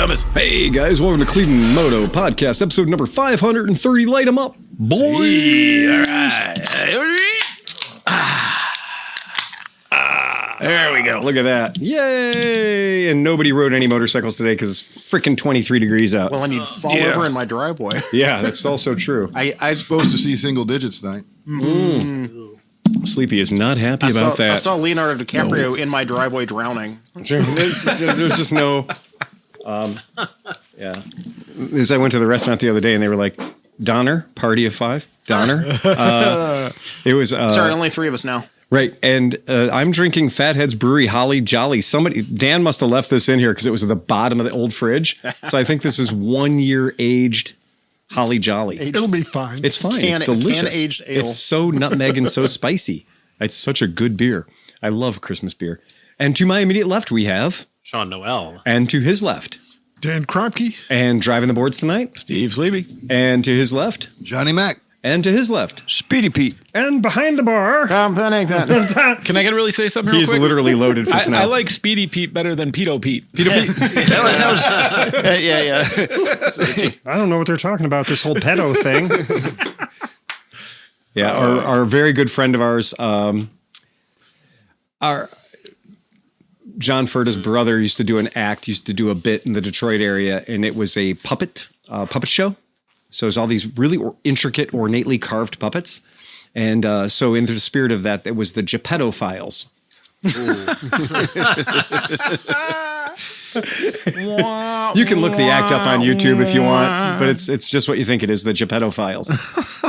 Thomas. Hey guys, welcome to ClevelandMoto Podcast, episode number 530. Light 'em up, boys. Hey, all right. There we go. Look at that. Yay. And nobody rode any motorcycles today because it's freaking 23 degrees out. Well, and you'd fall over in my driveway. Yeah, that's also true. I'm supposed to see single digits tonight. Sleepy is not happy about that. I saw Leonardo DiCaprio in my driveway drowning. There's just no... yeah. As I went to the restaurant the other day and they were like, Donner, party of five, Donner. It was... Sorry, only three of us now. Right, and I'm drinking Fathead's Brewery Holly Jolly. Dan must have left this in here because it was at the bottom of the old fridge. So I think this is 1 year aged Holly Jolly. It'll be fine. It's fine. It's delicious. Can-aged ale. It's so nutmeg and so spicy. It's such a good beer. I love Christmas beer. And to my immediate left, we have Sean Noel. And to his left, Dan Kromke. And driving the boards tonight, Steve Sleepy. And to his left, Johnny Mac. And to his left, Speedy Pete. And behind the bar, Can I really say something real he's quick? literally loaded for snow. I like Speedy Pete better than Pedo Pete. Peter Pete. Yeah. I don't know what they're talking about, this whole pedo thing. Yeah, our very good friend of ours, our John Furta's brother used to do a bit in the Detroit area, and it was a puppet show. So it's all these really intricate, ornately carved puppets. And so in the spirit of that, it was the Geppetto Files. You can look the act up on YouTube if you want, but it's just what you think it is, the Geppetto Files.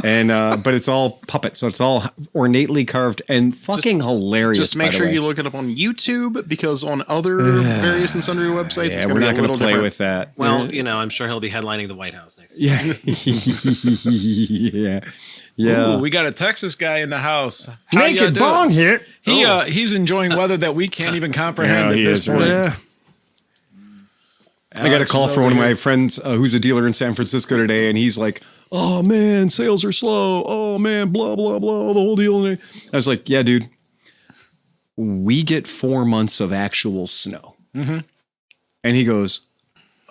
And but it's all puppets, so it's all ornately carved and fucking hilarious. Just make sure you look it up on YouTube, because on other various and sundry websites, it's we're not going to play different. with that. Well, I'm sure he'll be headlining the White House next Yeah. Yeah. Ooh, we got a Texas guy in the house. Naked bong hit. He's enjoying weather that we can't even comprehend at this point. Yeah. I got a call from one of my friends who's a dealer in San Francisco today, and he's like, "Oh man, sales are slow. Oh man, blah blah blah, the whole deal." I was like, "Yeah, dude, we get 4 months of actual snow." Mm-hmm. And he goes,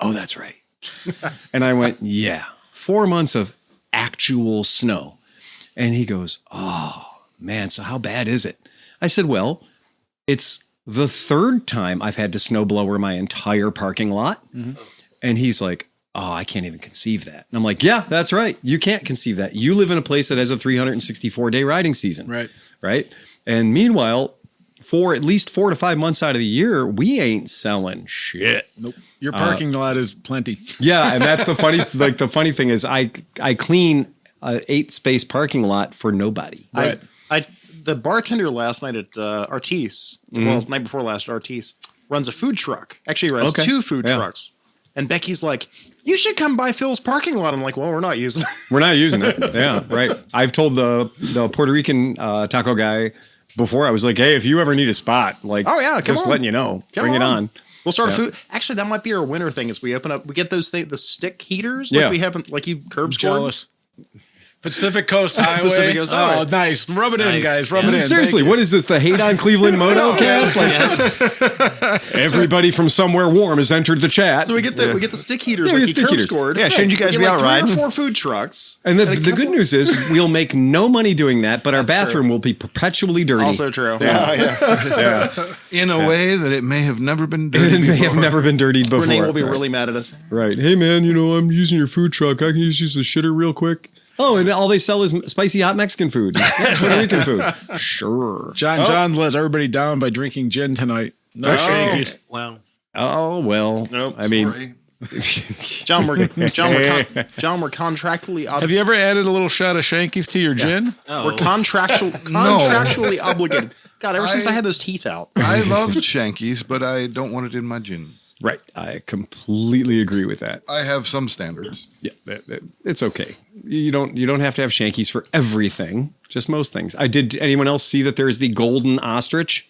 "Oh, that's right." And I went, "Yeah, 4 months of actual snow." And he goes, "Oh man, so how bad is it?" I said, "Well, it's the third time I've had to snowblower my entire parking lot." Mm-hmm. And he's like, "Oh, I can't even conceive that." And I'm like, "Yeah, that's right. You can't conceive that. You live in a place that has a 364-day riding season." Right. And meanwhile, for at least 4 to 5 months out of the year, we ain't selling shit. Nope. Your parking lot is plenty. Yeah. And that's the funny thing is I clean a 8-space parking lot for nobody. Right. The bartender last night at Artis, night before last at Artis, runs a food truck. Actually, he runs 2 food trucks. And Becky's like, "You should come by Phil's parking lot." I'm like, "Well, we're not using it." We're not using it. Yeah, right. I've told the Puerto Rican taco guy before, I was like, "Hey, if you ever need a spot, like, oh yeah, just letting you know, bring it on." We'll start a food. Actually, that might be our winter thing. Is we open up, we get those the stick heaters, like we haven't, like you curb scored. Jealous. Pacific Coast Highway. Pacific Coast Highway. Oh, nice. Rub it in, guys. Rub it in. Seriously, what is this? The Hate on Cleveland Moto cast? Like, everybody from somewhere warm has entered the chat. So we get the stick heaters, Yeah, like we you get stick curb heaters. scored. Yeah, shouldn't you guys be out riding? 3 or 4 food trucks. And the good news is we'll make no money doing that, but our bathroom will be perpetually dirty. Also true. Yeah. In a way that it may have never been dirty It may have never been dirtied before. Renee will be really mad at us. Right. Hey, man, I'm using your food truck. I can just use the shitter real quick. Oh, and all they sell is spicy hot Mexican food. Puerto Rican food. Sure. John let everybody down by drinking gin tonight. No shankies. Wow. Oh, well. Nope. I mean, John, we're contractually Have you ever added a little shot of shankies to your gin? Oh. We're contractually obligated. God, ever since I had those teeth out. I love Shankies, but I don't want it in my gin. right. I completely agree with that. I have some standards. Yeah, it's okay. You don't have to have Shankies for everything, just most things. Did anyone else see that there's the golden ostrich?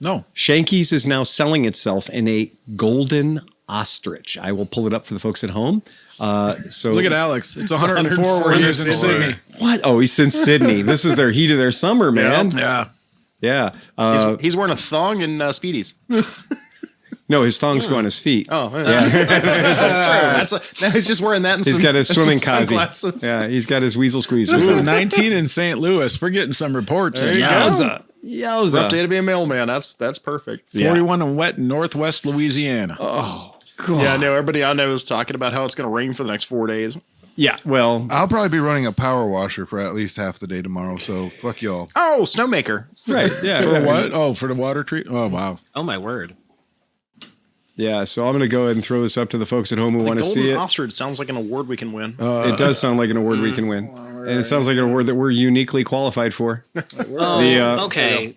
No. Shankies is now selling itself in a golden ostrich. I will pull it up for the folks at home. So look at Alex. It's 104 where he is in Sydney. What? Oh, he's in Sydney. This is their heat of their summer, man. Yeah. Yeah. He's wearing a thong and Speedies. No, his thongs go on his feet. Oh, yeah. That's true. Now he's just wearing that. And He's got his swimming sunglasses. kazi. Yeah, he's got his weasel squeezers. So 19 in St. Louis. We're getting some reports. There you go. Yowza. Yowza. Rough day to be a mailman. That's perfect. 41 and wet in northwest Louisiana. Oh, God. Yeah, no, everybody I know is talking about how it's going to rain for the next 4 days. Yeah, well. I'll probably be running a power washer for at least half the day tomorrow, so fuck y'all. Oh, snowmaker. Right, yeah. For what? Oh, for the water treat? Oh, wow. Oh, my word. Yeah, so I'm going to go ahead and throw this up to the folks at home who want to see Golden it. Ostrich sounds like an award we can win. It does sound like an award we can win. And it sounds like an award that we're uniquely qualified for. Okay.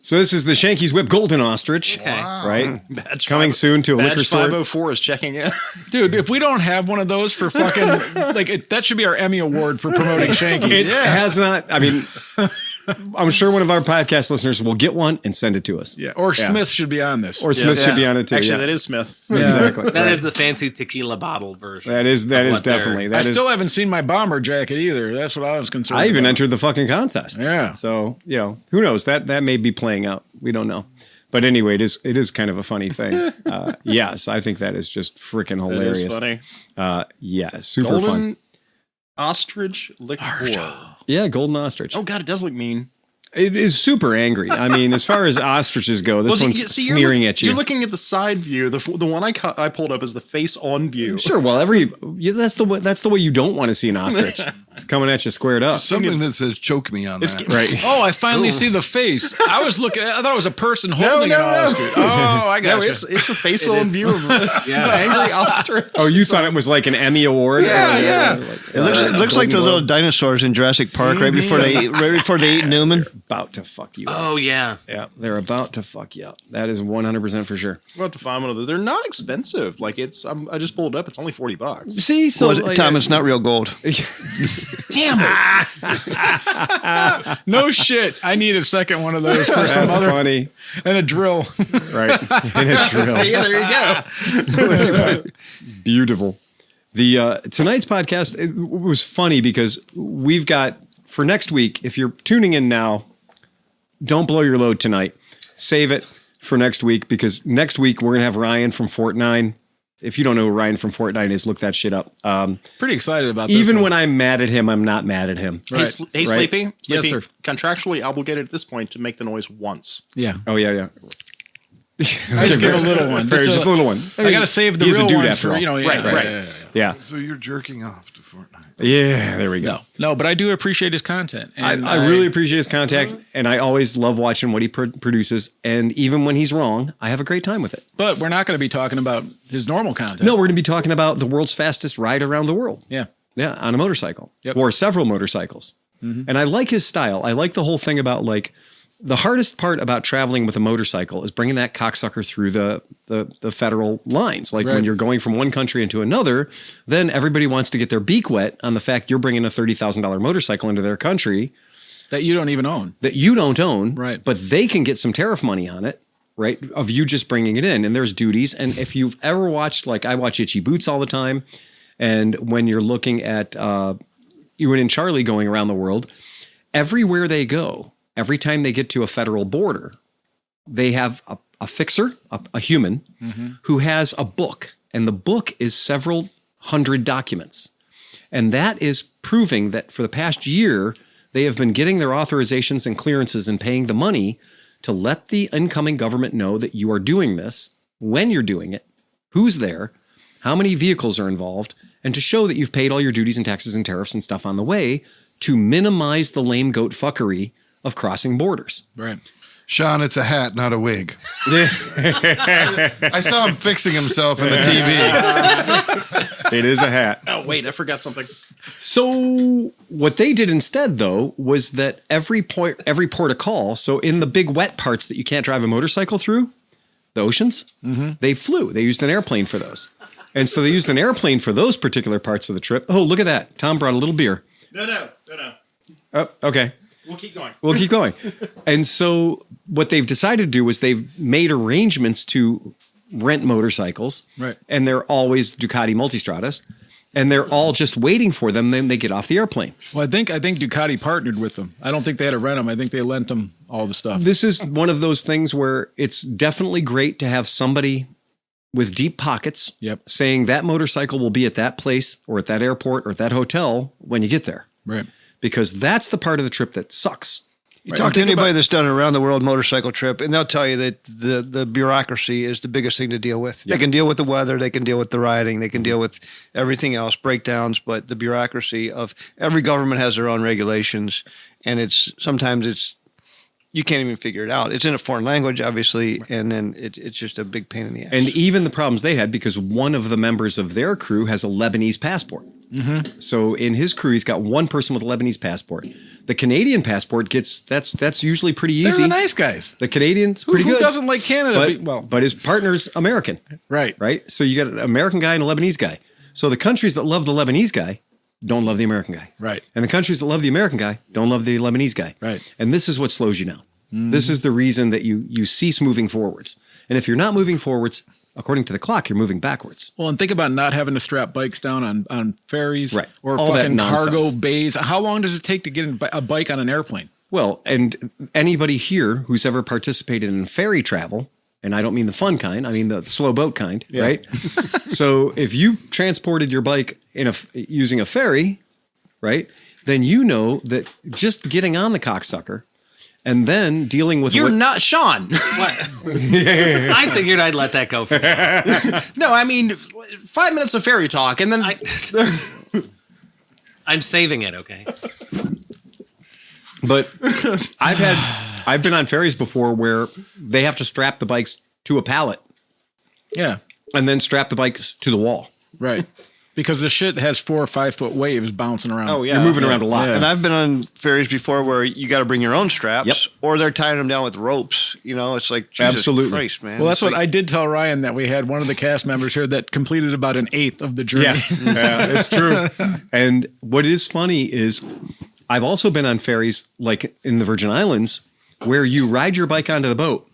So this is the Shanky's Whip Golden Ostrich, right? Badge Coming soon to a liquor Badge store. 504 is checking in. Dude, if we don't have one of those for fucking, that should be our Emmy Award for promoting Shanky's. It has not, I mean, I'm sure one of our podcast listeners will get one and send it to us. Yeah, or Smith should be on this. Or Smith should be on it too. Actually, that is Smith. Exactly. That is the fancy tequila bottle version. That is definitely. I still haven't seen my bomber jacket either. That's what I was concerned I even about. entered the fucking contest. Yeah. So, who knows? That may be playing out. We don't know. But anyway, it is kind of a funny thing. Yes, I think that is just freaking hilarious. It is funny. Yeah, super Golden fun. Ostrich liqueur. Yeah, golden ostrich. Oh, God, it does look mean. It is super angry. I mean, as far as ostriches go, this one's sneering at you. You're looking at the side view. The one I pulled up is the face on view. Sure. Well, that's the way you don't want to see an ostrich. It's coming at you squared up. Something that says choke me on that. Right. Oh, I finally see the face. I thought it was a person holding an ostrich. Oh, I got No, you. it's a face on view of an angry ostrich. Oh, you thought it was like an Emmy award? Yeah. It looks like the little dinosaurs in Jurassic Park right before they eat Newman. About to fuck you up. Oh, yeah. Yeah, they're about to fuck you up. That is 100% for sure. We'll have to find one of those. They're not expensive. Like I just pulled it up. It's only $40. See, so Tom, it's not real gold. Damn it! No shit. I need a second one of those for some that's other funny, and a drill. right? And a drill. See, there you go. Beautiful. The tonight's podcast it was funny because we've got for next week. If you're tuning in now, don't blow your load tonight. Save it for next week because next week we're gonna have Ryan from Fort 9. If you don't know who Ryan from Fort 9 is, look that shit up. Pretty excited about this. Even when I'm mad at him, I'm not mad at him. Hey, Right. Sleepy. Yes, sir. Contractually obligated at this point to make the noise once. Yeah. Oh yeah. I just give a little one. Just a little one. I got to save the He's a real dude ones after for, all. Right. Yeah. So you're jerking off to Fortnite. Yeah, there we go. No, but I do appreciate his content. And I really appreciate his contact, and I always love watching what he produces. And even when he's wrong, I have a great time with it. But we're not going to be talking about his normal content. No, we're going to be talking about the world's fastest ride around the world. Yeah. Yeah, on a motorcycle. Yep. Or several motorcycles. Mm-hmm. And I like his style. I like the whole thing about like the hardest part about traveling with a motorcycle is bringing that cocksucker through the federal lines. Like when you're going from one country into another, then everybody wants to get their beak wet on the fact you're bringing a $30,000 motorcycle into their country that you don't even own. That you don't own. Right. But they can get some tariff money on it. Right. Of you just bringing it in. And there's duties. And if you've ever watched, like I watch Itchy Boots all the time. And when you're looking at Ewan and Charlie going around the world, everywhere they go, every time they get to a federal border, they have a fixer, a human, who has a book. And the book is several hundred documents. And that is proving that for the past year, they have been getting their authorizations and clearances and paying the money to let the incoming government know that you are doing this, when you're doing it, who's there, how many vehicles are involved, and to show that you've paid all your duties and taxes and tariffs and stuff on the way to minimize the lame goat fuckery of crossing borders. Right. Sean, it's a hat, not a wig. I saw him fixing himself in the TV. It is a hat. Oh, wait, I forgot something. So what they did instead, though, was that every port of call, so in the big wet parts that you can't drive a motorcycle through, the oceans, they flew. They used an airplane for those. And so they used an airplane for those particular parts of the trip. Oh, look at that. Tom brought a little beer. No. Oh, okay. We'll keep going. We'll keep going. And so what they've decided to do is they've made arrangements to rent motorcycles. Right. And they're always Ducati Multistradas. and they're all just waiting for them. Then they get off the airplane. Well, I think Ducati partnered with them. I don't think they had to rent them. I think they lent them all the stuff. This is one of those things where it's definitely great to have somebody with deep pockets saying that motorcycle will be at that place or at that airport or at that hotel when you get there. Right. Because that's the part of the trip that sucks. You talk to anybody that's done an around the world motorcycle trip, and they'll tell you that the bureaucracy is the biggest thing to deal with. They can deal with the weather, they can deal with the riding, they can deal with everything else, breakdowns, but the bureaucracy of every government has their own regulations, and sometimes you can't even figure it out. It's in a foreign language, obviously, and then it's just a big pain in the ass. And even the problems they had because one of the members of their crew has a Lebanese passport. Mm-hmm. So in his crew, he's got one person with a Lebanese passport. The Canadian passport that's usually pretty easy. They're the nice guys. The Canadian's pretty good. Who doesn't like Canada? But his partner's American. Right. Right. So you got an American guy and a Lebanese guy. So the countries that love the Lebanese guy don't love the American guy. Right. And the countries that love the American guy don't love the Lebanese guy. Right. And this is what slows you down. Mm-hmm. This is the reason that you cease moving forwards. And if you're not moving forwards, according to the clock, you're moving backwards. Well, and think about not having to strap bikes down on ferries or all fucking cargo bays. How long does it take to get a bike on an airplane? Well, and anybody here who's ever participated in ferry travel, and I don't mean the fun kind, I mean the slow boat kind, right? So if you transported your bike using a ferry, right, then you know that just getting on the cocksucker and then dealing with You're not Sean. What? I figured I'd let that go for now. No, I mean 5 minutes of fairy talk, and then I'm saving it. Okay. But I've been on ferries before where they have to strap the bikes to a pallet. Yeah. And then strap the bikes to the wall. Right. Because the shit has 4 or 5 foot waves bouncing around. Oh, yeah. You're moving around a lot. And I've been on ferries before where you got to bring your own straps or they're tying them down with ropes. You know, it's like, Jesus Absolutely. Christ, man. Well, that's it's what I did tell Ryan, that we had one of the cast members here that completed about an eighth of the journey. Yeah, it's true. And what is funny is I've also been on ferries like in the Virgin Islands where you ride your bike onto the boat.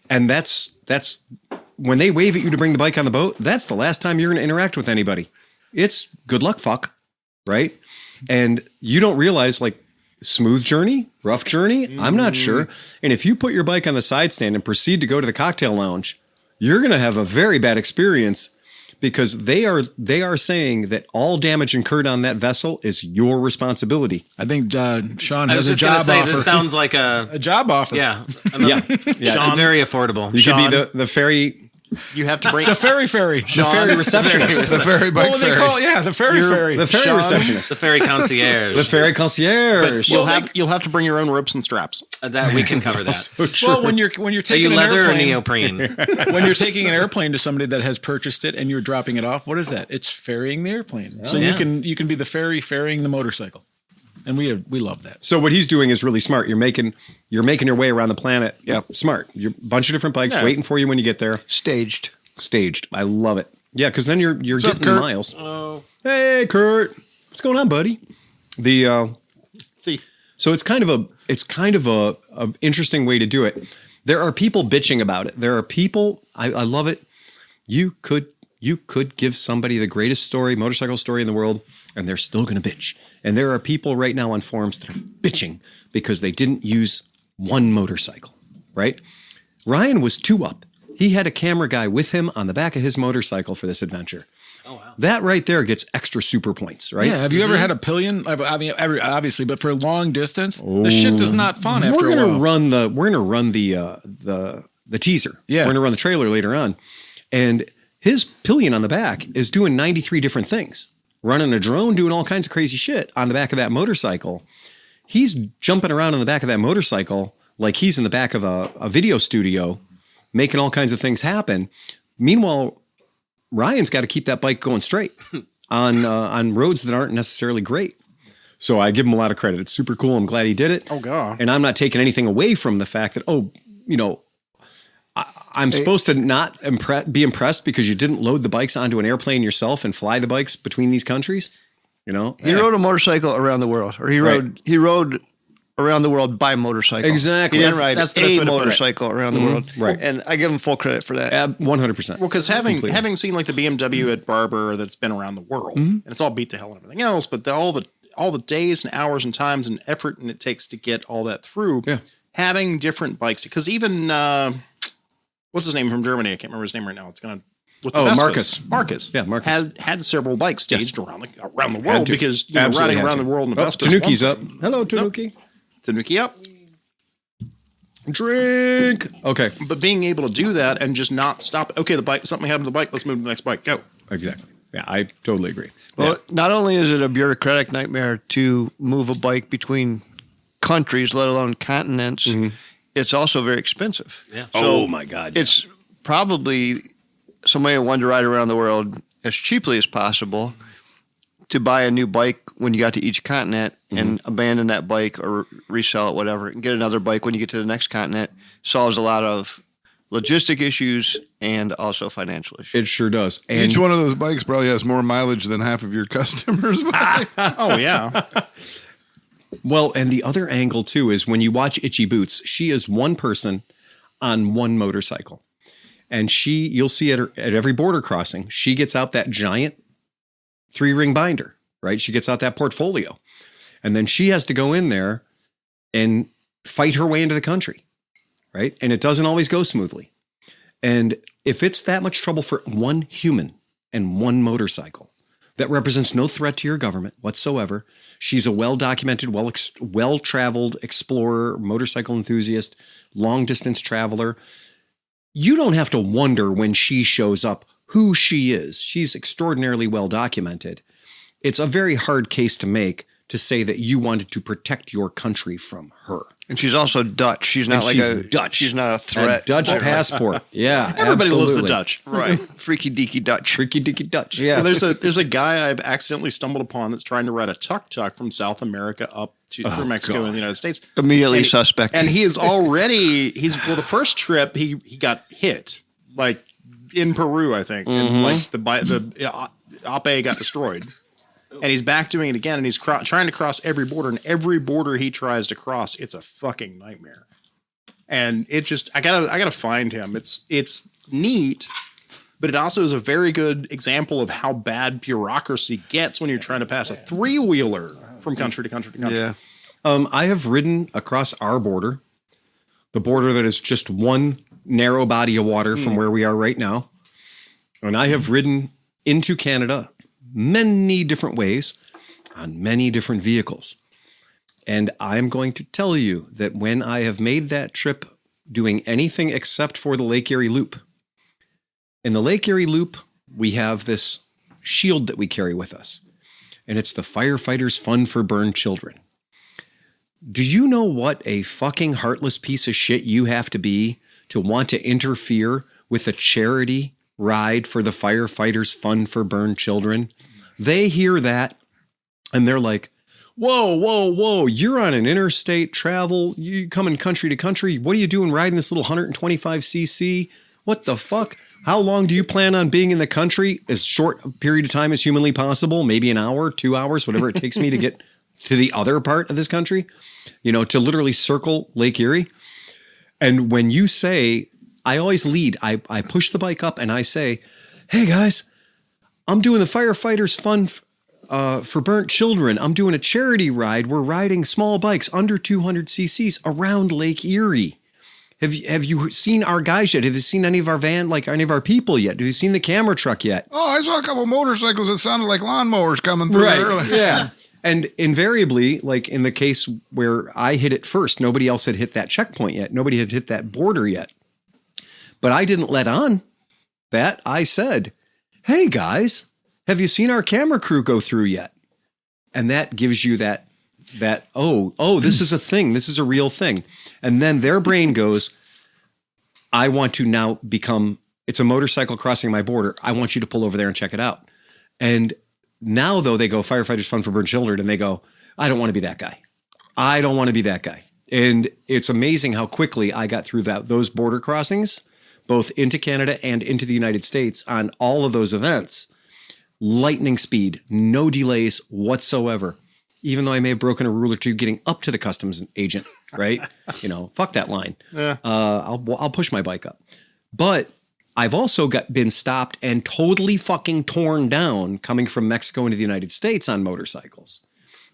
And that's when they wave at you to bring the bike on the boat, that's the last time you're going to interact with anybody. It's good luck, fuck, right? And you don't realize, like, smooth journey, rough journey, I'm not sure. And if you put your bike on the side stand and proceed to go to the cocktail lounge, you're going to have a very bad experience because they are saying that all damage incurred on that vessel is your responsibility. I think Sean I was has a just gonna job say offer. this sounds like a job offer. yeah. Yeah. Sean, very affordable. You could be the ferry... you have to bring The ferry. The ferry receptionist. The ferry bike What would they ferry. call it? Yeah, the ferry. The ferry Sean. receptionist. The ferry concierge. The ferry concierge. you'll have to bring your own ropes and straps. That we can cover that. So true. Well, when you're Are taking you an leather or airplane, neoprene? when you're taking an airplane to somebody that has purchased it and you're dropping it off, what is that? It's ferrying the airplane. So yeah. you can be the ferry ferrying the motorcycle, and we love that. So what he's doing is really smart. You're making your way around the planet. Yeah, smart. You're a bunch of different bikes waiting for you when you get there. staged. I love it. Yeah, because then you're getting up, Kurt? miles. Oh, hey, Kurt, what's going on, buddy? So it's kind of a interesting way to do it. There are people bitching about it. There are people. I love it. You could give somebody the greatest motorcycle story in the world, and they're still going to bitch. And there are people right now on forums that are bitching because they didn't use one motorcycle. Right? Ryan was 2 up. He had a camera guy with him on the back of his motorcycle for this adventure. Oh, wow. That right there gets extra super points, right? Yeah. Have you ever had a pillion? I mean, obviously, but for long distance, the shit is not fun after We're a gonna while. run the teaser. Yeah. We're gonna run the trailer later on. And his pillion on the back is doing 93 different things. Running a drone, doing all kinds of crazy shit on the back of that motorcycle. He's jumping around on the back of that motorcycle like he's in the back of a video studio, making all kinds of things happen. Meanwhile, Ryan's got to keep that bike going straight on roads that aren't necessarily great. So I give him a lot of credit. It's super cool. I'm glad he did it. Oh, God. And I'm not taking anything away from the fact that, I'm supposed to not be impressed because you didn't load the bikes onto an airplane yourself and fly the bikes between these countries. He rode a motorcycle around the world, or he rode around the world by motorcycle. Exactly. He didn't ride That's the best way a to put it. motorcycle around the world. Right. And I give him full credit for that. 100%. Well, because having seen like the BMW at Barber that's been around the world, and it's all beat to hell and everything else, but all the days and hours and times and effort and it takes to get all that through. Yeah. Having different bikes, because even what's his name from Germany? I can't remember his name right now. It's gonna. With the Vespas. Marcus. Marcus. Yeah, Marcus. Had several bikes staged around the Had world to. because Absolutely riding had around to. the world in the Vespa. Tanuki's up. Hello, Tanuki. Tanuki up. Drink. Okay. But being able to do that and just not stop. Okay, the bike. Something happened to the bike. Let's move to the next bike. Go. Exactly. Yeah, I totally agree. Well, not only is it a bureaucratic nightmare to move a bike between countries, let alone continents, it's also very expensive. Yeah. Oh my God. It's probably somebody who wanted to ride around the world as cheaply as possible to buy a new bike when you got to each continent and abandon that bike or resell it, whatever, and get another bike when you get to the next continent solves a lot of logistic issues and also financial issues. It sure does. And Each one of those bikes probably has more mileage than half of your customers' bike. Oh yeah. well, and the other angle too is when you watch Itchy Boots, she is one person on one motorcycle. And you'll see at every border crossing, she gets out that giant 3-ring binder, right? She gets out that portfolio. And then she has to go in there and fight her way into the country, right? And it doesn't always go smoothly. And if it's that much trouble for one human and one motorcycle, that represents no threat to your government whatsoever. She's a well-documented, well-traveled explorer, motorcycle enthusiast, long-distance traveler. You don't have to wonder when she shows up who she is. She's extraordinarily well documented. It's a very hard case to make to say that you wanted to protect your country from her. And she's also Dutch. She's not Dutch. She's not a threat. A Dutch passport. Yeah, Everybody loves the absolutely. Dutch. Right. Freaky deaky Dutch. Freaky dicky Dutch. Yeah. Well, there's a guy I've accidentally stumbled upon that's trying to ride a tuk-tuk from South America up through Mexico and the United States. Immediately suspect. And he is already the first trip he got hit like in Peru, I think, and like the Ape got destroyed. And he's back doing it again, and he's trying to cross every border, and every border he tries to cross, it's a fucking nightmare. And it just, I gotta find him. It's neat, but it also is a very good example of how bad bureaucracy gets when you're trying to pass a 3-wheeler from country to country to country. Yeah. I have ridden across our border, the border that is just one narrow body of water from where we are right now. And I have ridden into Canada many different ways on many different vehicles. And I'm going to tell you that when I have made that trip doing anything except for the Lake Erie Loop, in the Lake Erie Loop, we have this shield that we carry with us. And it's the Firefighters Fund for Burned Children. Do you know what a fucking heartless piece of shit you have to be to want to interfere with a charity ride for the Firefighters Fund for Burned Children? They hear that and they're like, whoa, you're on an interstate travel. You coming country to country. What are you doing riding this little 125cc? What the fuck? How long do you plan on being in the country? As short a period of time as humanly possible, maybe an hour, 2 hours, whatever it takes me to get to the other part of this country, to literally circle Lake Erie. And when you say, I always lead, I push the bike up and I say, hey guys, I'm doing the Firefighters Fund for Burnt Children. I'm doing a charity ride. We're riding small bikes under 200 cc's around Lake Erie. Have you seen our guys yet? Have you seen any of our any of our people yet? Have you seen the camera truck yet? Oh, I saw a couple motorcycles that sounded like lawnmowers coming through there earlier. Yeah. And invariably, like in the case where I hit it first, nobody else had hit that checkpoint yet. Nobody had hit that border yet. But I didn't let on that. I said, hey guys, have you seen our camera crew go through yet? And that gives you that, this is a thing. This is a real thing. And then their brain goes, I want to now it's a motorcycle crossing my border. I want you to pull over there and check it out. And now, though, they go Firefighters Fund for Burned Children, and they go, I don't want to be that guy. I don't want to be that guy. And it's amazing how quickly I got through those border crossings, both into Canada and into the United States on all of those events. Lightning speed, no delays whatsoever. even though I may have broken a rule or two getting up to the customs agent, right? Fuck that line. Yeah. I'll push my bike up. But I've also been stopped and totally fucking torn down coming from Mexico into the United States on motorcycles.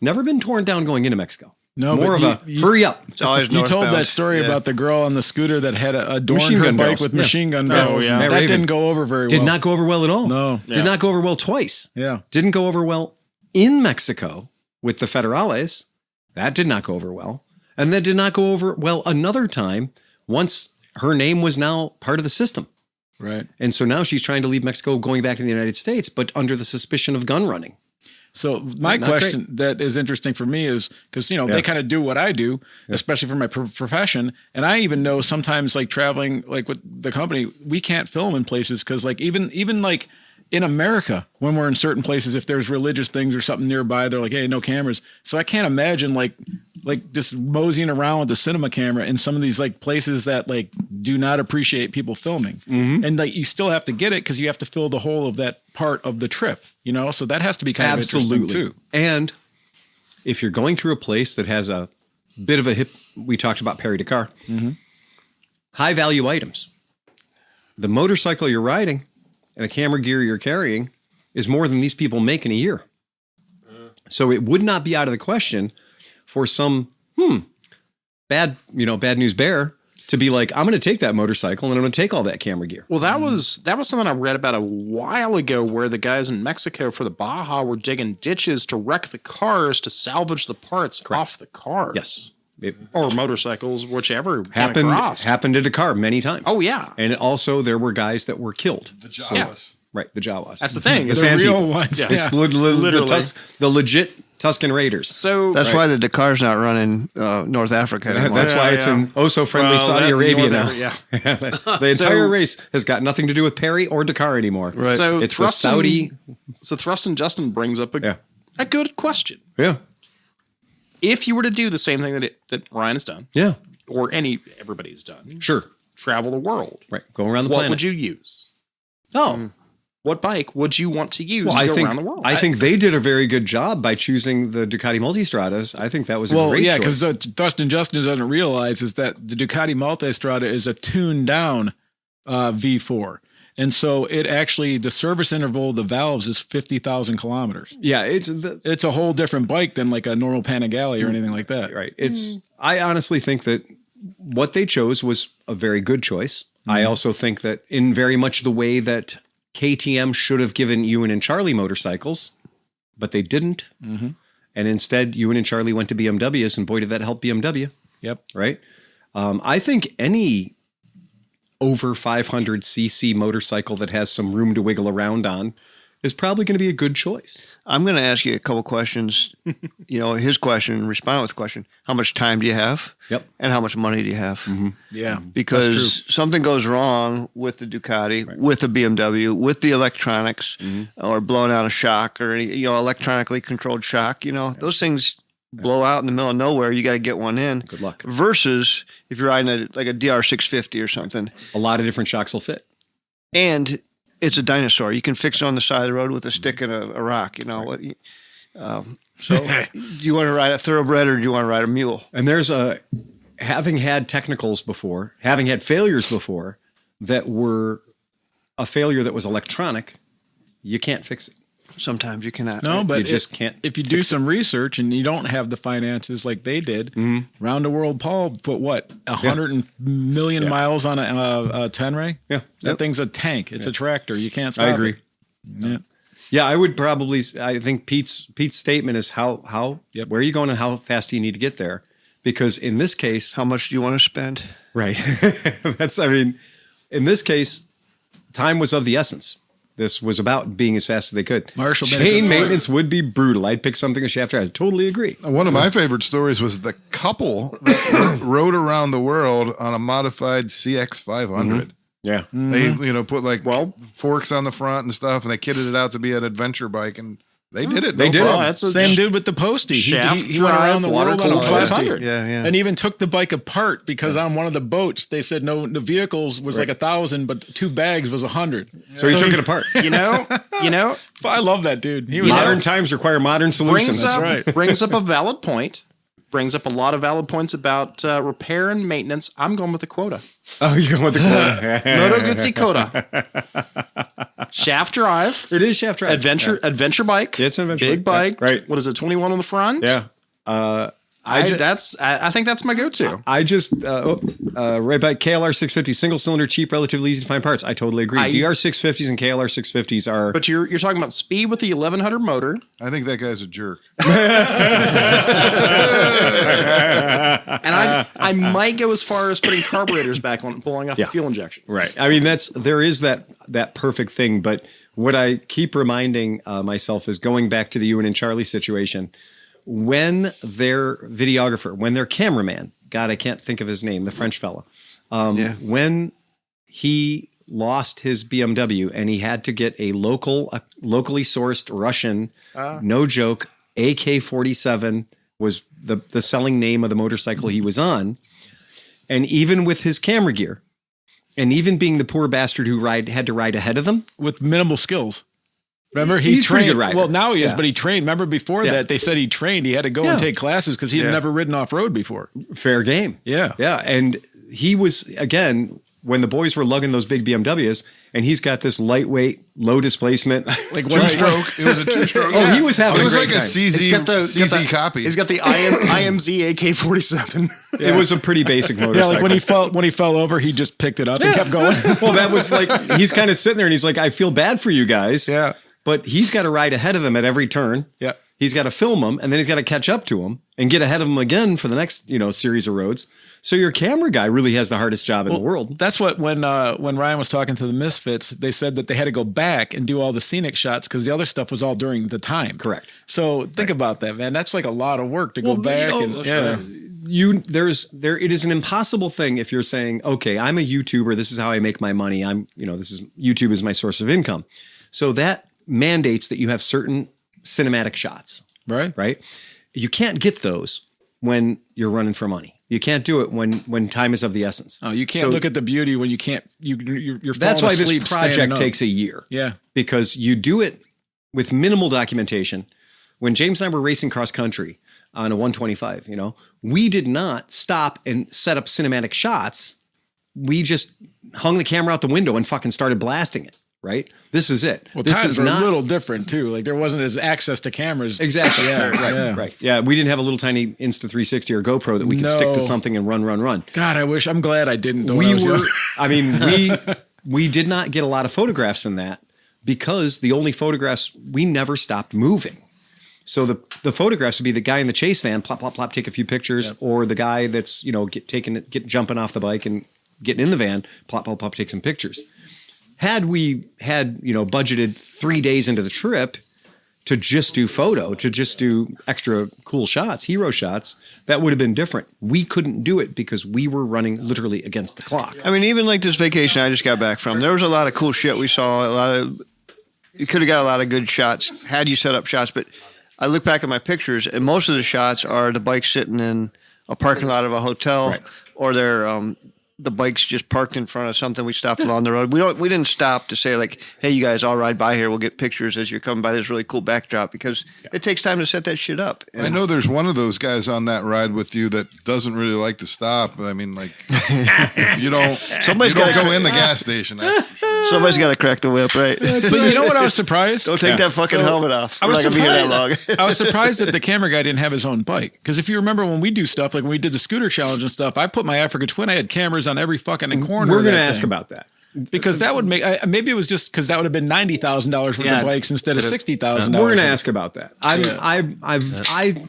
Never been torn down going into Mexico. No, more of a hurry up. It's always You told northbound. that story about the girl on the scooter that had adorned Machine her gun bike barrels. with Yeah. machine gun barrels. yeah. That Raven. didn't go over very well. Did not go over well at all. No. Did not go over well twice. Yeah. Didn't go over well in Mexico with the Federales. That did not go over well. And that did not go over well another time once her name was now part of the system. Right. And so now she's trying to leave Mexico, going back to the United States, but under the suspicion of gun running. So my Not question that is interesting for me is because, they kind of do what I do, especially for my profession. And I even know sometimes like traveling, like with the company, we can't film in places because like even like in America, when we're in certain places, if there's religious things or something nearby, they're like, hey, no cameras. So I can't imagine like just moseying around with the cinema camera in some of these like places that like do not appreciate people filming. And like you still have to get it because you have to fill the whole of that part of the trip, so that has to be kind of interesting too. And if you're going through a place that has a bit of a hip, we talked about Perry Dakar, high value items. The motorcycle you're riding and the camera gear you're carrying is more than these people make in a year. So it would not be out of the question for some bad news bear to be like, I'm going to take that motorcycle and I'm going to take all that camera gear. Well, that was something I read about a while ago where the guys in Mexico for the Baja were digging ditches to wreck the cars to salvage the parts off the cars. Yes. It Or motorcycles, whichever happened at Dakar many times. Oh, yeah. And also there were guys that were killed. The Jawas. Right, the Jawas. That's the thing. The The sand real people. ones. Yeah. It's Literally. the legit Tuscan Raiders. So That's why the Dakar's not running North Africa anymore. That's why it's in so friendly Saudi Arabia now. Yeah. The entire race has got nothing to do with Perry or Dakar anymore. Right. So It's the Saudi. So Thrust and Justin brings up a good question. Yeah. If you were to do the same thing that Ryan has done, Yeah. or everybody's done, Sure. travel the world, Right. Go around the what planet. would you use? Oh. What bike would you want to use Well, to I go think around the world? I think they did a very good job by choosing the Ducati Multistradas. I think that was a great choice. because Dustin Justin doesn't realize is that the Ducati Multistrada is a tuned down V4. And so it actually, the service interval of the valves is 50,000 kilometers. Yeah, It's a whole different bike than like a normal Panigale or anything like that. right. I honestly think that what they chose was a very good choice. I also think that in very much the way that KTM should have given Ewan and Charlie motorcycles, but they didn't. And instead, Ewan and Charlie went to BMWs, and boy, did that help BMW. Yep. Right. I think any over 500cc motorcycle that has some room to wiggle around on is probably going to be a good choice. I'm going to ask you a couple questions. His question, respond with the question. How much time do you have? Yep. And how much money do you have? Yeah. Because something goes wrong with the Ducati, with the BMW, with the electronics, or blowing out a shock or any, electronically controlled shock. Those things blow out in the middle of nowhere. You got to get one in. Good luck. Versus if you're riding a DR650 or something, A lot of different shocks will fit. and it's a dinosaur. You can fix it on the side of the road with a stick and a rock. So do you want to ride a thoroughbred or do you want to ride a mule? And there's having had technicals before, having had failures before that were a failure that was electronic, you can't fix it. Sometimes you cannot. No, but You just can't If you do some research and you don't have the finances like they did, Round the World Paul put 100 million miles on a Tenere? Yeah. That thing's a tank. It's a tractor. You can't stop I agree. it. Yeah. Yeah, I would probably. I think Pete's statement is how where are you going and how fast do you need to get there? Because in this case, How much do you want to spend? right? In this case, time was of the essence. This was about being as fast as they could. Marshall made a good Chain point. maintenance would be brutal. I'd pick something a shafter. I totally agree. One of my favorite stories was the couple that rode around the world on a modified CX500. Yeah. They, put forks on the front and stuff, and they kitted it out to be an adventure bike. And They did it. They did it. That's a Same dude with the Postie. shaft He went around the drive, world on a water-cooled Postie. 500. Yeah. And even took the bike apart because on one of the boats they said no, the vehicles was like 1,000, but 2 bags was 100. So he took it apart. You know, I love that dude. He was Modern times require modern solutions. brings up a valid point. Brings up a lot of valid points about repair and maintenance. I'm going with the quota. Oh, you're going with the quota. Moto Guzzi Quota. Shaft drive. It is shaft drive. Adventure bike. Yeah, it's an adventure big bike. bike. Right. What is it? 21 on the front. Yeah. I think that's my go-to. right by KLR 650, single cylinder, cheap, relatively easy to find parts. I totally agree. DR 650s and KLR 650s are. But you're talking about speed with the 1100 motor. I think that guy's a jerk. And I might go as far as putting carburetors back on, pulling off the fuel injection. Right. I mean, there is that perfect thing. But what I keep reminding myself is going back to the Ewan and Charlie situation. When their videographer, when their cameraman, God, I can't think of his name, the French fella, when he lost his BMW and he had to get a locally sourced Russian, no joke, AK-47 was the selling name of the motorcycle he was on. And even with his camera gear, and even being the poor bastard who had to ride ahead of them. with minimal skills. Remember, He's he trained. pretty good rider. Well, now he is, Yeah. but he trained. Remember before that, they said he trained. He had to go and take classes because he had never ridden off road before. Fair game. Yeah. Yeah. And he was, again, when the boys were lugging those big BMWs, and he's got this lightweight, low displacement. Like Two-stroke. It was a two-stroke. Oh, he was having It was a like great a time. CZ copy. He's got the IMZ AK-47. It was a pretty basic motorcycle. Yeah, like when he fell over, he just picked it up and kept going. Well, that was like, he's kind of sitting there and he's like, I feel bad for you guys. Yeah. But he's got to ride ahead of them at every turn. Yeah. He's got to film them, and then he's got to catch up to them and get ahead of them again for the next, series of roads. So your camera guy really has the hardest job in the world. That's what when Ryan was talking to the Misfits, they said that they had to go back and do all the scenic shots because the other stuff was all during the time. Correct. So think about that, man. That's like a lot of work to go back. It is an impossible thing if you're saying, okay, I'm a YouTuber. This is how I make my money. YouTube is my source of income. So that mandates that you have certain cinematic shots. Right. You can't get those when you're running for money. You can't do it when time is of the essence. Oh, you can't look at the beauty when you can't. You're that's why this project standing takes up. a year. Yeah, because you do it with minimal documentation. When James and I were racing cross country on a 125, we did not stop and set up cinematic shots. We just hung the camera out the window and fucking started blasting it. Right. This is it. Well, this times is were not a little different too. Like there wasn't as access to cameras. Exactly. Yeah. Right. Yeah. We didn't have a little tiny Insta360 or GoPro that we could stick to something and run. God, I'm glad I didn't. We did not get a lot of photographs in that because the only photographs, we never stopped moving. So the photographs would be the guy in the chase van, plop, plop, plop, take a few pictures, or the guy that's, jumping off the bike and getting in the van, plop, plop, plop, take some pictures. Had we budgeted 3 days into the trip to just do to just do extra cool shots, hero shots, that would have been different. We couldn't do it because we were running literally against the clock. I mean, even like this vacation I just got back from, there was a lot of cool shit we saw. You could have got a lot of good shots had you set up shots, but I look back at my pictures and most of the shots are the bikes sitting in a parking lot of a hotel, or they're the bike's just parked in front of something. We stopped along the road. We didn't stop to say like, hey, you guys all ride by here. We'll get pictures as you're coming by this really cool backdrop, because it takes time to set that shit up. I know there's one of those guys on that ride with you that doesn't really like to stop. I mean, like, you don't go in the gas station. Somebody's got to crack the whip, right? But you know what I was surprised? Don't take that fucking helmet off. I We're was not going to be here that long. I was surprised that the camera guy didn't have his own bike. Because if you remember when we do stuff, like when we did the scooter challenge and stuff, I put my Africa Twin, I had cameras on every fucking corner. We're going to ask about that. Because that would make, maybe it was just because that would have been $90,000 worth of bikes instead of $60,000. We're going to ask about that.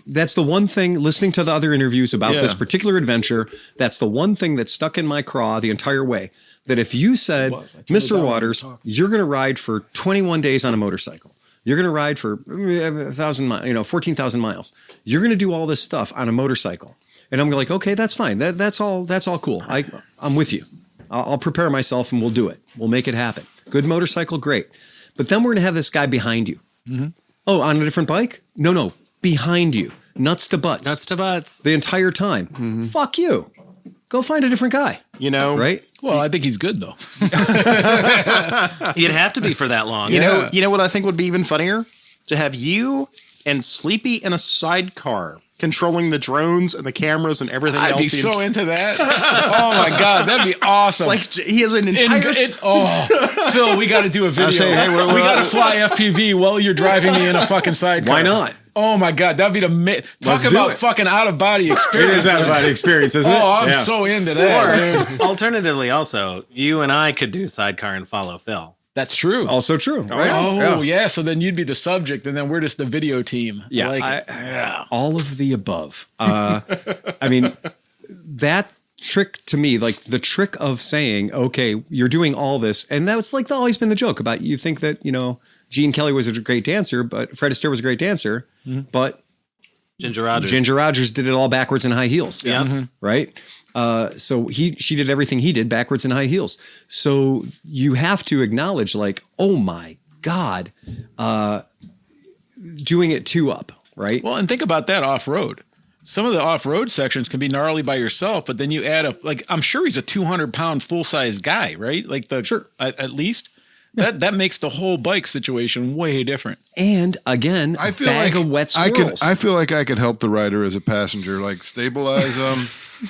That's the one thing, listening to the other interviews about this particular adventure, that's the one thing that stuck in my craw the entire way. That if you said, Mr. Waters, you're going to ride for 21 days on a motorcycle. You're going to ride for 14,000 miles. You're going to do all this stuff on a motorcycle. And I'm like, okay, that's fine. That's all cool. I'm with you. I'll prepare myself and we'll do it. We'll make it happen. Good motorcycle, great. But then we're going to have this guy behind you. Mm-hmm. Oh, on a different bike? No. Behind you. Nuts to butts. Nuts to butts. The entire time. Mm-hmm. Fuck you. Go find a different guy. You know? Right? Well, I think he's good, though. You'd have to be for that long. You know what I think would be even funnier? To have you and Sleepy in a sidecar controlling the drones and the cameras and everything else. I'd be so into that. Oh, my God. That'd be awesome. Like, he has an entire... Phil, we got to do a video. saying, hey, we got to fly FPV while you're driving me in a fucking sidecar. Why not? Oh, my God. That'd be the... Talk Let's do about it. fucking out-of-body experience. It is out-of-body experience, isn't it? Oh, I'm so into that, dude. Alternatively, also, you and I could do sidecar and follow Phil. That's true. Also true. Right? Oh, yeah. So then you'd be the subject, and then we're just the video team. Yeah. I like it. All of the above. I mean, that trick to me, like the trick of saying, okay, you're doing all this. And that's like always been the joke about you think that, Gene Kelly was a great dancer, but Fred Astaire was a great dancer, but Ginger Rogers. Ginger Rogers did it all backwards in high heels. Yeah. Mm-hmm. Right. So she did everything he did backwards in high heels. So you have to acknowledge like, oh my God, doing it two up. Right. Well, and think about that off-road. Some of the off-road sections can be gnarly by yourself, but then you add I'm sure he's a 200-pound full-size guy, right? Like sure. At least. That makes the whole bike situation way different. And again, I feel bag like of wet squirrels. I feel like I could help the rider as a passeger, like stabilize them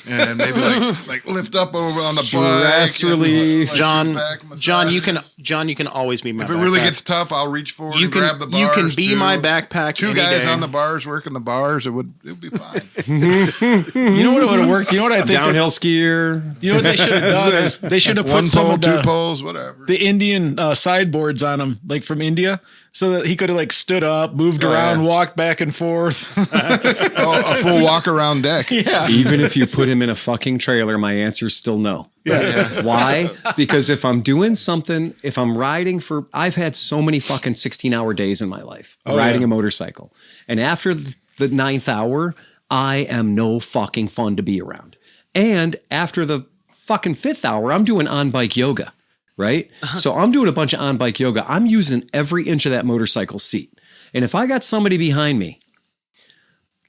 and maybe like lift up over on the Stress bike. relief. John, you can always be my If backpack. it really gets tough, I'll reach forward and grab the bars. You can be too. my backpack. Two any guys day. on the bars working the bars. It would be fine. You know what would have worked? You know what I think? Downhill skier. You know what they should have done is they should have put One some pole, of two poles, whatever. the Indian sideboards on him, like from India, so that he could have like stood up, moved around, walked back and forth. A full walk around deck. Yeah. Even if you put him in a fucking trailer, my answer's still no. Yeah. Why? Because if I'm doing something, if I'm riding I've had so many fucking 16-hour days in my life riding a motorcycle. And after the 9th hour, I am no fucking fun to be around. And after the fucking 5th hour, I'm doing on-bike yoga, right? So I'm doing a bunch of on-bike yoga. I'm using every inch of that motorcycle seat. And if I got somebody behind me,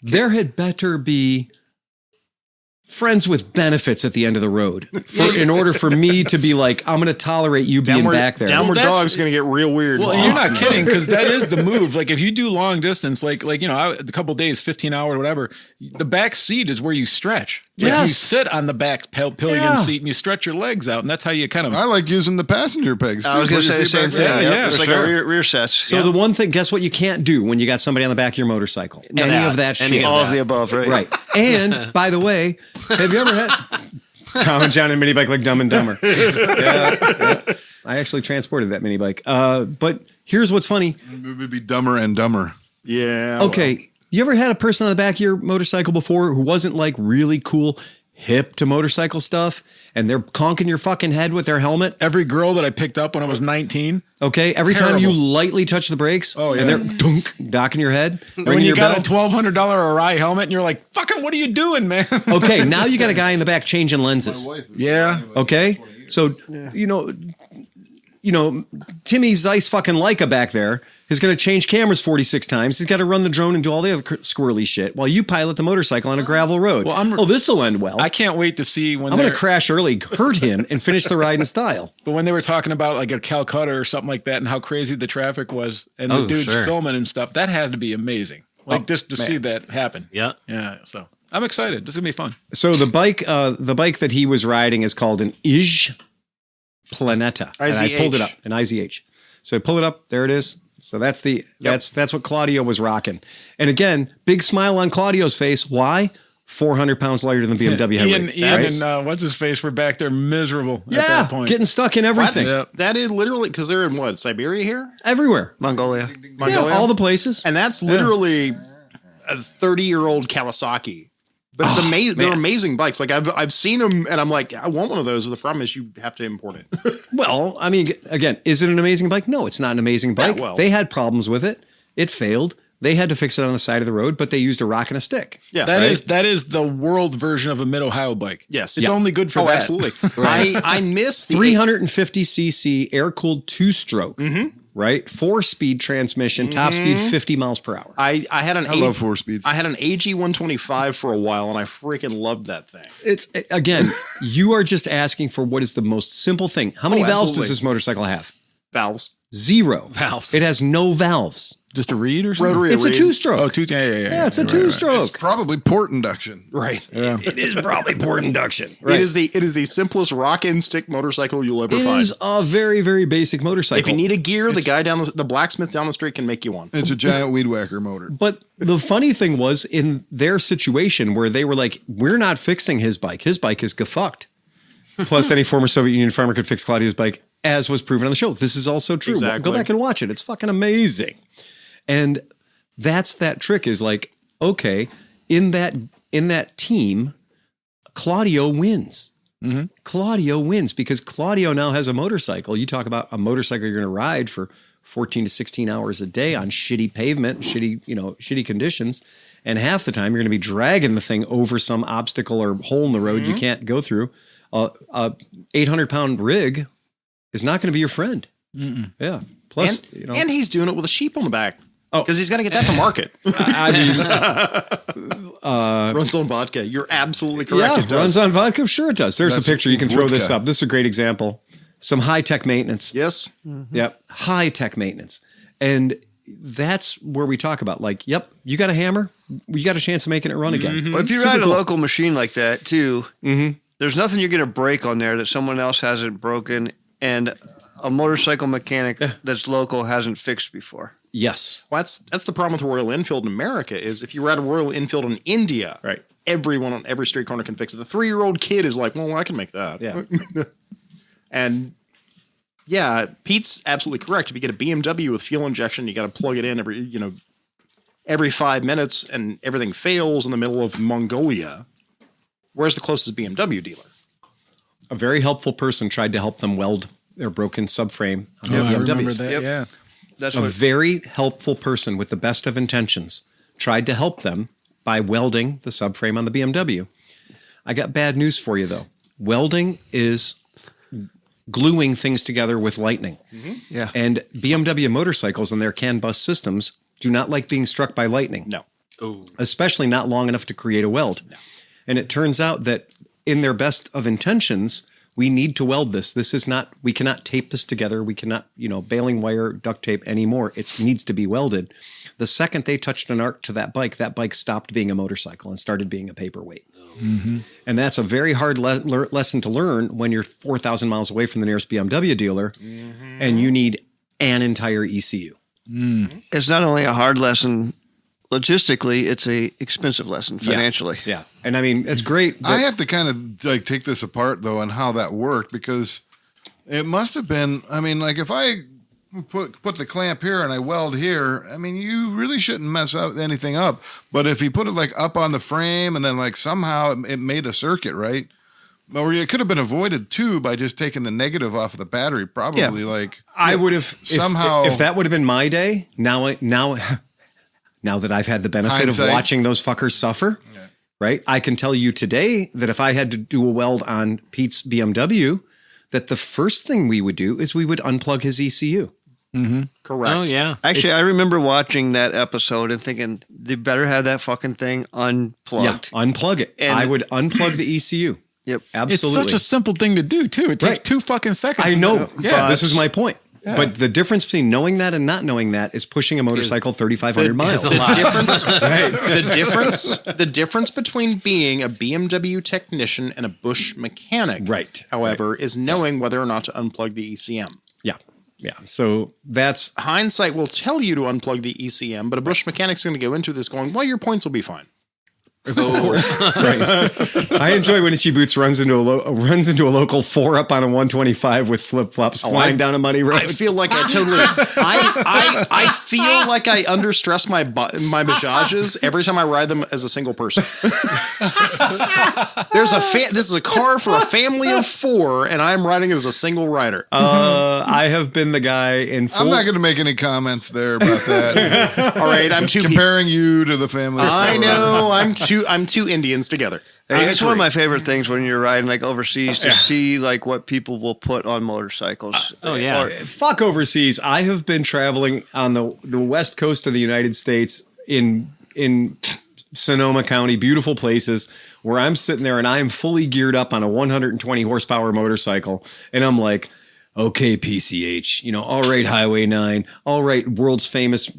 there had better be friends with benefits at the end of the road in order for me to be like, I'm going to tolerate you being back there. Downward dog's going to get real weird. Well, you're not kidding, because that is the move. Like if you do long distance, like a couple of days, 15 hours, whatever, the back seat is where you stretch. Like you sit on the back pillion seat and you stretch your legs out, and that's how you kind of. I like using the passenger pegs. I was going to say the same thing. It's like a rear sets. So the one thing, guess what you can't do when you got somebody on the back of your motorcycle? Any of that shit. All of the above, right? Right. And by the way, have you ever had Tom and John and mini bike like Dumb and Dumber? Yeah. I actually transported that mini bike. But here's what's funny. It would be Dumber and Dumber. Yeah. Okay. You ever had a person on the back of your motorcycle before who wasn't like really cool, hip to motorcycle stuff, and they're conking your fucking head with their helmet? Every girl that I picked up when I was 19. Okay. Every time you lightly touch the brakes, and they're docking your head, When you got a $1,200 Arai helmet, and you're like, fucking, what are you doing, man? Okay, now you got a guy in the back changing lenses. Yeah. Okay, so Timmy Zeiss fucking Leica back there is going to change cameras 46 times. He's got to run the drone and do all the other squirrely shit while you pilot the motorcycle on a gravel road. Well, this will end well. I can't wait to see when I'm going to crash early, hurt him, and finish the ride in style. But when they were talking about like a Calcutta or something like that and how crazy the traffic was and the dudes filming and stuff, that had to be amazing. Like just to see that happen. Yeah. Yeah. So I'm excited. This is going to be fun. So the bike that he was riding is called an IZ Planeta. And I pulled it up, an IZH. So I pull it up. There it is. So that's that's what Claudio was rocking. And again, big smile on Claudio's face. Why? 400 pounds lighter than BMW heavyweight. Ian and what's his face were back there miserable at that point. Getting stuck in everything. That is literally because they're in what, Siberia here? Everywhere. Mongolia. Yeah, all the places. And that's literally a 30-year-old Kawasaki. But it's amazing. They're amazing bikes. Like I've seen them, and I'm like, I want one of those. But the problem is, you have to import it. Well, I mean, again, is it an amazing bike? No, it's not an amazing bike. Yeah, well. They had problems with it. It failed. They had to fix it on the side of the road, but they used a rock and a stick. Yeah, that is the world version of a Mid-Ohio bike. Yes, it's only good for that. Absolutely. I miss the 350cc air cooled 2-stroke. right? 4-speed transmission, top speed 50 miles per hour. I love 4 speeds. I had an AG 125 for a while, and I freaking loved that thing. It's again, you are just asking for what is the most simple thing. How many valves does this motorcycle have? Valves. 0 Valves. It has no valves. Just a reed or something? Rotary. It's a 2-stroke. Oh, yeah. Yeah, it's a Right, 2-stroke. It's probably port induction. Right. Yeah. It is probably port induction. Right. It is the simplest rock and stick motorcycle you'll ever It find. is a very, very basic motorcycle. If you need a gear, the guy the blacksmith down the street can make you one. It's a giant weed whacker motor. But the funny thing was, in their situation where they were like, we're not fixing his bike. His bike is gefucked. Plus, any former Soviet Union farmer could fix Claudio's bike, as was proven on the show. This is also true. Exactly. Go back and watch it. It's fucking amazing. And that's that trick is like, okay, in that team, Claudio wins. Mm-hmm. Claudio wins because Claudio now has a motorcycle. You talk about a motorcycle you're going to ride for 14 to 16 hours a day on shitty pavement, shitty conditions. And half the time you're going to be dragging the thing over some obstacle or hole in the road you can't go through. A 800-pound rig is not going to be your friend. Mm-mm. Yeah. Plus, and he's doing it with a sheep on the back. Oh, because he's got to get that to market. I mean, runs on vodka. You're absolutely correct. Yeah, it does. runs on vodka. Sure, it does. There's That's a picture. You can throw vodka. this up. This is a great example. Some high-tech maintenance. Yes. Mm-hmm. Yep. High-tech maintenance. And that's where we talk about like, yep, you got a hammer. You got a chance of making it run again. Well, if you ride a local machine like that too, there's nothing you're going to break on there that someone else hasn't broken and a motorcycle mechanic that's local hasn't fixed before. Yes. Well, that's the problem with Royal Enfield in America is if you ride a Royal Enfield in India, right, everyone on every street corner can fix it. The 3-year-old kid is like, well, I can make that. Yeah. And yeah, Pete's absolutely correct. If you get a BMW with fuel injection, you got to plug it in every 5 minutes and everything fails in the middle of Mongolia. Where's the closest BMW dealer? A very helpful person tried to help them weld their broken subframe on their I BMWs. remember that. Yep. Yeah. That's A what very helpful person with the best of intentions tried to help them by welding the subframe on the BMW. I got bad news for you, though. Welding is gluing things together with lightning. Mm-hmm. Yeah. And BMW motorcycles and their CAN bus systems do not like being struck by lightning. No. Ooh. Especially not long enough to create a weld. No. And it turns out that in their best of intentions, we need to weld this. This is not, we cannot tape this together. We cannot, baling wire, duct tape anymore. It needs to be welded. The second they touched an arc to that bike stopped being a motorcycle and started being a paperweight. Mm-hmm. And that's a very hard lesson to learn when you're 4,000 miles away from the nearest BMW dealer and you need an entire ECU. Mm. It's not only a hard lesson logistically, it's a expensive lesson financially. Yeah. And I mean, it's great. I have to kind of take this apart though on how that worked because it must have been, if I put the clamp here and I weld here, you really shouldn't mess anything up. But if you put it up on the frame and then somehow it made a circuit, right? Or it could have been avoided too by just taking the negative off of the battery. Probably I would have somehow if that would have been my day. Now that I've had the benefit of watching those fuckers suffer, right? I can tell you today that if I had to do a weld on Pete's BMW, that the first thing we would do is we would unplug his ECU. Mm-hmm. Correct. Oh, yeah. Actually, I remember watching that episode and thinking, they better have that fucking thing unplugged. Yeah, unplug it. And I would unplug the ECU. Yep. Absolutely. It's such a simple thing to do, too. It takes 2 fucking seconds. I know. Yeah. This is my point. Yeah. But the difference between knowing that and not knowing that is pushing a motorcycle 3,500 miles. The difference between being a BMW technician and a Bush mechanic, however, is knowing whether or not to unplug the ECM. Yeah. Yeah. So that's hindsight will tell you to unplug the ECM, but a Bush mechanic's going to go into this going, well, your points will be fine. Of course. Right. I enjoy when Itchy Boots runs into a local 4-up on a 125 with flip flops flying down a muddy road. I feel like I totally. I feel like I understress my Bajajes every time I ride them as a single person. This is a car for a family of 4, and I'm riding it as a single rider. I have been the guy in full. I'm not going to make any comments there about that. All right, I'm too comparing you to the family. I know I'm too two Indians together. Hey, it's one of my favorite things when you're riding like overseas to see like what people will put on motorcycles. Fuck overseas. I have been traveling on the west coast of the United States in Sonoma County, beautiful places where I'm sitting there and I'm fully geared up on a 120 horsepower motorcycle. And I'm like, okay, PCH, all right, Highway 9, all right, world's famous,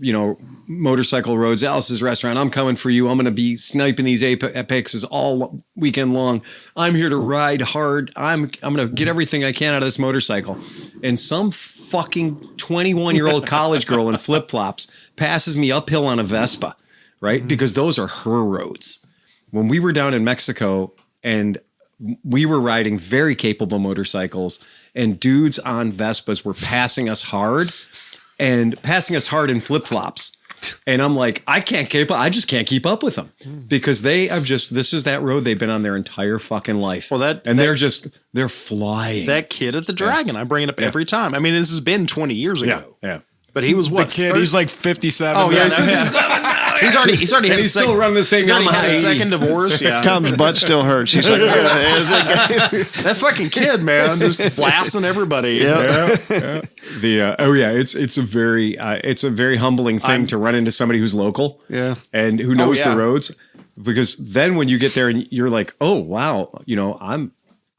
motorcycle roads, Alice's Restaurant, I'm coming for you. I'm going to be sniping these apexes all weekend long. I'm here to ride hard. I'm going to get everything I can out of this motorcycle. And some fucking 21-year-old college girl in flip-flops passes me uphill on a Vespa, right? Because those are her roads. When we were down in Mexico and we were riding very capable motorcycles, and dudes on Vespas were passing us hard in flip-flops. And I'm like, I just can't keep up with them because this is that road they've been on their entire fucking life. Well, they're flying. That kid at the Dragon, I bring it up every time. I mean, this has been 20 years ago. Yeah. But he was what? The kid, he's like 57. Oh, yeah. He's already had still running the same Yamaha. Second divorce. Yeah. Tom's butt still hurts. He's like, that fucking kid, man, just blasting everybody. Yeah. It's a very humbling thing to run into somebody who's local. Yeah. And who knows the roads, because then when you get there and you're like, oh wow,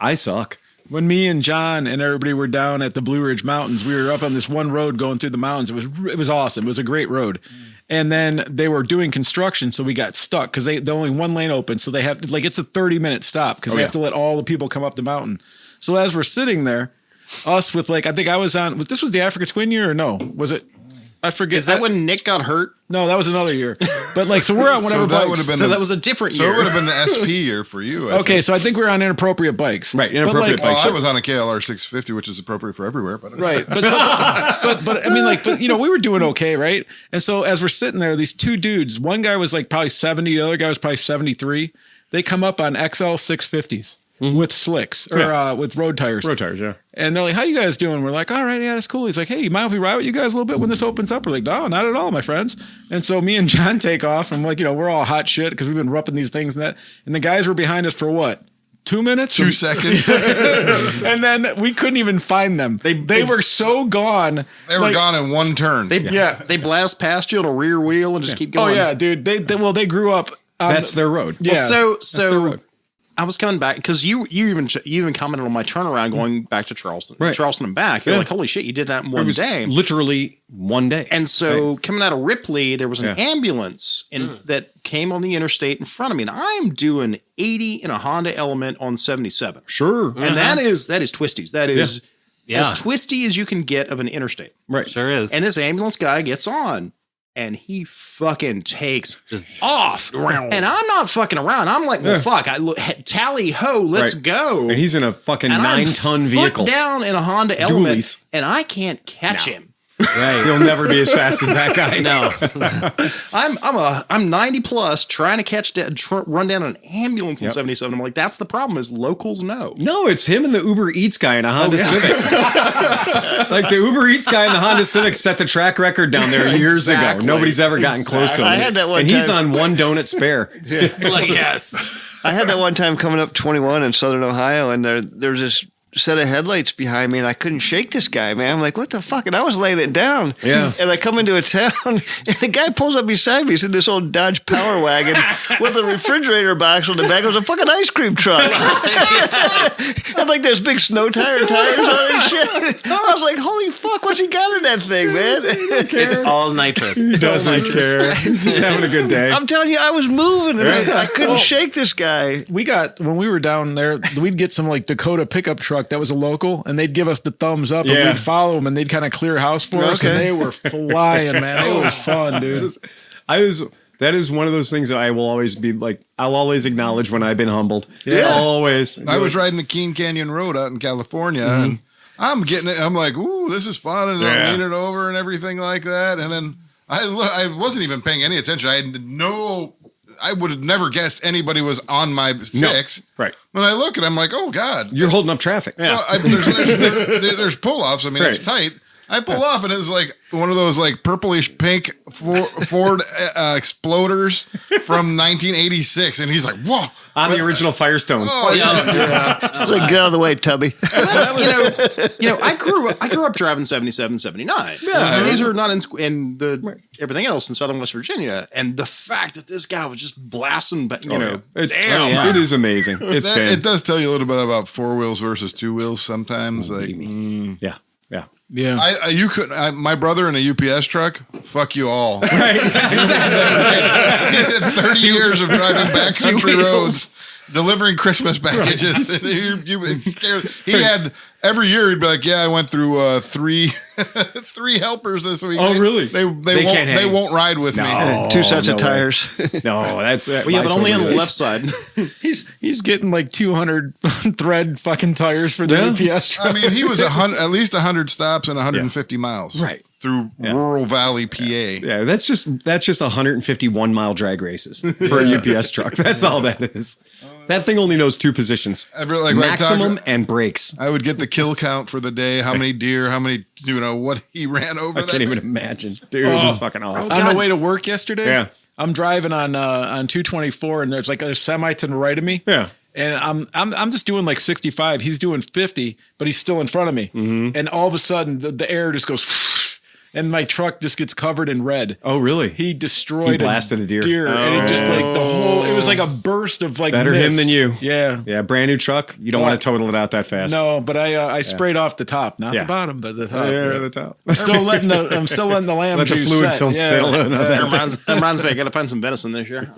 I suck. When me and John and everybody were down at the Blue Ridge Mountains, we were up on this one road going through the mountains. It was awesome. It was a great road. And then they were doing construction, so we got stuck because they only one lane open. So they have it's a 30-minute stop because they have to let all the people come up the mountain. So as we're sitting there, us with I think I was on. This was the Africa Twin year or no? Was it? I forget. Is that when Nick got hurt? No, that was another year. But so we're on whatever bikes. That was a different year. So it would have been the SP year for you. So I think we're on inappropriate bikes. Right, inappropriate bikes. I was on a KLR 650, which is appropriate for everywhere. But right, but I mean, we were doing okay, right? And so as we're sitting there, these two dudes, one guy was probably 70, the other guy was probably 73. They come up on XL 650s. With slicks or with road tires. Road tires, yeah. And they're like, how you guys doing? We're like, all right, yeah, that's cool. He's like, hey, you mind if we ride with you guys a little bit when this opens up? We're like, no, not at all, my friends. And so me and John take off. And we're all hot shit because we've been roughing these things and that. And the guys were behind us for what? 2 minutes? 2 seconds. And then we couldn't even find them. They were so gone. They were gone in one turn. They blast past you on a rear wheel and just keep going. Oh, yeah, dude. They grew up. That's their road. Yeah. Well, that's their road. I was coming back because you even commented on my turnaround going back to Charleston, Charleston and back. You're like, holy shit, you did that in one day. Literally one day. And so coming out of Ripley, there was an ambulance that came on the interstate in front of me, and I'm doing 80 in a Honda Element on 77. Sure. And that is twisties. That is as twisty as you can get of an interstate. Right. Sure is. And this ambulance guy gets on. And he fucking takes off. And I'm not fucking around. I'm like, well, fuck. Tally ho, let's go. And he's in a fucking 9-ton vehicle. Down in a Honda Element. And I can't catch him. Right. You'll never be as fast as that guy. No. I'm 90 plus trying to run down an ambulance in 77. I'm like, that's the problem is locals know. No, it's him and the Uber Eats guy in a Honda Civic. Like the Uber Eats guy in the Honda Civic set the track record down there years ago. Nobody's ever gotten close to him. I had that one and time. He's on one donut spare. Yes. I had that one time coming up 21 in Southern Ohio, and there was this set of headlights behind me, and I couldn't shake this guy, man. I'm like, what the fuck? And I was laying it down. Yeah. And I come into a town, and the guy pulls up beside me. He's in this old Dodge Power Wagon with a refrigerator box on the back. It was a fucking ice cream truck. And like there's big snow tires on it and shit. I was like, holy fuck, what's he got in that thing, man? It's all nitrous. He doesn't care. He's just having a good day. I'm telling you, I was moving, and I couldn't shake this guy. When we were down there, we'd get some Dakota pickup truck that was a local, and they'd give us the thumbs up, and we'd follow them, and they'd kind of clear house for us, and they were flying, man. It was fun, dude. That is one of those things that I will always be like, I'll always acknowledge when I've been humbled. Yeah. Always. I was riding the Keene Canyon Road out in California, and I'm getting it. I'm like, ooh, this is fun, and I'm leaning over and everything like that. And then I wasn't even paying any attention. I would have never guessed anybody was on my six. No, right. When I look and I'm like, oh God. You're holding up traffic. So there's pull-offs. I mean, it's tight. I pull off, and it's like one of those like purplish pink Ford Exploders from 1986, and he's like, "Whoa!" On the original Firestones. Oh, yeah. Like, get out of the way, Tubby. I grew up driving 77, 79. Yeah, these are not in the everything else in Southern West Virginia, and the fact that this guy was just blasting, It is amazing. It does tell you a little bit about four wheels versus two wheels sometimes. Yeah. You couldn't. My brother in a UPS truck. Fuck you all. Right. Exactly. 30 years of driving backcountry roads, delivering Christmas packages. Right. You scared. He had every year. He'd be like, "Yeah, I went through three helpers this week." Oh, really? They won't ride with me. Two sets of tires. No, that's well, yeah, but only on the left side. He's getting like 200 thread fucking tires for the UPS truck. I mean, he was at least 100 stops and 150 miles. Right. Through rural Valley, PA. Yeah, that's just 151 mile drag races for a UPS truck. That's all that is. That thing only knows two positions: maximum and brakes. I would get the kill count for the day. How many deer? How many? What he ran over? I can't even imagine, dude. It's fucking awesome. On the way to work yesterday, yeah, I'm driving on 224, and there's like a semi to the right of me. Yeah. And I'm just doing like 65. He's doing 50, but he's still in front of me. Mm-hmm. And all of a sudden, the air just goes. And my truck just gets covered in red. Oh, really? He blasted a deer. And it just like it was like a burst of like better mist. him than you. Yeah. Yeah. Brand new truck. You don't want to total it out that fast. No, but I sprayed off the top, not the bottom, but the top. Yeah, the top. I'm still letting the lamb let the juice fluid set. film sail in. That reminds me, I got to find some venison this year.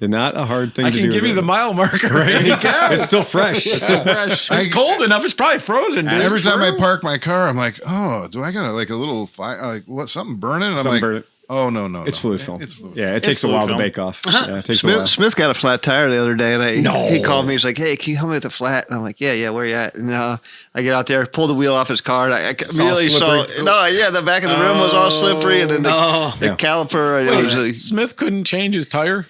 Not a hard thing to do. I can give you the mile marker. Right? It's still fresh. It's cold enough. It's probably frozen. Dude. Every time I park my car, I'm like, oh, do I got like a little fire? Like what? Something burning? And I'm like, oh no, it's fluid film. It's fluid. Yeah, it takes a while to bake off. Yeah, it takes a while. Smith got a flat tire the other day, and he called me. He's like, "Hey, can you help me with the flat?" And I'm like, "Yeah, where you at?" And I get out there, pull the wheel off his car, and I immediately saw. The back of the rim was all slippery, and then the caliper. Smith couldn't change his tire.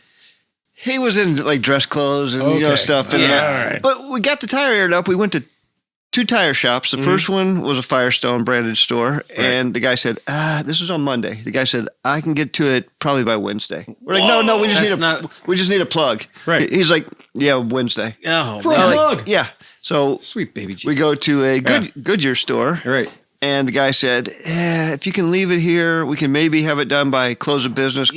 He was in like dress clothes and stuff. And right. But we got the tire aired up. We went to 2 tire shops. The first one was a Firestone branded store. Right. And the guy said, this was on Monday. The guy said, I can get to it probably by Wednesday. We're like, no, we just need a plug. Right. He's like, yeah, Wednesday. Oh, for a plug. Like, yeah. So sweet baby Jesus. We go to a Goodyear store. Right. And the guy said, if you can leave it here, we can maybe have it done by close of business.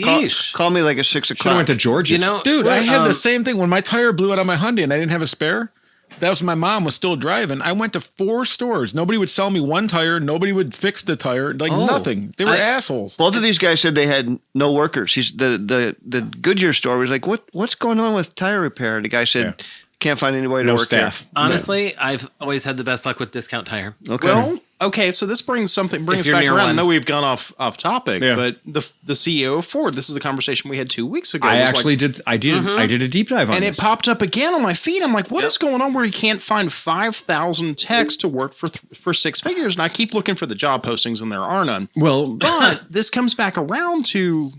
Call me like at 6 o'clock. Should have went to George's. Dude, I had the same thing when my tire blew out on my Hyundai and I didn't have a spare. That was my mom was still driving. I went to 4 stores. Nobody would sell me one tire. Nobody would fix the tire. Nothing. They were assholes. Both of these guys said they had no workers. The Goodyear store was like, what's going on with tire repair? The guy said, can't find anybody to work staff. there. Honestly, I've always had the best luck with Discount Tire. Okay. Well, okay, so this brings us back around. I know we've gone off topic, but the CEO of Ford, this is the conversation we had 2 weeks ago. I did a deep dive on this. And it popped up again on my feed. I'm like, what is going on where you can't find 5,000 techs to work for 6 figures? And I keep looking for the job postings and there are none. Well, but this comes back around to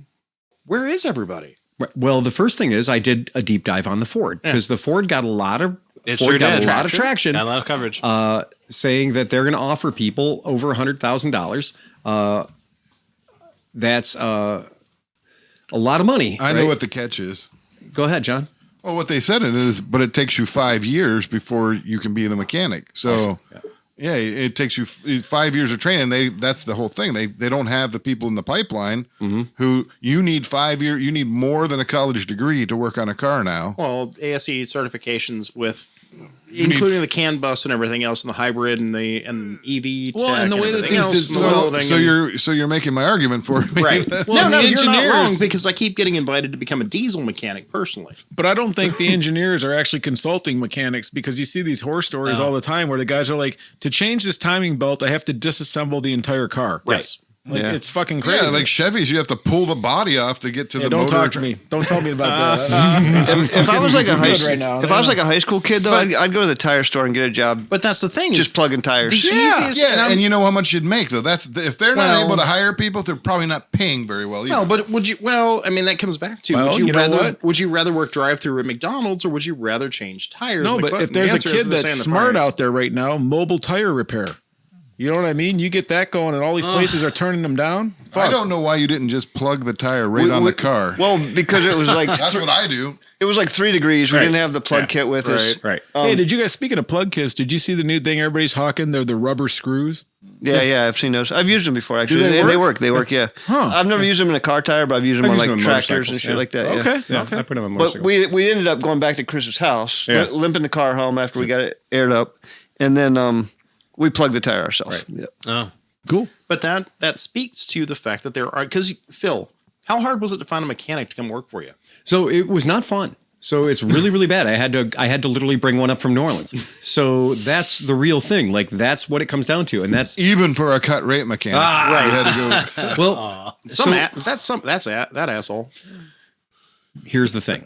where is everybody? Well, the first thing is I did a deep dive on the Ford because the Ford got a lot of traction. Got a lot of coverage. Saying that they're going to offer people over $100,000. That's a lot of money. I know what the catch is. Go ahead, John. Well, what they said but it takes you 5 years before you can be the mechanic. So. Awesome. Yeah, it takes you 5 years of training. That's the whole thing. They don't have the people in the pipeline who you need 5 years. You need more than a college degree to work on a car now. Well, ASE certifications including the CAN bus and everything else, and the hybrid and the EV. Well, tech and the way that these you're making my argument for me, right? Well, no, you're not wrong because I keep getting invited to become a diesel mechanic personally. But I don't think the engineers are actually consulting mechanics because you see these horror stories all the time where the guys are like, to change this timing belt, I have to disassemble the entire car. Yes. It's fucking crazy. Yeah, like Chevys, you have to pull the body off to get to the don't motor. Talk to me. Don't tell me about that. If I was like a high school kid, though, I'd go to the tire store and get a job. But that's the thing, just plugging tires. And you know how much you'd make though. That's if they're not able to hire people, they're probably not paying very well either. No, but would you? Well, I mean, that comes back to would you rather work drive-through at McDonald's or would you rather change tires? No, but if there's a kid that's smart out there right now, mobile tire repair. You know what I mean? You get that going, and all these places are turning them down. I don't know why you didn't just plug the tire right on the car. Well, because it was like That's what I do. it was like 3 degrees. We didn't have the plug kit with us. Right. Hey, did you guys, speaking of plug kits, did you see the new thing everybody's hawking? They're the rubber screws. Yeah, I've seen those. I've used them before, actually. they work? They work, yeah. Huh. I've never used them in a car tire, but I've used them on used like them on tractors and motorcycles, shit yeah. like that. Yeah. Okay. Yeah, Okay. I put them on But motorcycles. we ended up going back to Chris's house, Yeah. limping the car home after we got it aired up, and then we plugged the tire ourselves. Right. Yeah. Oh. Cool. But that speaks to the fact that there are, because Phil, how hard was it to find a mechanic to come work for you? So it was not fun. So it's really, really bad. I had to literally bring one up from New Orleans. So that's the real thing. Like that's what it comes down to, and that's Even for a cut rate mechanic. Right. We had to go. well. That asshole. Here's the thing.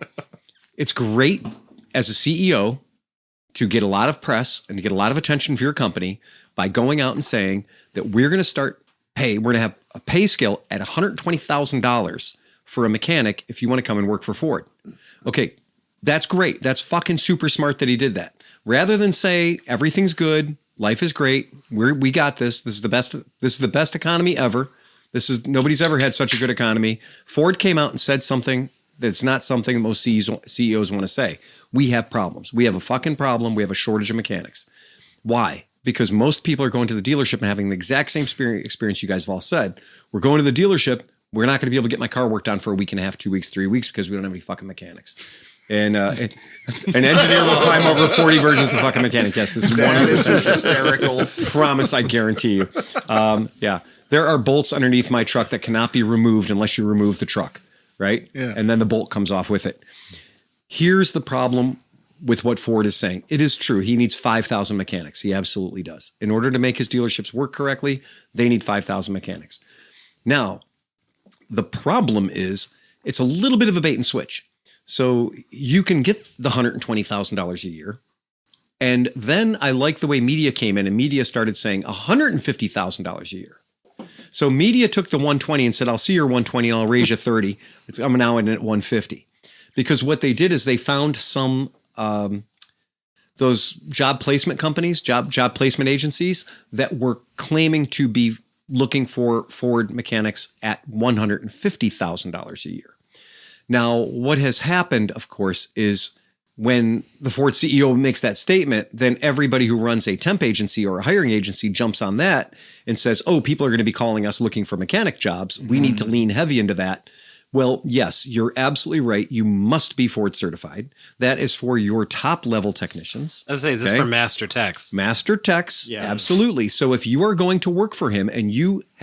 It's great as a CEO to get a lot of press and to get a lot of attention for your company by going out and saying that we're going to start we're going to have a pay scale at $120,000 for a mechanic if you want to come and work for Ford. Okay, that's great. That's fucking super smart that he did that. Rather than say everything's good, life is great, we got this. This is the best economy ever. Nobody's ever had such a good economy. Ford came out and said something that's not something most CEOs want to say. We have problems. We have a fucking problem. We have a shortage of mechanics. Why? Because most people are going to the dealership and having the exact same experience you guys have all said. We're going to the dealership. We're not going to be able to get my car worked on for a week and a half, 2 weeks, 3 weeks because we don't have any fucking mechanics. And an engineer will climb over 40 versions of fucking mechanic. Yes, this is 100% Hysterical. promise. I guarantee you. Yeah, there are bolts underneath my truck that cannot be removed unless you remove the truck, right? Yeah. And then the bolt comes off with it. Here's the problem with what Ford is saying. It is true. He needs 5,000 mechanics. He absolutely does. In order to make his dealerships work correctly, they need 5,000 mechanics. Now, the problem is it's a little bit of a bait and switch. So you can get the $120,000 a year. And then I like the way media came in and media started saying $150,000 a year. So media took the 120 and said, I'll see your 120 and I'll raise you 30. I'm now in at 150. Because what they did is they found some those job placement companies, job placement agencies that were claiming to be looking for Ford mechanics at $150,000 a year. Now, what has happened, of course, is when the Ford CEO makes that statement, then everybody who runs a temp agency or a hiring agency jumps on that and says, oh, people are going to be calling us looking for mechanic jobs. We need to lean heavy into that. Well, yes, you're absolutely right. You must be Ford certified. That is for your top level technicians. I was saying, is this for master techs? Master techs, Yeah. absolutely. So if you are going to work for him and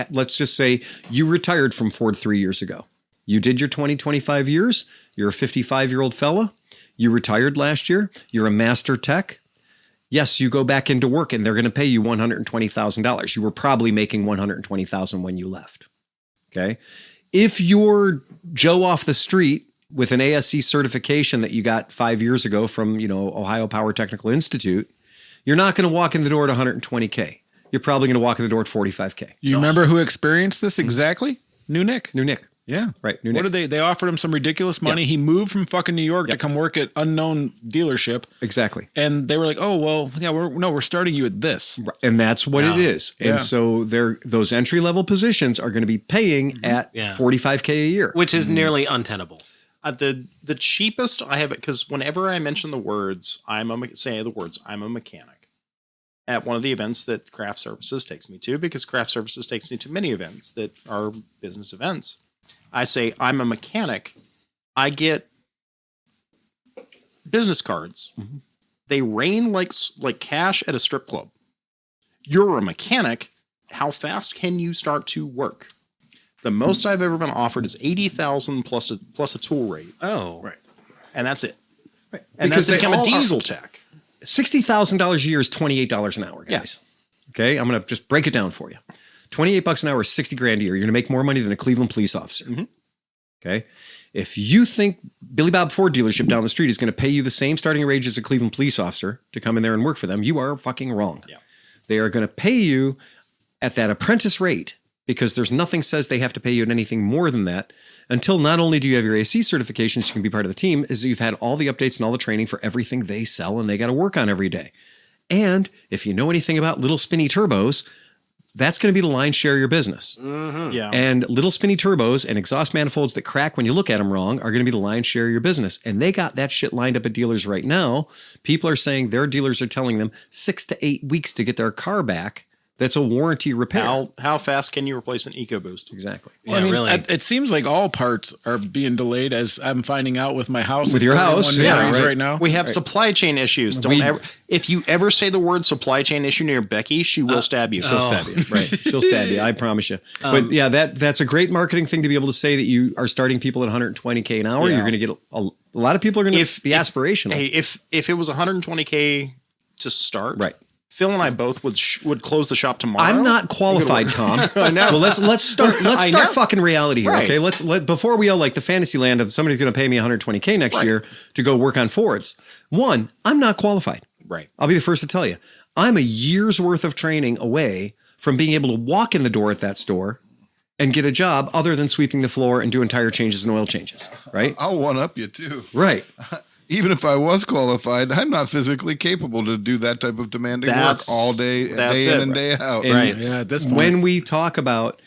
let's just say you retired from Ford 3 years ago. You did your 25 years. You're a 55-year-old fella. You retired last year. You're a master tech. Yes, you go back into work and they're going to pay you $120,000. You were probably making $120,000 when you left. Okay. If you're Joe off the street with an ASC certification that you got 5 years ago from, Ohio Power Technical Institute, you're not going to walk in the door at $120K. You're probably going to walk in the door at $45K. You remember who experienced this exactly? New Nick. New Nick. Yeah. Right. What did they offered him some ridiculous money. He moved from fucking New York to come work at unknown dealership. Exactly. And they were like, oh, well, yeah, we're starting you at this. And that's what it is. Yeah. And so those entry level positions are going to be paying at $45K a year. Which is nearly untenable. The cheapest I have it, because whenever I mention the words, I'm a mechanic at one of the events that Craft Services takes me to, because Craft Services takes me to many events that are business events. I say, I'm a mechanic. I get business cards. Mm-hmm. They rain like cash at a strip club. You're a mechanic. How fast can you start to work? The most I've ever been offered is $80,000 plus a tool rate. Oh, right. And that's it. Right. And Because that's they become a all diesel tech. $60,000 a year is $28 an hour, guys. Yeah. Okay. I'm going to just break it down for you. $28 an hour is $60,000 a year. You're going to make more money than a Cleveland police officer. Mm-hmm. Okay. If you think Billy Bob Ford dealership down the street is going to pay you the same starting wage as a Cleveland police officer to come in there and work for them, you are fucking wrong. Yeah. They are going to pay you at that apprentice rate because there's nothing says they have to pay you at anything more than that until not only do you have your AC certifications, you can be part of the team, is you've had all the updates and all the training for everything they sell and they got to work on every day. And if you know anything about little spinny turbos, that's going to be the lion's share of your business. Yeah. And little spinny turbos and exhaust manifolds that crack when you look at them wrong are going to be the lion's share of your business. And they got that shit lined up at dealers right now. People are saying their dealers are telling them 6 to 8 weeks to get their car back. That's a warranty repair. How fast can you replace an EcoBoost? Exactly. Well, I mean, it seems like all parts are being delayed, as I'm finding out with my house. With your house, right now. We have supply chain issues. If you ever say the word supply chain issue near Becky, she will stab you. She'll stab you. Right. She'll stab you. I promise you. But yeah, that's a great marketing thing to be able to say that you are starting people at 120K an hour. Yeah. You're going to get a lot of people are going to be aspirational. Hey, if it was 1200K to start, right. Phil and I both would close the shop tomorrow. I'm not qualified, Tom. I know. Well, let's start fucking reality here, right. okay? Before we all like the fantasy land of somebody's going to pay me 120K next year to go work on Fords. One, I'm not qualified. Right. I'll be the first to tell you. I'm a year's worth of training away from being able to walk in the door at that store and get a job other than sweeping the floor and doing tire changes and oil changes, right? I'll one up you too. Right. Even if I was qualified, I'm not physically capable to do that type of demanding work all day, day in and day out. And right. Yeah. At this point, when we talk about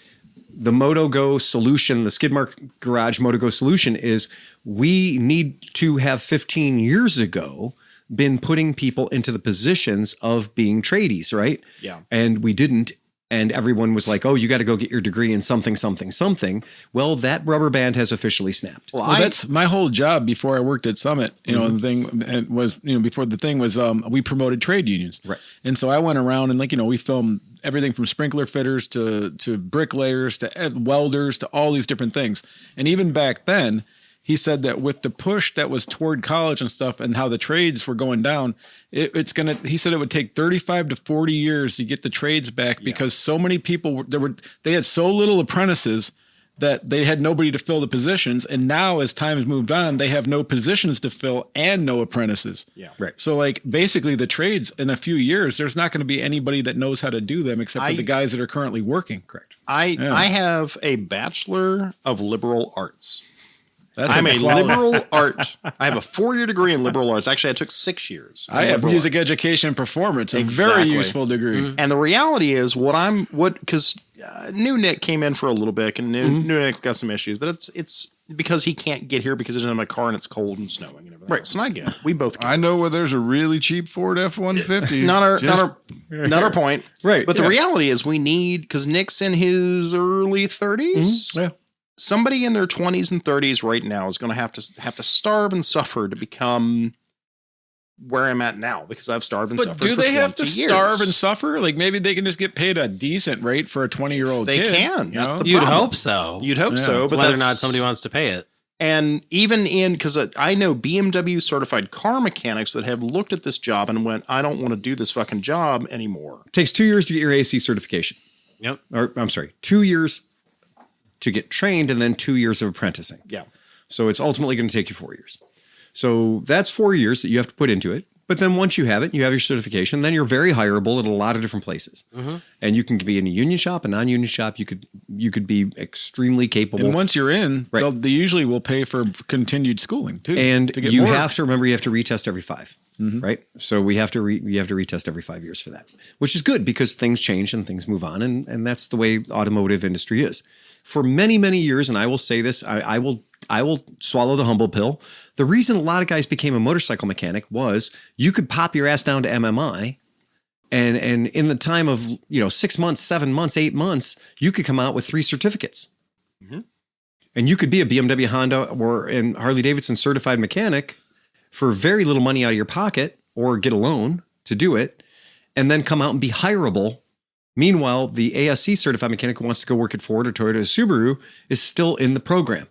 the MotoGo solution, the Skidmark Garage MotoGo solution is we need to have 15 years ago been putting people into the positions of being tradies, right? Yeah. And we didn't. And everyone was like, oh, you got to go get your degree in something, something, something. Well, that rubber band has officially snapped. Well, that's my whole job before I worked at Summit. You know, the thing was, before the thing was, we promoted trade unions. Right. And so I went around and we filmed everything from sprinkler fitters to bricklayers to welders to all these different things. And even back then, he said that with the push that was toward college and stuff and how the trades were going down, he said it would take 35 to 40 years to get the trades back because so many people they had so little apprentices that they had nobody to fill the positions. And now as time has moved on, they have no positions to fill and no apprentices. Yeah. Right. So basically the trades in a few years, there's not going to be anybody that knows how to do them except for the guys that are currently working. Correct. I have a Bachelor of Liberal Arts. I'm a liberal art. I have a 4-year degree in liberal arts. Actually, I took 6 years. I have music education and performance, a very useful degree. Mm-hmm. And the reality is because new Nick came in for a little bit and new Nick got some issues, but it's because he can't get here because he doesn't have a car and it's cold and snowing and everything. Right. So I get it. We both get it. I know where there's a really cheap Ford F-150. Not our point. Right. But the reality is because Nick's in his early 30s. Mm-hmm. Yeah. Somebody in their 20s and 30s right now is going to have to starve and suffer to become where I'm at now because I've starved and suffered. But do they have to years. starve and suffer? Like maybe they can just get paid a decent rate for a 20-year-old kid. They can. That's the You'd problem. hope so. You'd hope so, but whether or not somebody wants to pay it. And even because I know BMW certified car mechanics that have looked at this job and went, I don't want to do this fucking job anymore. It takes 2 years to get your AC certification. Yep. Or I'm sorry, 2 years to get trained and then 2 years of apprenticing. Yeah. So it's ultimately going to take you 4 years. So that's 4 years that you have to put into it. But then once you have it, you have your certification, then you're very hireable at a lot of different places. Mm-hmm. And you can be in a union shop, a non-union shop. You could be extremely capable. And once you're in, they usually will pay for continued schooling too. And you have to remember, you have to retest every 5. Mm-hmm. Right. So we have to retest every 5 years for that, which is good because things change and things move on. And that's the way automotive industry is. For many, many years, and I will say this, I will swallow the humble pill. The reason a lot of guys became a motorcycle mechanic was you could pop your ass down to MMI, and in the time of 6 months, 7 months, 8 months, you could come out with 3 certificates, and you could be a BMW, Honda, or an Harley Davidson certified mechanic for very little money out of your pocket, or get a loan to do it, and then come out and be hireable. Meanwhile, the ASC certified mechanic who wants to go work at Ford or Toyota or Subaru is still in the program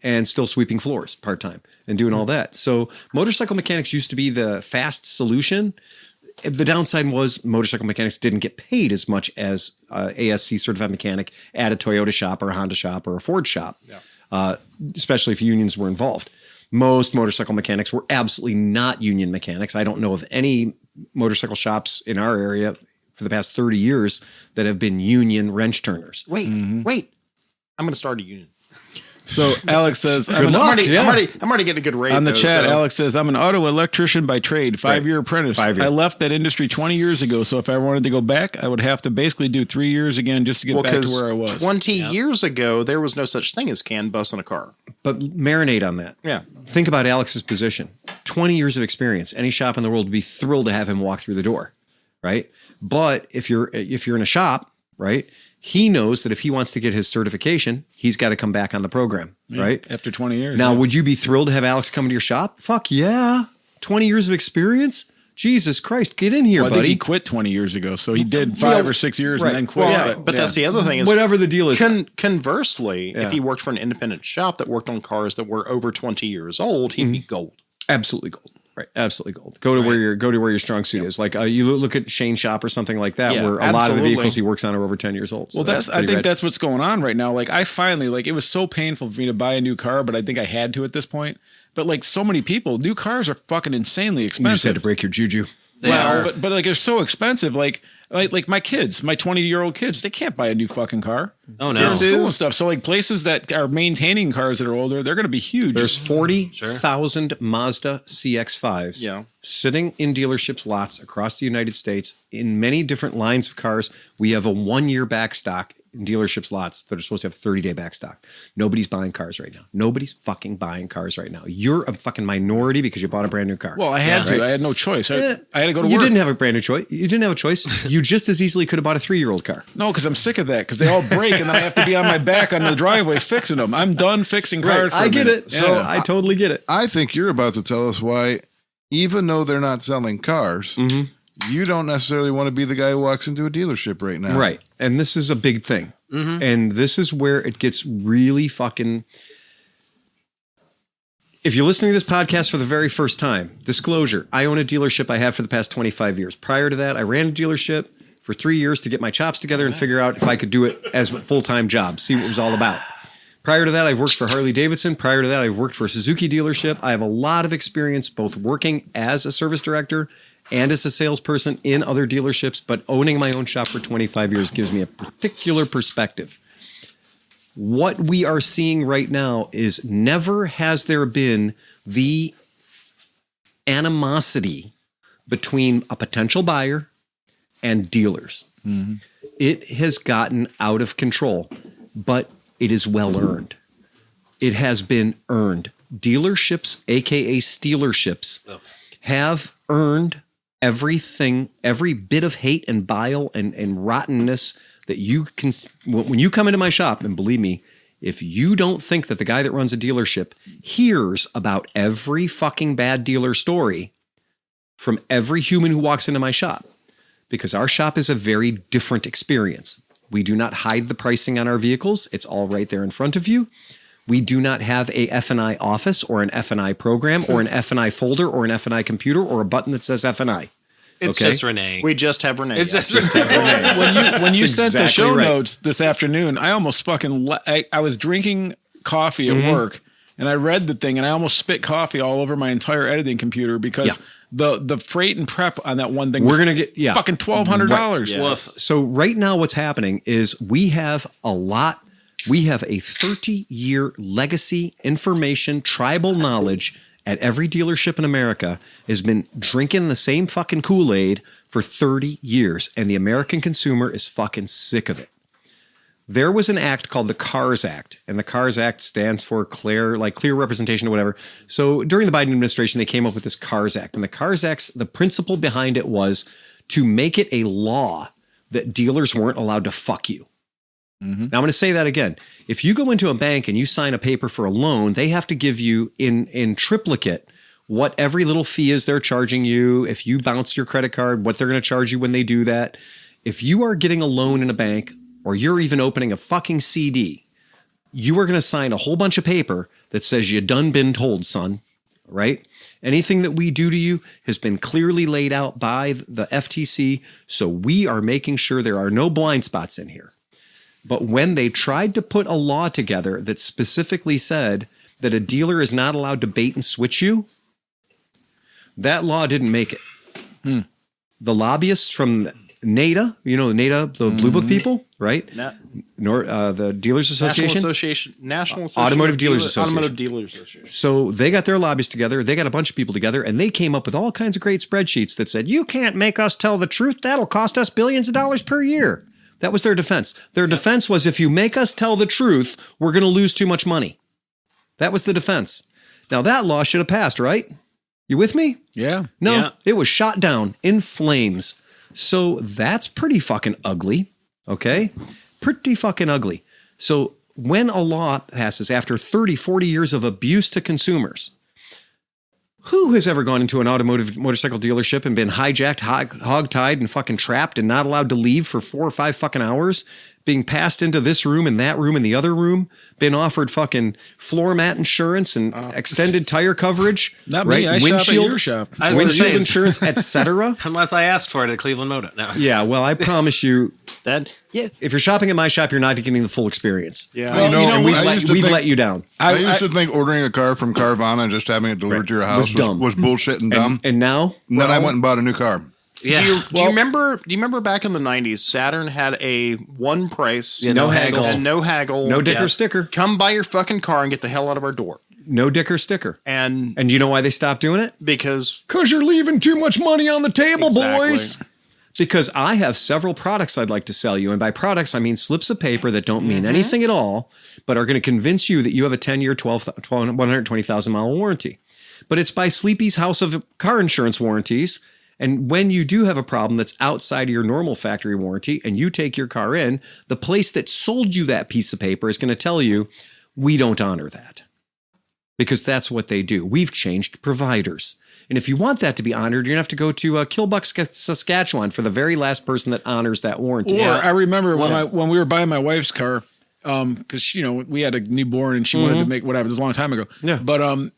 and still sweeping floors part-time and doing all that. So motorcycle mechanics used to be the fast solution. The downside was motorcycle mechanics didn't get paid as much as ASC certified mechanic at a Toyota shop or a Honda shop or a Ford shop, especially if unions were involved. Most motorcycle mechanics were absolutely not union mechanics. I don't know of any motorcycle shops in our area for the past 30 years that have been union wrench turners. Wait. I'm going to start a union. So Alex says, I'm already getting a good rate on the chat. So. Alex says, I'm an auto electrician by trade, 5-year apprentice. 5 year. I left that industry 20 years ago. So if I wanted to go back, I would have to basically do 3 years again just to get back to where I was. 20 years ago, there was no such thing as CAN bus in a car. But marinate on that. Yeah. Think about Alex's position. 20 years of experience. Any shop in the world would be thrilled to have him walk through the door, right? But if you're in a shop, right, he knows that if he wants to get his certification, he's got to come back on the program, right? After 20 years. Now, would you be thrilled to have Alex come into your shop? Fuck yeah. 20 years of experience? Jesus Christ, get in here, I buddy. think he quit 20 years ago. So he did 5 or 6 years and then quit. But that's the other thing is whatever the deal is. Conversely, if he worked for an independent shop that worked on cars that were over 20 years old, he'd be gold. Absolutely gold. Right, absolutely gold. Go to where your strong suit is. Like you look at Shane's shop or something like that, where a lot of the vehicles he works on are over 10 years old. So well, I think that's what's going on right now. Like I finally, like it was so painful for me to buy a new car, but I think I had to at this point. But like so many people, new cars are fucking insanely expensive. You just had to break your juju. Well, but like they're so expensive. Like my kids, my 20-year-old kids, they can't buy a new fucking car. Oh no, They're in school and stuff. So like places that are maintaining cars that are older, they're going to be huge. There's 40,000 Mazda CX-5s sitting in dealerships lots across the United States in many different lines of cars. We have a 1-year back stock in dealerships lots that are supposed to have 30-day back stock. Nobody's buying cars right now. Nobody's fucking buying cars right now. You're a fucking minority because you bought a brand new car. Well, I had to. Right? I had no choice. I had to go to work. You didn't have a brand new choice. You didn't have a choice. You just as easily could have bought a 3-year-old car. No, because I'm sick of that. Because they all break, and then I have to be on my back on the driveway fixing them. I'm done fixing cars. I get it. So I totally get it. I think you're about to tell us why, even though they're not selling cars, you don't necessarily want to be the guy who walks into a dealership right now. Right. And this is a big thing. And this is where it gets really fucking... If you're listening to this podcast for the very first time, disclosure, I own a dealership I have for the past 25 years. Prior to that, I ran a dealership for 3 years to get my chops together and figure out if I could do it as a full-time job, see what it was all about. Prior to that, I've worked for Harley Davidson. Prior to that, I've worked for a Suzuki dealership. I have a lot of experience both working as a service director and as a salesperson in other dealerships, but owning my own shop for 25 years gives me a particular perspective. What we are seeing right now is never has there been the animosity between a potential buyer and dealers. It has gotten out of control, but it is well earned. It has been earned. Dealerships, aka stealerships, have earned everything, every bit of hate and bile and rottenness that you can. When you come into my shop, and believe me, if you don't think that the guy that runs a dealership hears about every fucking bad dealer story from every human who walks into my shop, because our shop is a very different experience. We do not hide the pricing on our vehicles. It's all right there in front of you. We do not have a F&I office or an F&I program or an F&I folder or an F&I computer or a button that says F&I. It's just Renee. We just have Renee. It's just Renee. When you sent the show right. notes this afternoon, I almost fucking I was drinking coffee at work and I read the thing and I almost spit coffee all over my entire editing computer because the freight and prep on that one thing we're gonna get fucking $1,200. Well, so right now what's happening is we have a 30-year legacy information, tribal knowledge at every dealership in America has been drinking the same fucking Kool-Aid for 30 years, and the American consumer is fucking sick of it. There was an act called the CARS Act, and the CARS Act stands for clear representation or whatever. So during the Biden administration, they came up with this CARS Act, and the CARS Act, the principle behind it was to make it a law that dealers weren't allowed to fuck you. Now, I'm going to say that again. If you go into a bank and you sign a paper for a loan, they have to give you in triplicate what every little fee is they're charging you. If you bounce your credit card, what they're going to charge you when they do that. If you are getting a loan in a bank or you're even opening a fucking CD, you are going to sign a whole bunch of paper that says you done been told, son, right? Anything that we do to you has been clearly laid out by the FTC. So we are making sure there are no blind spots in here. But when they tried to put a law together that specifically said that a dealer is not allowed to bait and switch you, that law didn't make it. The lobbyists from NADA, the Blue Book people, right? the Dealers Association? National Association. Automotive Dealers Association. Automotive Dealers Association. So they got their lobbyists together. They got a bunch of people together, and they came up with all kinds of great spreadsheets that said, you can't make us tell the truth. That'll cost us billions of dollars per year. That was their defense. Their defense was, if you make us tell the truth, we're going to lose too much money. That was the defense. Now, that law should have passed, right? You with me? Yeah. No, it was shot down in flames. So that's pretty fucking ugly. Okay? Pretty fucking ugly. So when a law passes after 30, 40 years of abuse to consumers, who has ever gone into an automotive motorcycle dealership and been hijacked, hog-tied, and fucking trapped and not allowed to leave for 4 or 5 fucking hours? Being passed into this room and that room and the other room, been offered fucking floor mat insurance and extended tire coverage. Not me. I shop at your shop. Windshield insurance, etc. Unless I asked for it at ClevelandMoto. No. Yeah, well, I promise you, Yeah. if you're shopping at my shop, you're not getting the full experience. Yeah. Well, And we've let you down. I used to think ordering a car from Carvana and just having it delivered to your house was bullshit and dumb. And now? And then I went and bought a new car. Yeah. Do you remember back in the 90s, Saturn had a one price, No haggle. and no haggle. No dick or sticker. Come buy your fucking car and get the hell out of our door. No dick or sticker. And do you know why they stopped doing it? because You're leaving too much money on the table, Exactly. boys. Because I have several products I'd like to sell you. And by products, I mean slips of paper that don't mean anything at all, but are going to convince you that you have a 10-year, 120,000-mile warranty. But it's by Sleepy's House of Car Insurance Warranties. And when you do have a problem that's outside of your normal factory warranty and you take your car in, the place that sold you that piece of paper is going to tell you, we don't honor that. Because that's what they do. We've changed providers. And if you want that to be honored, you're going to have to go to Killbuck, Saskatchewan for the very last person that honors that warranty. Or I remember when we were buying my wife's car, because we had a newborn and she wanted to make whatever. It was a long time ago. Yeah. But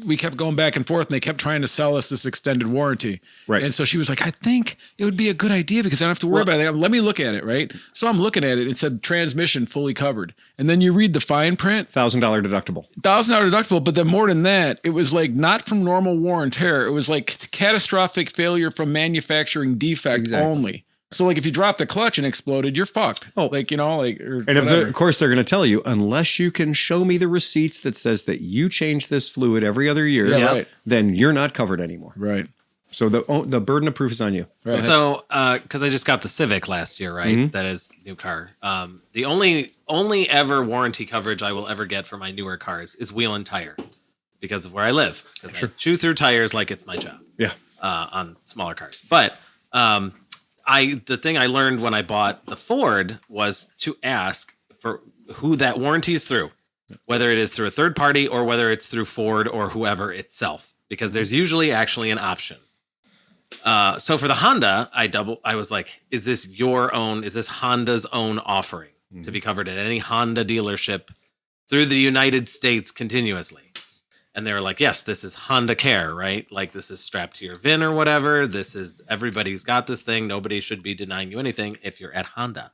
we kept going back and forth, and they kept trying to sell us this extended warranty. Right. And so she was like, I think it would be a good idea because I don't have to worry about it. Let me look at it, right? So I'm looking at it. It said transmission fully covered. And then you read the fine print. $1,000 deductible. $1,000 deductible, but then more than that, it was like not from normal wear and tear. It was like catastrophic failure from manufacturing defect only. So like if you drop the clutch and exploded, you're fucked. Oh, And of course they're going to tell you, unless you can show me the receipts that says that you change this fluid every other year, right. then you're not covered anymore. Right. So the burden of proof is on you. Right. So, because I just got the Civic last year, right? That is new car. The only ever warranty coverage I will ever get for my newer cars is wheel and tire, because of where I live. Because I chew through tires like it's my job. Yeah. On smaller cars, but the thing I learned when I bought the Ford was to ask for who that warranty is through, whether it is through a third party or whether it's through Ford or whoever itself, because there's usually actually an option. So for the Honda, I was like, is this Honda's own offering to be covered at any Honda dealership through the United States continuously? And they were like, yes, this is Honda Care, right? Like this is strapped to your VIN or whatever. Everybody's got this thing. Nobody should be denying you anything if you're at Honda.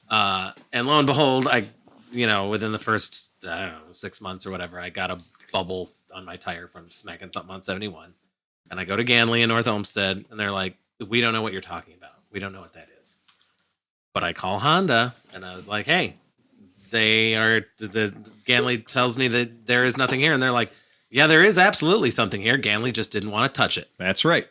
And lo and behold, within the first, 6 months or whatever, I got a bubble on my tire from smacking something on 71. And I go to Ganley in North Olmsted and they're like, we don't know what you're talking about. We don't know what that is. But I call Honda and I was like, hey, the Ganley tells me that there is nothing here. And they're like, yeah, there is absolutely something here. Ganley just didn't want to touch it. That's right.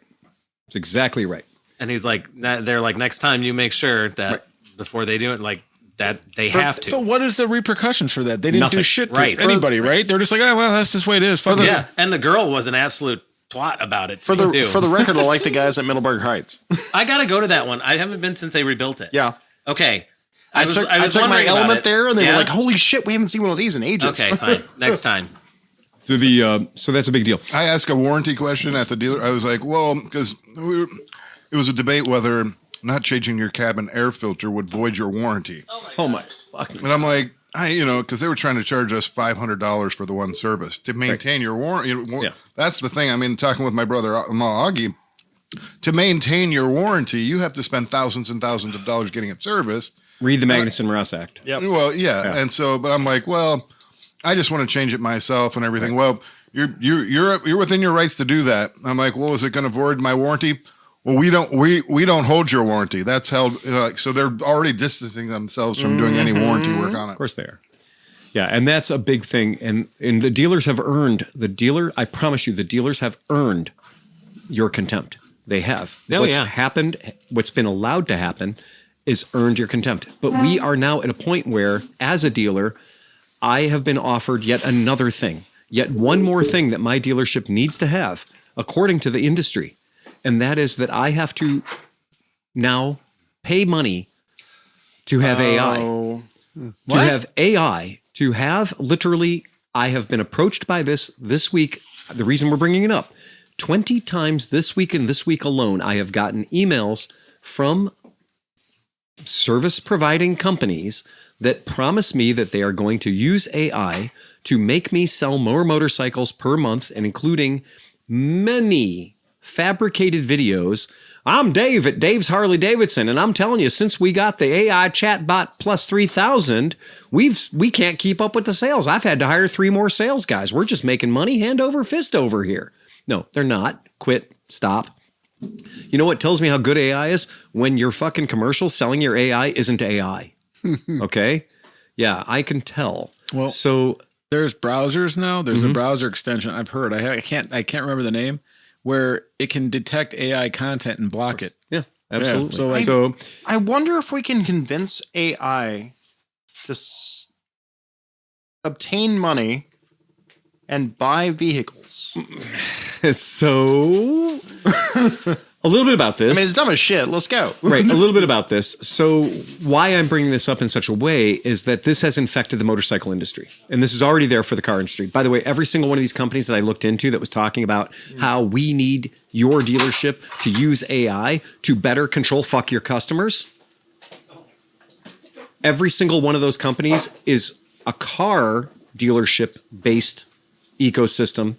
That's exactly right. And he's like, they're like, next time you make sure that before they do it, like that they have to. But what is the repercussions for that? They didn't do shit to anybody, right? They're just like, oh, well, that's just the way it is. Yeah. And the girl was an absolute twat about it. For the record, I like the guys at Middleburg Heights. I got to go to that one. I haven't been since they rebuilt it. Yeah. Okay. I took my Element there, and they were like, "Holy shit, we haven't seen one of these in ages." Okay, fine. Next time. So that's a big deal. I asked a warranty question at the dealer. I was like, well, because it was a debate whether not changing your cabin air filter would void your warranty. Oh my fuck! And I'm like, because they were trying to charge us $500 for the one service to maintain your warranty. That's the thing. I mean, talking with my brother Augie, to maintain your warranty, you have to spend thousands and thousands of dollars getting it serviced. Read the Magnuson-Ross Act. Yep. Well, yeah. And so, but I'm like, well, I just want to change it myself and everything. Right. Well, you're within your rights to do that. I'm like, well, is it going to void my warranty? well, we don't hold your warranty. That's held so they're already distancing themselves from doing any warranty work on it. Of course they are. Yeah, and that's a big thing. And the dealers have earned I promise you, the dealers have earned your contempt. They have. What's been allowed to happen is earned your contempt. But we are now at a point where, as a dealer, I have been offered yet another thing, yet one more thing that my dealership needs to have, according to the industry. And that is that I have to now pay money to have AI. To have AI. To have literally, I have been approached by this week. The reason we're bringing it up, 20 times this week and this week alone, I have gotten emails from service providing companies that promise me that they are going to use AI to make me sell more motorcycles per month, and including many fabricated videos. I'm Dave at Dave's Harley Davidson, and I'm telling you, since we got the AI chatbot plus 3,000, we can't keep up with the sales. I've had to hire 3 more sales guys. We're just making money hand over fist over here. No, they're not. Quit. Stop. You know what tells me how good AI is? When your fucking commercial selling your AI isn't AI. Okay? Yeah, I can tell. Well, so there's browsers now. There's a browser extension I've heard. I can't remember the name, where it can detect AI content and block it. Yeah, absolutely. Yeah, so I wonder if we can convince AI to obtain money and buy vehicles. So a little bit about this. I mean, it's dumb as shit. Let's go. Right. A little bit about this. So why I'm bringing this up in such a way is that this has infected the motorcycle industry. And this is already there for the car industry. By the way, every single one of these companies that I looked into that was talking about how we need your dealership to use AI to better control fuck your customers. Every single one of those companies is a car dealership based ecosystem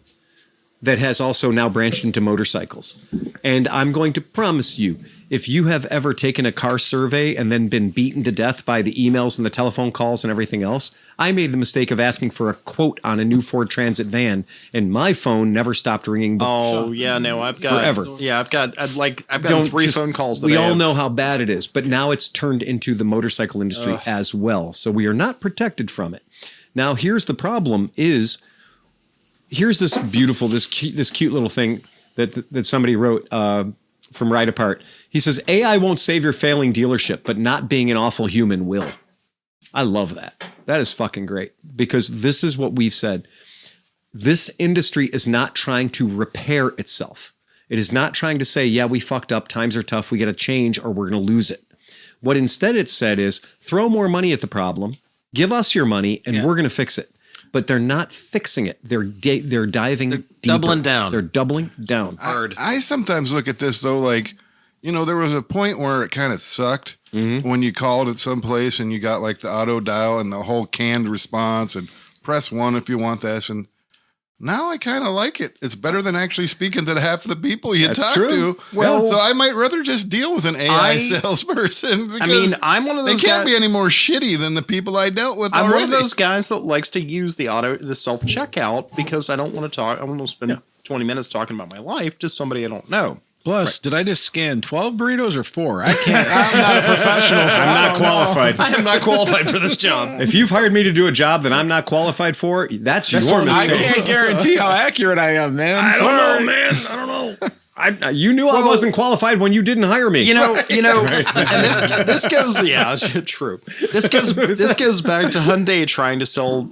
that has also now branched into motorcycles. And I'm going to promise you, if you have ever taken a car survey and then been beaten to death by the emails and the telephone calls and everything else, I made the mistake of asking for a quote on a new Ford Transit van, and my phone never stopped ringing. Oh yeah, no, I've got forever. Yeah, I've got 3 phone calls. We all know how bad it is, but now it's turned into the motorcycle industry as well. So we are not protected from it. Now here's the problem: here's this beautiful, this cute little thing that somebody wrote from Ride Apart. He says, AI won't save your failing dealership, but not being an awful human will. I love that. That is fucking great, because this is what we've said. This industry is not trying to repair itself. It is not trying to say, yeah, we fucked up, times are tough, we got to change or we're going to lose it. What instead it said is, throw more money at the problem, give us your money, and we're going to fix it. But they're not fixing it. They're diving deeper. Doubling down. They're doubling down. I sometimes look at this, though, like, there was a point where it kind of sucked when you called at some place and you got like the auto dial and the whole canned response and press 1 if you want this. And now I kind of like it. It's better than actually speaking to half of the people you talk to. Well, so I might rather just deal with an AI salesperson. Because I'm one of those guys. They can't be any more shitty than the people I dealt with I'm already. one of those guys that likes to use the self-checkout because I don't want to talk. I want to spend 20 minutes talking about my life to somebody I don't know. Plus, did I just scan 12 burritos or 4? I can't. I'm not a professional, so I'm not qualified. I am not qualified for this job. If you've hired me to do a job that I'm not qualified for, that's your mistake. I can't guarantee how accurate I am, man. I don't know, man. I don't know. You knew I wasn't qualified when you didn't hire me. And this goes, true. This goes back to Hyundai trying to sell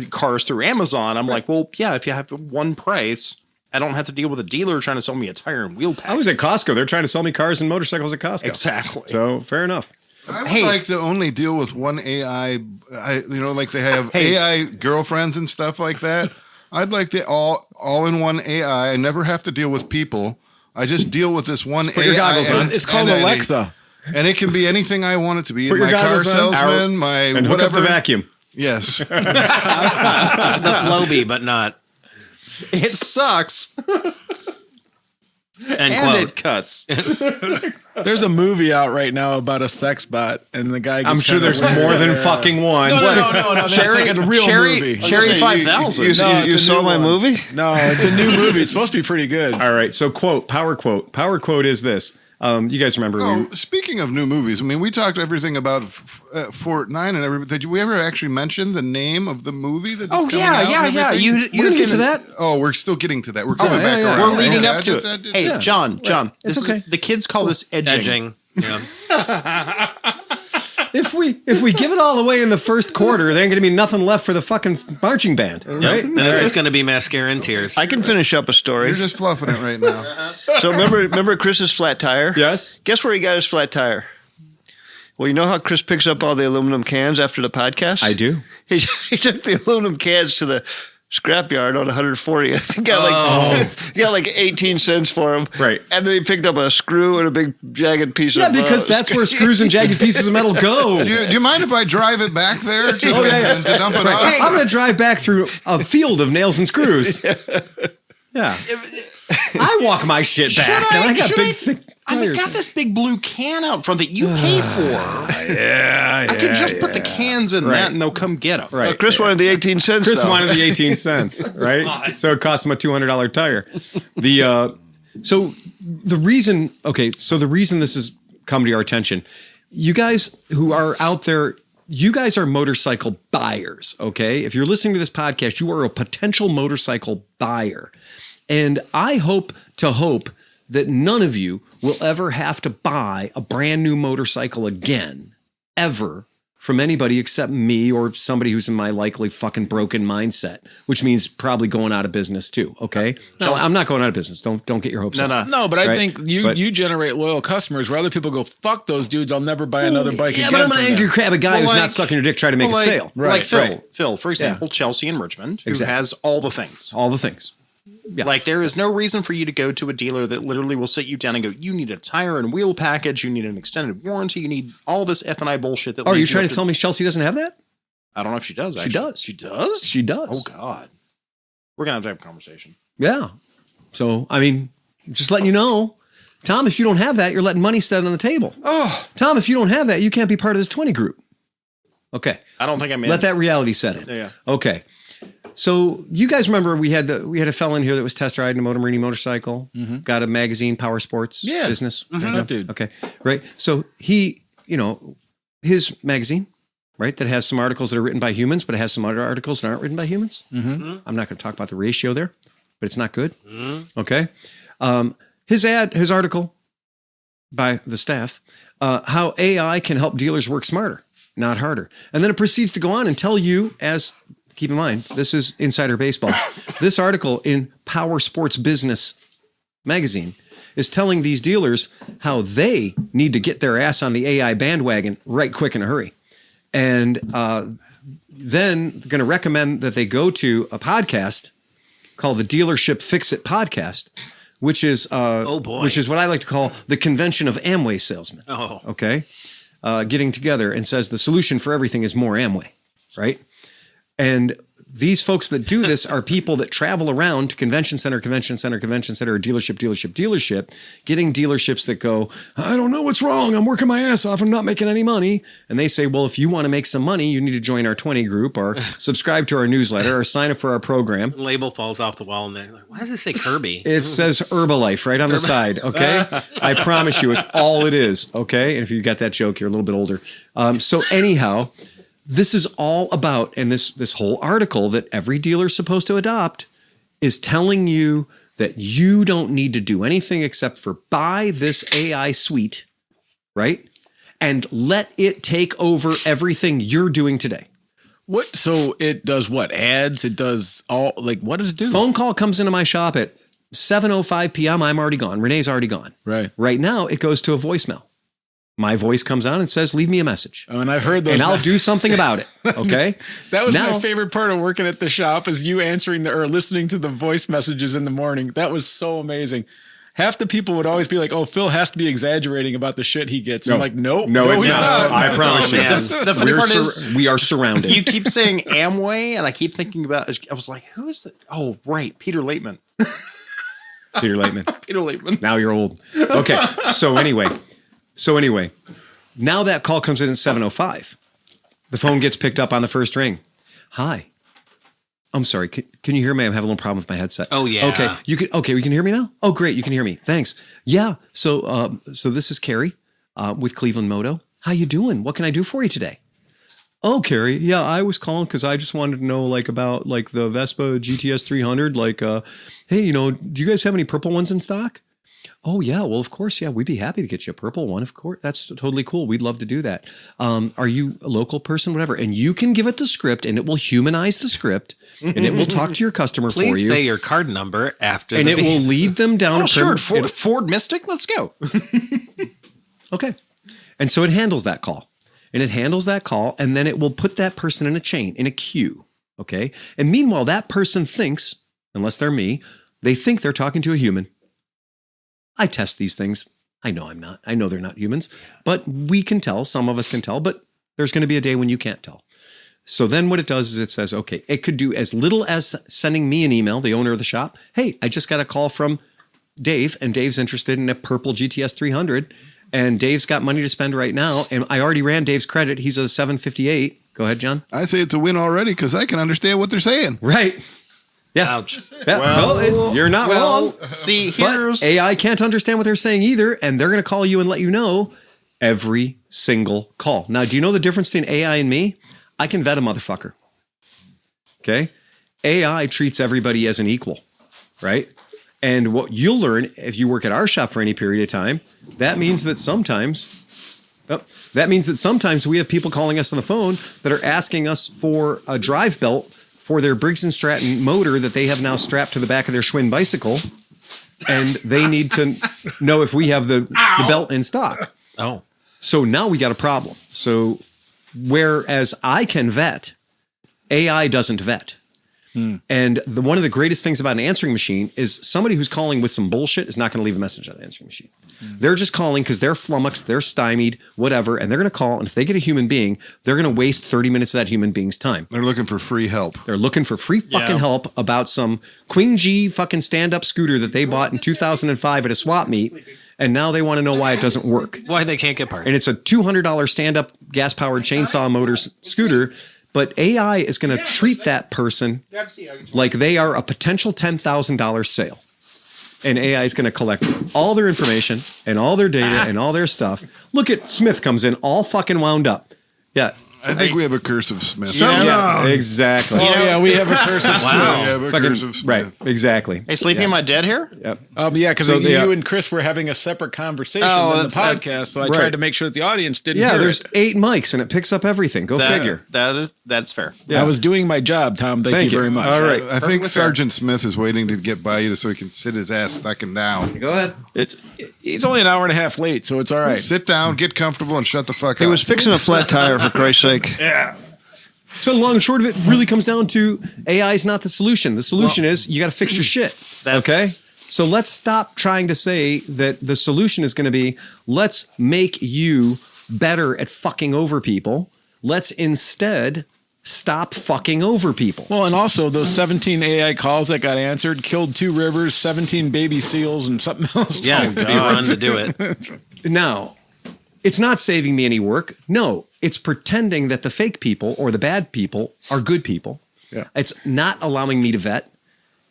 cars through Amazon. I'm like, well, yeah, if you have one price, I don't have to deal with a dealer trying to sell me a tire and wheel pack. I was at Costco. They're trying to sell me cars and motorcycles at Costco. Exactly. So fair enough. I would like to only deal with one AI, like they have AI girlfriends and stuff like that. I'd like the all in one AI. I never have to deal with people. I just deal with this one put your AI. goggles on. It's called Alexa. And it can be anything I want it to be. Put My car salesman, and hook up the vacuum. Yes. The Flowbee, but not. It sucks. And it cuts. There's a movie out right now about a sex bot, and the guy. I'm sure there's more than fucking one. No. That's like a real movie. Cherry 5000. You saw my movie? No, it's a new movie. It's supposed to be pretty good. All right. So power quote is this. You guys remember? Speaking of new movies, I mean, we talked everything about Fort 9 and everything. Did we ever actually mention the name of the movie that is coming out? Yeah. You didn't get to that? Oh, we're still getting to that. We're coming back around. We're leading up to it. Hey, John, It's okay. The kids call this edging. Yeah. If we give it all away in the first quarter, there ain't going to be nothing left for the fucking marching band, right? Then it's just going to be mascara and tears. I can finish up a story. You're just fluffing it right now. So remember Chris's flat tire? Yes. Guess where he got his flat tire? Well, you know how Chris picks up all the aluminum cans after the podcast? I do. He took the aluminum cans to the scrapyard on 140. I think got like 18 cents for them. Right. And then he picked up a screw and a big jagged piece of because that's where screws and jagged pieces of metal go. Do you mind if I drive it back there to dump it off? I'm going to drive back through a field of nails and screws. Yeah. I walk my shit back, and I got big, thick tires. I got this big blue can out front that you paid for. I could just put the cans in that, and they'll come get them. Right. Chris wanted the 18 cents. Chris wanted the 18 cents, right? So it cost him a $200 tire. So the reason this has come to our attention, you guys who are out there, you guys are motorcycle buyers, okay? If you're listening to this podcast, you are a potential motorcycle buyer. And I hope that none of you will ever have to buy a brand new motorcycle again, ever, from anybody except me or somebody who's in my likely fucking broken mindset, which means probably going out of business too. Okay, no, I'm not going out of business. Don't get your hopes up. No, but I think you generate loyal customers where other people go, fuck those dudes. I'll never buy another bike again. Yeah, but I'm an angry crab, a guy who's not sucking your dick trying to make a sale. Like Phil, for example, Chelsea in Richmond, who has all the things. All the things. Yeah. Like, there is no reason for you to go to a dealer that literally will sit you down and go, you need a tire and wheel package, you need an extended warranty, you need all this F&I bullshit. That are you trying to tell me Chelsea doesn't have that? I don't know if she does, actually. She does. She does? She does. Oh, God. We're going to have a conversation. Yeah. So, I mean, just letting you know, Tom, if you don't have that, you're letting money sit on the table. Oh. Tom, if you don't have that, you can't be part of this 20 group. Okay. I don't think I'm in. Let that reality set in. Yeah. Okay. So you guys remember we had a fellow in here that was test riding a Motorini motorcycle, got a magazine, Power Sports business. That dude. Okay. Right. So he, his magazine, right, that has some articles that are written by humans, but it has some other articles that aren't written by humans. I'm not going to talk about the ratio there, but it's not good. Okay. His article by the staff, how AI can help dealers work smarter, not harder. And then it proceeds to go on and tell you, keep in mind, this is Insider Baseball. This article in Power Sports Business magazine is telling these dealers how they need to get their ass on the AI bandwagon right quick in a hurry. And then going to recommend that they go to a podcast called the Dealership Fix It Podcast, which is which is what I like to call the convention of Amway salesmen. Oh. Okay. Getting together and says the solution for everything is more Amway, right? And these folks that do this are people that travel around to convention center, or dealership, getting dealerships that go, I don't know what's wrong. I'm working my ass off. I'm not making any money. And they say, well, if you want to make some money, you need to join our 20 group or subscribe to our newsletter or sign up for our program. The label falls off the wall and they're like, why does it say Kirby? It says Herbalife right on the side. Okay. I promise you it's all it is. Okay. And if you got that joke, you're a little bit older. So anyhow, this is all about, and this whole article that every dealer is supposed to adopt is telling you that you don't need to do anything except for buy this AI suite, right? And let it take over everything you're doing today. What? So it does what? Ads? It does all, like, what does it do? Phone call comes into my shop at 7:05 p.m. I'm already gone. Renee's already gone. Right. Right now, it goes to a voicemail. My voice comes on and says, leave me a message. Oh, and I've heard those. And I'll do something about it. Okay. That was my favorite part of working at the shop, is you answering or listening to the voice messages in the morning. That was so amazing. Half the people would always be like, oh, Phil has to be exagerating about the shit he gets. I'm like, nope. No, it's not. I promise you. The funny part is we are surrounded. You keep saying Amway, and I keep thinking about, I was like, who is that? Oh, right. Peter Laitman. Peter Laitman. Peter Laitman. Now you're old. Okay. So anyway, So anyway, now that call comes in at 7:05. The phone gets picked up on the first ring. Hi. I'm sorry. Can you hear me? I'm having a little problem with my headset. Oh yeah. Okay. We can hear me now? Oh, great. You can hear me. Thanks. Yeah. So this is Carrie with ClevelandMoto. How you doing? What can I do for you today? Oh, Carrie. Yeah, I was calling because I just wanted to know about the Vespa GTS 300. Hey, do you guys have any purple ones in stock? Oh, yeah. Well, of course. Yeah, we'd be happy to get you a purple one. Of course. That's totally cool. We'd love to do that. Are you a local person? Whatever. And you can give it the script and it will humanize the script and it will talk to your customer for you. Please say your card number after and it will lead them down. Oh, sure. Ford Mystic. Let's go. Okay. And so it handles that call. And it handles that call, and then it will put that person in a chain, in a queue, okay? And meanwhile, that person thinks, unless they're me, they think they're talking to a human. I test these things. I know I'm not. I know they're not humans, but we can tell. Some of us can tell, but there's going to be a day when you can't tell. So then what it does is it says, okay, it could do as little as sending me an email, the owner of the shop. Hey, I just got a call from Dave, and Dave's interested in a purple GTS 300. And Dave's got money to spend right now. And I already ran Dave's credit. He's a 758. Go ahead, John. I say it's a win already because I can understand what they're saying. Right. Yeah. Ouch. Yeah. You're not wrong. See, But AI can't understand what they're saying either. And they're going to call you and let you know every single call. Now, do you know the difference between AI and me? I can vet a motherfucker. Okay. AI treats everybody as an equal. Right. And what you'll learn if you work at our shop for any period of time, that means that sometimes we have people calling us on the phone that are asking us for a drive belt for their Briggs & Stratton motor that they have now strapped to the back of their Schwinn bicycle. And they need to know if we have the belt in stock. Oh. So now we got a problem. So whereas I can vet, AI doesn't vet. And one of the greatest things about an answering machine is somebody who's calling with some bullshit is not going to leave a message on an answering machine. They're just calling because they're flummoxed, they're stymied, whatever, and they're going to call. And if they get a human being, they're going to waste 30 minutes of that human being's time. They're looking for free help. They're looking for free fucking help about some Queen G fucking stand-up scooter that they bought in 2005 at a swap meet. And now they want to know why it doesn't work. Why they can't get parts. And it's a $200 stand-up gas-powered chainsaw motor scooter. But AI is going to treat that person like they are a potential $10,000 sale. And AI is going to collect all their information and all their data and all their stuff. Look at Smith comes in all fucking wound up. Yeah. I think we have a curse of Smith. Yeah, exactly. We have a curse of Smith. We have a curse of Smith. Right, exactly. Hey, Sleepy, am I dead here? Yep. Because you and Chris were having a separate conversation in the podcast, so I tried to make sure that the audience didn't hear there's it. 8 mics, and it picks up everything. Go figure. That's fair. Yeah. I was doing my job, Tom. Thank you very much. All right. I think Sergeant Smith is waiting to get by you so he can sit his ass fucking down. Go ahead. He's only an hour and a half late, so it's all right. Sit down, get comfortable, and shut the fuck up. He was fixing a flat tire, for Christ's sake. Yeah. So the long and short of it really comes down to AI is not the solution. The solution is you got to fix your shit. Okay? So let's stop trying to say that the solution is going to be let's make you better at fucking over people. Let's instead stop fucking over people. Well, and also those 17 AI calls that got answered killed 2 rivers, 17 baby seals, and something else. Yeah, be run to do it. Now, it's not saving me any work. No, it's pretending that the fake people or the bad people are good people. Yeah. It's not allowing me to vet.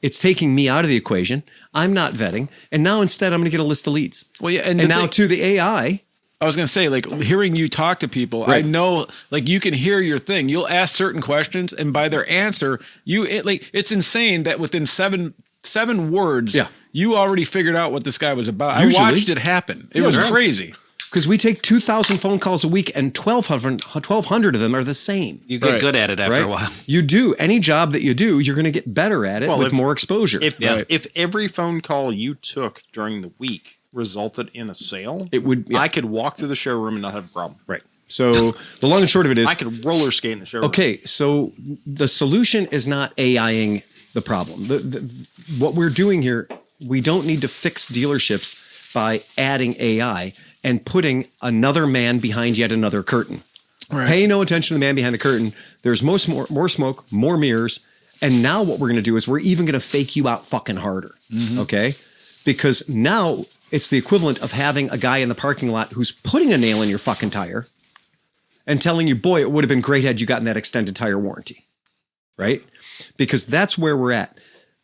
It's taking me out of the equation. I'm not vetting. And now instead I'm going to get a list of leads. Well, yeah, and now to the AI. I was going to say, hearing you talk to people, right. I know, you can hear your thing. You'll ask certain questions, and by their answer, it's insane that within seven words, you already figured out what this guy was about. Usually. I watched it happen. It was crazy. Because we take 2,000 phone calls a week and 1,200 of them are the same. You get good at it after a while. You do. Any job that you do, you're going to get better at it with more exposure. If every phone call you took during the week resulted in a sale, it would. Yeah. I could walk through the showroom and not have a problem. Right. So the long and short of it is, I could roller skate in the showroom. Okay, so the solution is not AIing the problem. What we're doing here, we don't need to fix dealerships by adding AI and putting another man behind yet another curtain. Right. Pay no attention to the man behind the curtain. There's more smoke, more mirrors. And now what we're going to do is we're even going to fake you out fucking harder. Mm-hmm. Okay? because now it's the equivalent of having a guy in the parking lot who's putting a nail in your fucking tire and telling you, boy, it would have been great had you gotten that extended tire warranty, right? Because that's where we're at.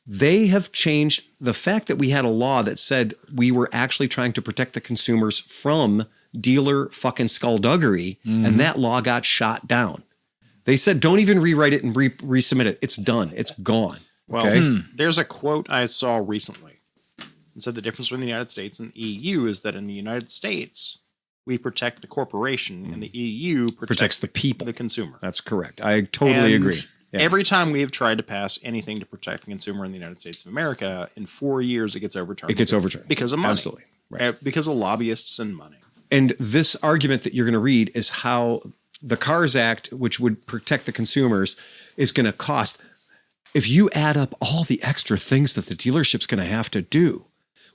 They have changed the fact that we had a law that said we were actually trying to protect the consumers from dealer fucking skullduggery, and that law got shot down. They said, don't even rewrite it and resubmit it. It's done. It's gone. Well, there's a quote I saw recently. It said the difference between the United States and the EU is that in the United States, we protect the corporation, and the EU protects the people, the consumer. That's correct. I totally agree. Yeah. Every time we have tried to pass anything to protect the consumer in the United States of America, in 4 years, it gets overturned. It gets overturned. Because of money. Absolutely. Right. Because of lobbyists and money. And this argument that you're going to read is how the CARS Act, which would protect the consumers, is going to cost. If you add up all the extra things that the dealership's going to have to do,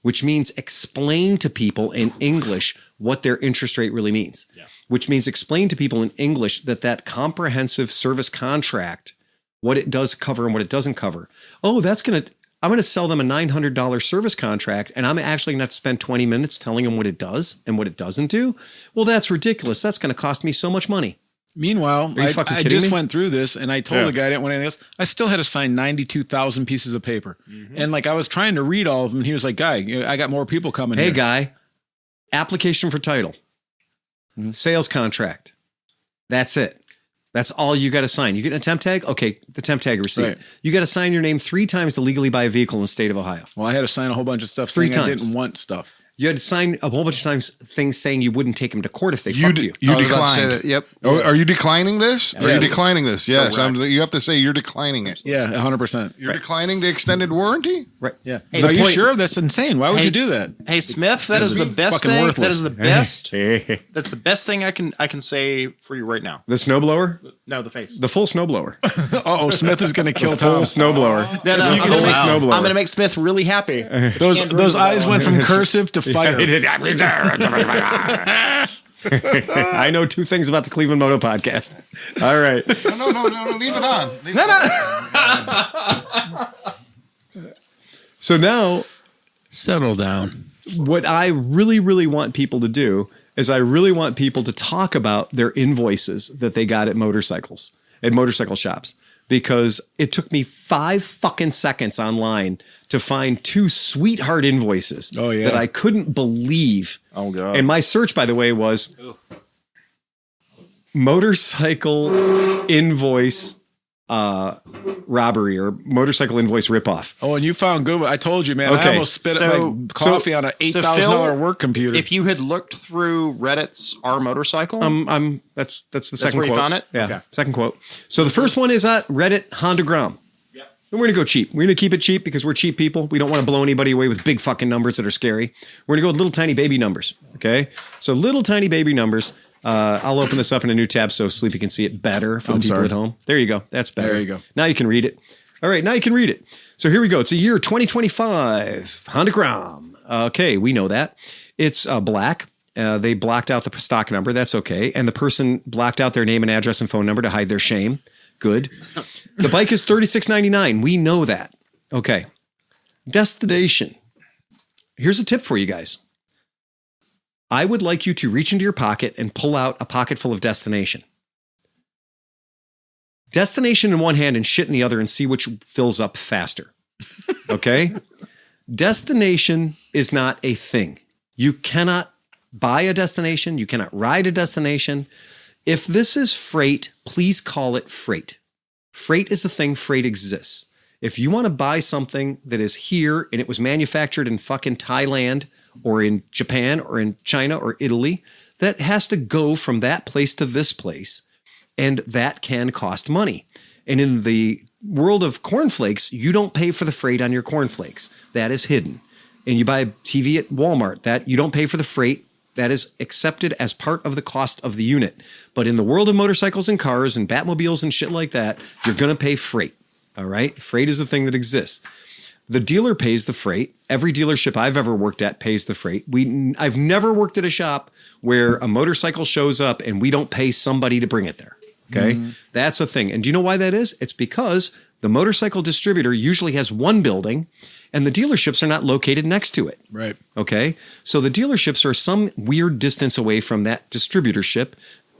which means explain to people in English what their interest rate really means, which means explain to people in English that comprehensive service contract, what it does cover and what it doesn't cover. Oh, I'm going to sell them a $900 service contract, and I'm actually going to have to spend 20 minutes telling them what it does and what it doesn't do. Well, that's ridiculous. That's going to cost me so much money. Meanwhile, I just went through this and I told the guy I didn't want anything else. I still had to sign 92,000 pieces of paper. And I was trying to read all of them. And he was like, guy, I got more people coming. Hey, guy, application for title, sales contract. That's it. That's all you got to sign. You get a temp tag? Okay, the temp tag receipt. Right. You got to sign your name 3 times to legally buy a vehicle in the state of Ohio. Well, I had to sign a whole bunch of stuff 3 times. I didn't want stuff. You had to sign a whole bunch of times things saying you wouldn't take them to court if they fucked you. You declined. Yep. Oh, are you declining this? Yes. Are you declining this? Yes. You have to say you're declining it. Yeah, 100%. You're declining the extended warranty? Right. Yeah. Hey, are you sure? That's insane. Why would you do that? Hey, Smith, that is the best thing. Worthless. That is the best. That's the best thing I can say for you right now. The snowblower? No, the face. The full snowblower. Oh, Smith is going to kill Tom. Tom. Snowblower. No, I'm going to make Smith really happy. Those eyes went from cursive to fire. I know 2 things about the Cleveland Moto podcast. All right. No, leave it on. So now, settle down. What I really, really want people to do is I really want people to talk about their invoices that they got at motorcycle shops, because it took me 5 fucking seconds online to find 2 sweetheart invoices that I couldn't believe. Oh, God. And my search, by the way, was motorcycle invoice robbery or motorcycle invoice ripoff. Oh, and you found good. I told you, man. I almost spit my coffee on an $8,000 work computer. If you had looked through Reddit's Our Motorcycle, that's the second where quote. You found it? Yeah, okay. Second quote. So the first one is Reddit Honda Grom. Yep. And we're gonna go cheap. We're gonna keep it cheap because we're cheap people. We don't want to blow anybody away with big fucking numbers that are scary. We're gonna go with little tiny baby numbers. Okay, so little tiny baby numbers. I'll open this up in a new tab so Sleepy can see it better for the people at home. There you go. That's better. There you go. Now you can read it. All right, now you can read it. So here we go. It's a year 2025 Honda Grom. Okay, we know that. It's black. They blocked out the stock number. That's okay. And the person blocked out their name and address and phone number to hide their shame. Good. The bike is $36.99. We know that. Okay. Destination. Here's a tip for you guys. I would like you to reach into your pocket and pull out a pocket full of destination. Destination in one hand and shit in the other and see which fills up faster. Okay? Destination is not a thing. You cannot buy a destination. You cannot ride a destination. If this is freight, please call it freight. Freight is a thing. Freight exists. If you want to buy something that is here and it was manufactured in fucking Thailand or in Japan or in China or Italy, that has to go from that place to this place. And that can cost money. And in the world of cornflakes, you don't pay for the freight on your cornflakes. That is hidden. And you buy a TV at Walmart, that you don't pay for the freight. That is accepted as part of the cost of the unit. But in the world of motorcycles and cars and Batmobiles and shit like that, you're going to pay freight. All right? Freight is a thing that exists. The dealer pays the freight. Every dealership I've ever worked at pays the freight. I've never worked at a shop where a motorcycle shows up and we don't pay somebody to bring it there. Okay? Mm-hmm. That's a thing. And do you know why that is? It's because the motorcycle distributor usually has one building and the dealerships are not located next to it. Right. Okay. So the dealerships are some weird distance away from that distributorship.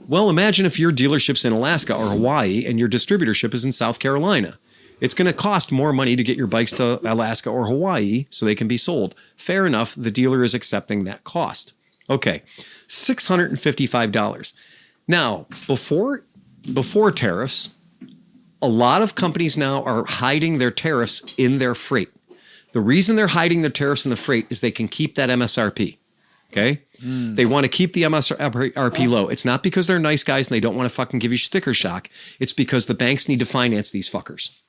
Well, imagine if your dealership's in Alaska or Hawaii and your distributorship is in South Carolina. It's going to cost more money to get your bikes to Alaska or Hawaii so they can be sold. Fair enough. The dealer is accepting that cost. Okay. $655. Now, before tariffs, a lot of companies now are hiding their tariffs in their freight. The reason they're hiding their tariffs in the freight is they can keep that MSRP. Okay? They want to keep the MSRP low. It's not because they're nice guys and they don't want to fucking give you sticker shock. It's because the banks need to finance these fuckers.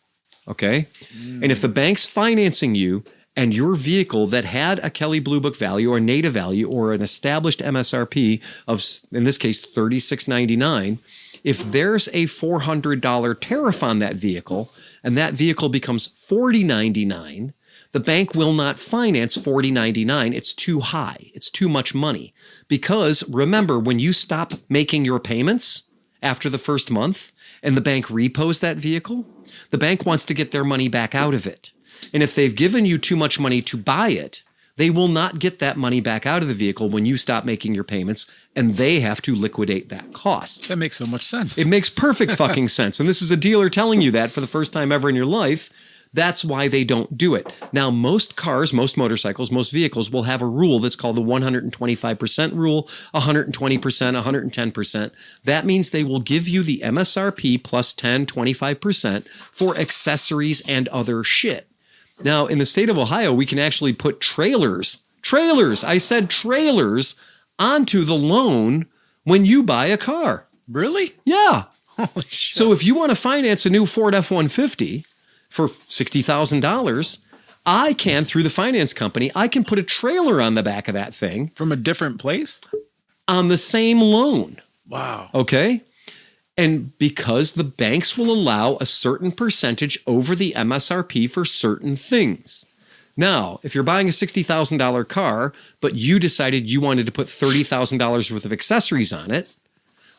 Okay? And if the bank's financing you and your vehicle that had a Kelley Blue Book value or a NADA value or an established MSRP of, in this case, $36.99, if there's a $400 tariff on that vehicle and that vehicle becomes $40.99, the bank will not finance $40.99. It's too high. It's too much money. Because remember, when you stop making your payments after the first month and the bank repos that vehicle, the bank wants to get their money back out of it. And if they've given you too much money to buy it, they will not get that money back out of the vehicle when you stop making your payments, and they have to liquidate that cost. That makes so much sense. It makes perfect fucking sense. And this is a dealer telling you that for the first time ever in your life. That's why they don't do it. Now, most cars, most motorcycles, most vehicles will have a rule that's called the 125% rule, 120%, 110%. That means they will give you the MSRP plus 10, 25% for accessories and other shit. Now, in the state of Ohio, we can actually put trailers, I said trailers, onto the loan when you buy a car. Really? Yeah. Holy shit. So if you want to finance a new Ford F-150 for $60,000, I can, through the finance company, I can put a trailer on the back of that thing. From a different place? On the same loan. Wow. Okay? And because the banks will allow a certain percentage over the MSRP for certain things. Now, if you're buying a $60,000 car, but you decided you wanted to put $30,000 worth of accessories on it,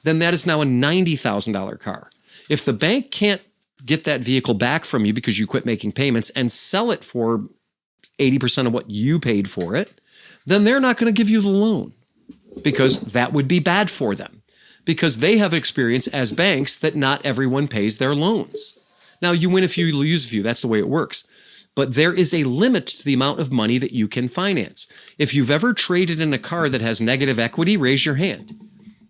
then that is now a $90,000 car. If the bank can't get that vehicle back from you because you quit making payments and sell it for 80% of what you paid for it, then they're not going to give you the loan because that would be bad for them. Because they have experience as banks that not everyone pays their loans. Now, you win a few, you lose a few. That's the way it works. But there is a limit to the amount of money that you can finance. If you've ever traded in a car that has negative equity, raise your hand.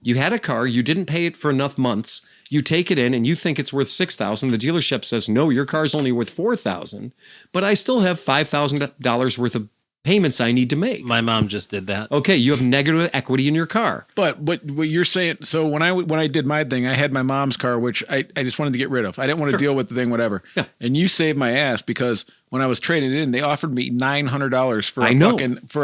You had a car, you didn't pay it for enough months, you take it in and you think it's worth $6,000. The dealership says, no, your car's only worth $4,000, but I still have $5,000 worth of payments I need to make. My mom just did that. Okay, you have negative equity in your car. But what you're saying, so when I did my thing, I had my mom's car, which I just wanted to get rid of. I didn't want to deal with the thing, whatever. Yeah. And you saved my ass because when I was trading it in, they offered me $900 for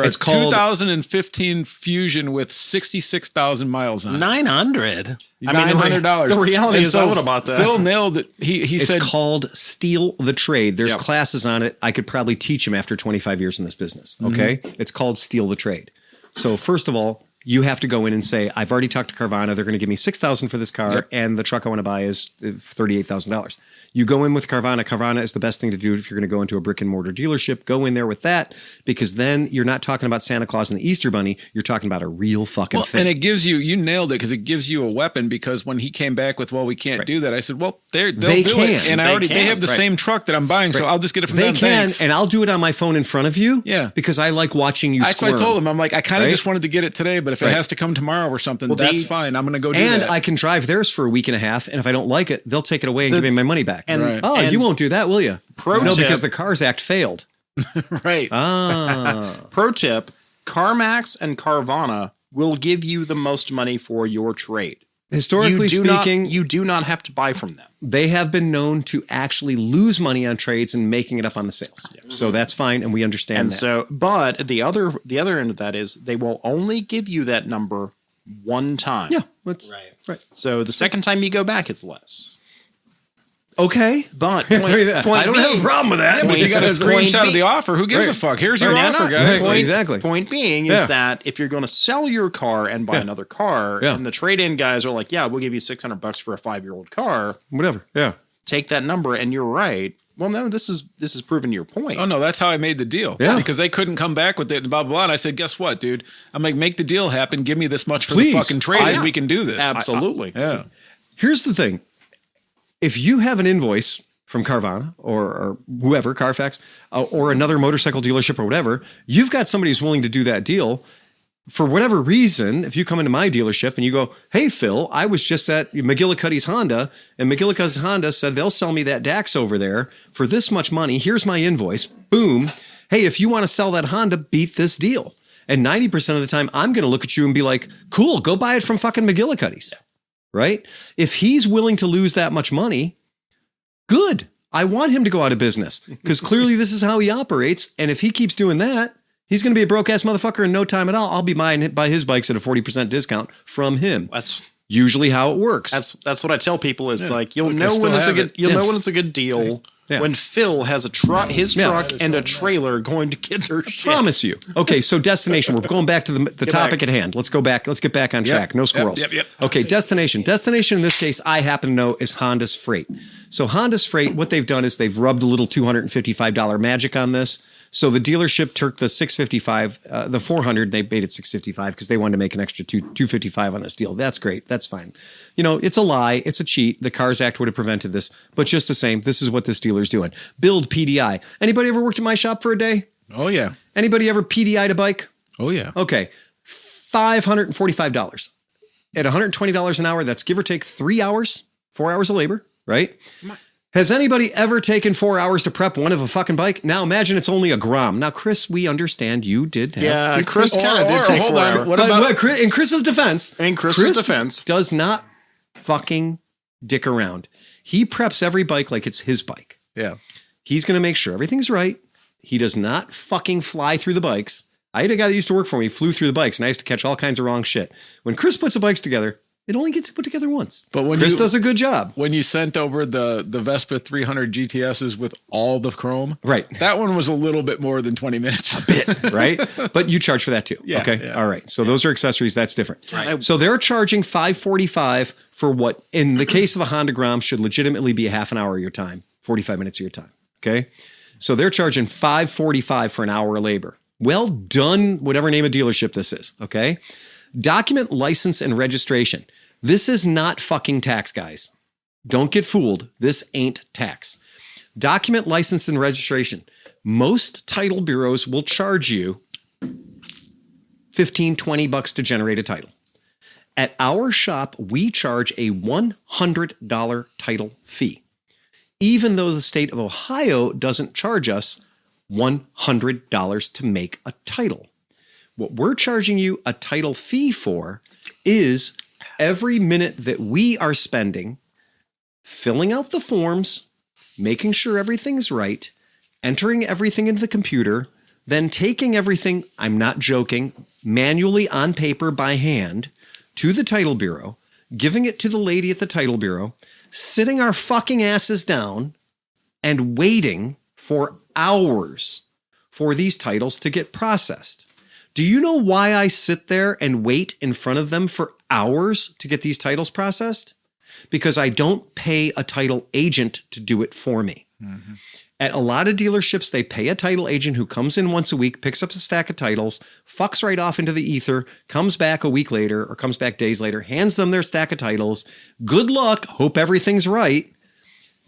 a 2015 Fusion with 66,000 miles on it. 900. $900. The reality is, I would have bought that. Phil nailed it. He said, it's called Steal the Trade. There's classes on it. I could probably teach him after 25 years in this business. Okay. It's called Steal the Trade. So first of all, you have to go in and say, I've already talked to Carvana. They're going to give me $6,000 for this car, and the truck I want to buy is $38,000. You go in with Carvana. Carvana is the best thing to do if you're going to go into a brick and mortar dealership. Go in there with that, because then you're not talking about Santa Claus and the Easter Bunny. You're talking about a real fucking thing. And it gives you nailed it, because it gives you a weapon. Because when he came back with, well, we can't do that, I said, well, they'll do it, and they have the same truck that I'm buying, so I'll just get it from them. They can, Thanks. and I'll do it on my phone in front of you. Yeah, because I like watching you. That's squirm. what I told him. I'm like, I kind of just wanted to get it today, but if it has to come tomorrow or something, that's fine. I'm going to go do that. And I can drive theirs for a week and a half, and if I don't like it, they'll take it away and give me my money back. And, you won't do that, will you? Pro tip, because the Cars Act failed. Right. Pro tip, CarMax and Carvana will give you the most money for your trade. Historically speaking, you do not have to buy from them. They have been known to actually lose money on trades and making it up on the sales. So that's fine, and we understand that. So, but the other end of that is they will only give you that number one time. Yeah, right. So the second time you go back, it's less. Okay, but I don't have a problem with that. Yeah, but you got a screenshot of the offer. Who gives a fuck? Here's your offer, guys. Exactly. Point being is that if you're going to sell your car and buy another car, and the trade-in guys are like, yeah, we'll give you $600 for a 5-year-old car. Whatever. Yeah. Take that number, and you're right. well, no, this is proving your point. Oh no, that's how I made the deal. Yeah. Because they couldn't come back with it and blah blah blah. And I said, guess what, dude? I'm like, make the deal happen. Give me this much for Please. the fucking trade, and we can do this. Absolutely. Yeah. Here's the thing. If you have an invoice from Carvana or whoever, Carfax, or another motorcycle dealership or whatever, you've got somebody who's willing to do that deal. For whatever reason, if you come into my dealership and you go, hey, Phil, I was just at McGillicuddy's Honda, and McGillicuddy's Honda said they'll sell me that Dax over there for this much money. Here's my invoice. Boom. Hey, if you want to sell that Honda, beat this deal. And 90% of the time, I'm going to look at you and be like, cool, go buy it from fucking McGillicuddy's. Right? If he's willing to lose that much money, good. I want him to go out of business because clearly this is how he operates. And if he keeps doing that, he's going to be a broke ass motherfucker in no time at all. I'll be buying his bikes at a 40% discount from him. That's usually how it works. That's what I tell people is like, you'll We know can when still it's a have good it. you'll know when it's a good deal Yeah. when Phil has a truck, his truck and a trailer going to get their shit. Promise you. Okay, so destination. We're going back to the topic back. at hand. Let's go back. Let's get back on track. No squirrels. Yep. Okay, destination. Destination in this case, I happen to know is Honda's Freight. So Honda's Freight, what they've done is they've rubbed a little $255 magic on this. So the dealership took the 655, the 400, they made it 655 because they wanted to make an extra 255 on this deal. That's great. That's fine. You know, it's a lie. It's a cheat. The Cars Act would have prevented this. But just the same, this is what this dealer's doing. Build PDI. Anybody ever worked at my shop for a day? Oh yeah. Anybody ever PDI'd a bike? Oh yeah. Okay. $545. At $120 an hour, that's give or take 3 hours, 4 hours of labor, right? Has anybody ever taken 4 hours to prep one of a fucking bike? Now imagine it's only a Grom. Now, Chris, we understand you did have Yeah, to Chris take- kind of did take hold 4 on. hours. What But about in Chris's defense, Chris does not fucking dick around. He preps every bike like it's his bike. yeah? He's going to make sure everything's right. He does not fucking fly through the bikes. I had a guy that used to work for me. He flew through the bikes, and I used to catch all kinds of wrong shit. When Chris puts the bikes together, it only gets put together once. But when Chris you- does a good job. When you sent over the Vespa 300 GTSs with all the chrome, Right. That one was a little bit more than 20 minutes. Right? But you charge for that too. Yeah, Okay. yeah. All right. So those are accessories. That's different. Right. So they're charging $545 for what, in the case of a Honda Grom, should legitimately be a half an hour of your time, 45 minutes of your time. Okay. So they're charging $545 for an hour of labor. Well done, whatever name of dealership this is. Okay. Document, license, and registration. This is not fucking tax, guys. Don't get fooled. This ain't tax. Document, license, and registration. Most title bureaus will charge you $15-20 to generate a title. At our shop, we charge a $100 title fee, even though the state of Ohio doesn't charge us $100 to make a title. What we're charging you a title fee for is every minute that we are spending filling out the forms, making sure everything's right, entering everything into the computer, then taking everything, I'm not joking, manually on paper by hand to the title bureau, giving it to the lady at the title bureau, sitting our fucking asses down and waiting for hours for these titles to get processed. Do you know why I sit there and wait in front of them for hours to get these titles processed? Because I don't pay a title agent to do it for me. Mm-hmm. At a lot of dealerships, they pay a title agent who comes in once a week, picks up a stack of titles, fucks right off into the ether, comes back a week later or comes back days later, hands them their stack of titles. Good luck. Hope everything's right.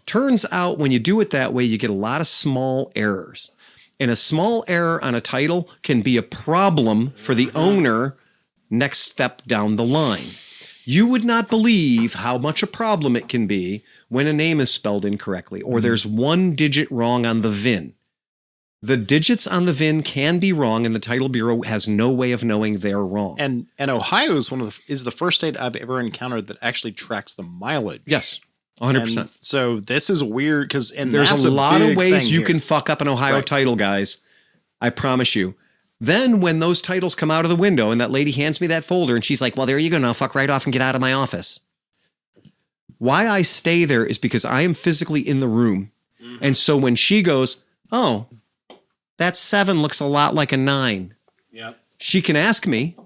Turns out when you do it that way, you get a lot of small errors. And a small error on a title can be a problem for the owner next step down the line. You would not believe how much a problem it can be when a name is spelled incorrectly or there's one digit wrong on the VIN. The digits on the VIN can be wrong and the title bureau has no way of knowing they're wrong. And Ohio is the first state I've ever encountered that actually tracks the mileage. Yes, 100%. And so this is weird because There's that's a lot of big ways thing you here. can fuck up an Ohio Right. title, guys. I promise you. Then when those titles come out of the window and that lady hands me that folder and she's like, well, there you go. Now fuck right off and get out of my office. Why I stay there is because I am physically in the room. Mm-hmm. And so when she goes, oh, that 7 looks a lot like a 9. Yep. She can ask me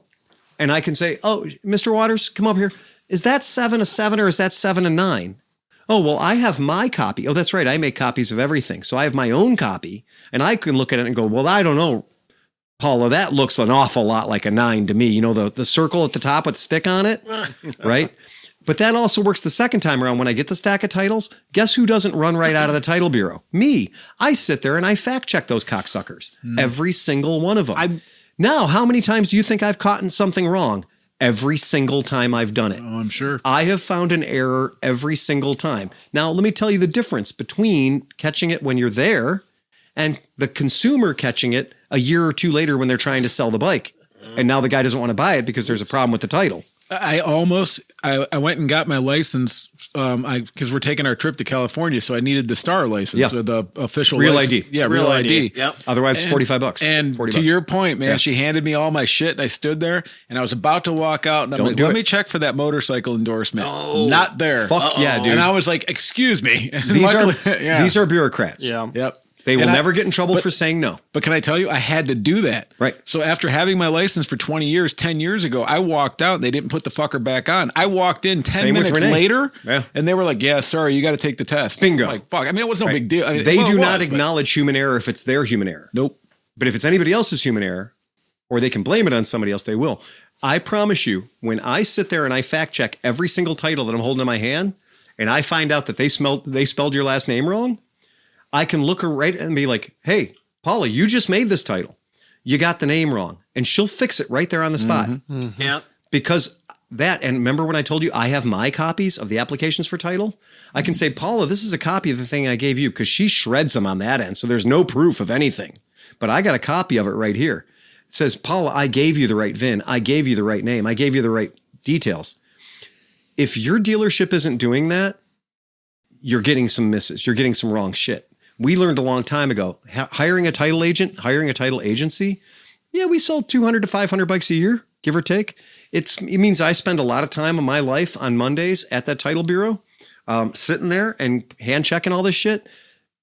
and I can say, oh, Mr. Waters, come up here. Is that 7 a 7 or is that 7 a 9? Oh, well, I have my copy. Oh, that's right. I make copies of everything. So I have my own copy, and I can look at it and go, well, I don't know, Paula, that looks an awful lot like a 9 to me. You know, the circle at the top with the stick on it, right? But that also works the second time around. When I get the stack of titles, guess who doesn't run right out of the title bureau? Me. I sit there and I fact check those cocksuckers. Every single one of them. Now, how many times do you think I've caught something wrong? Every single time I've done it. Oh, I'm sure. I have found an error every single time. Now, let me tell you the difference between catching it when you're there and the consumer catching it a year or two later when they're trying to sell the bike. And now the guy doesn't want to buy it because there's a problem with the title. I went and got my license because we're taking our trip to California, so I needed the star license or the official Real license. ID. Yeah, real ID. Yep. Otherwise, it's $45. And $40. to your point, man, she handed me all my shit, and I stood there, and I was about to walk out, and I'm like, let me check for that motorcycle endorsement. No. Not there. Fuck yeah, dude. And I was like, excuse me. These are bureaucrats. Yeah. Yep. They will never get in trouble for saying no. But can I tell you, I had to do that. Right. So after having my license for 20 years, 10 years ago, I walked out and they didn't put the fucker back on. I walked in 10 Same with minutes Renee. later Yeah. and they were like, yeah, sorry, you got to take the test. Bingo. I'm like, fuck. I mean, it was no big deal. I mean, They well, do it not was, but- acknowledge human error if it's their human error. Nope. But if it's anybody else's human error, or they can blame it on somebody else, they will. I promise you, when I sit there and I fact check every single title that I'm holding in my hand, and I find out that they spelled your last name wrong, I can look her right and be like, hey, Paula, you just made this title. You got the name wrong. And she'll fix it right there on the spot. Yeah. Because that, and remember when I told you I have my copies of the applications for titles? I can say, Paula, this is a copy of the thing I gave you, because she shreds them on that end. So there's no proof of anything. But I got a copy of it right here. It says, Paula, I gave you the right VIN. I gave you the right name. I gave you the right details. If your dealership isn't doing that, you're getting some misses. You're getting some wrong shit. We learned a long time ago, hiring a title agent, hiring a title agency. Yeah, we sell 200 to 500 bikes a year, give or take. It means I spend a lot of time of my life on Mondays at that title bureau, sitting there and hand checking all this shit.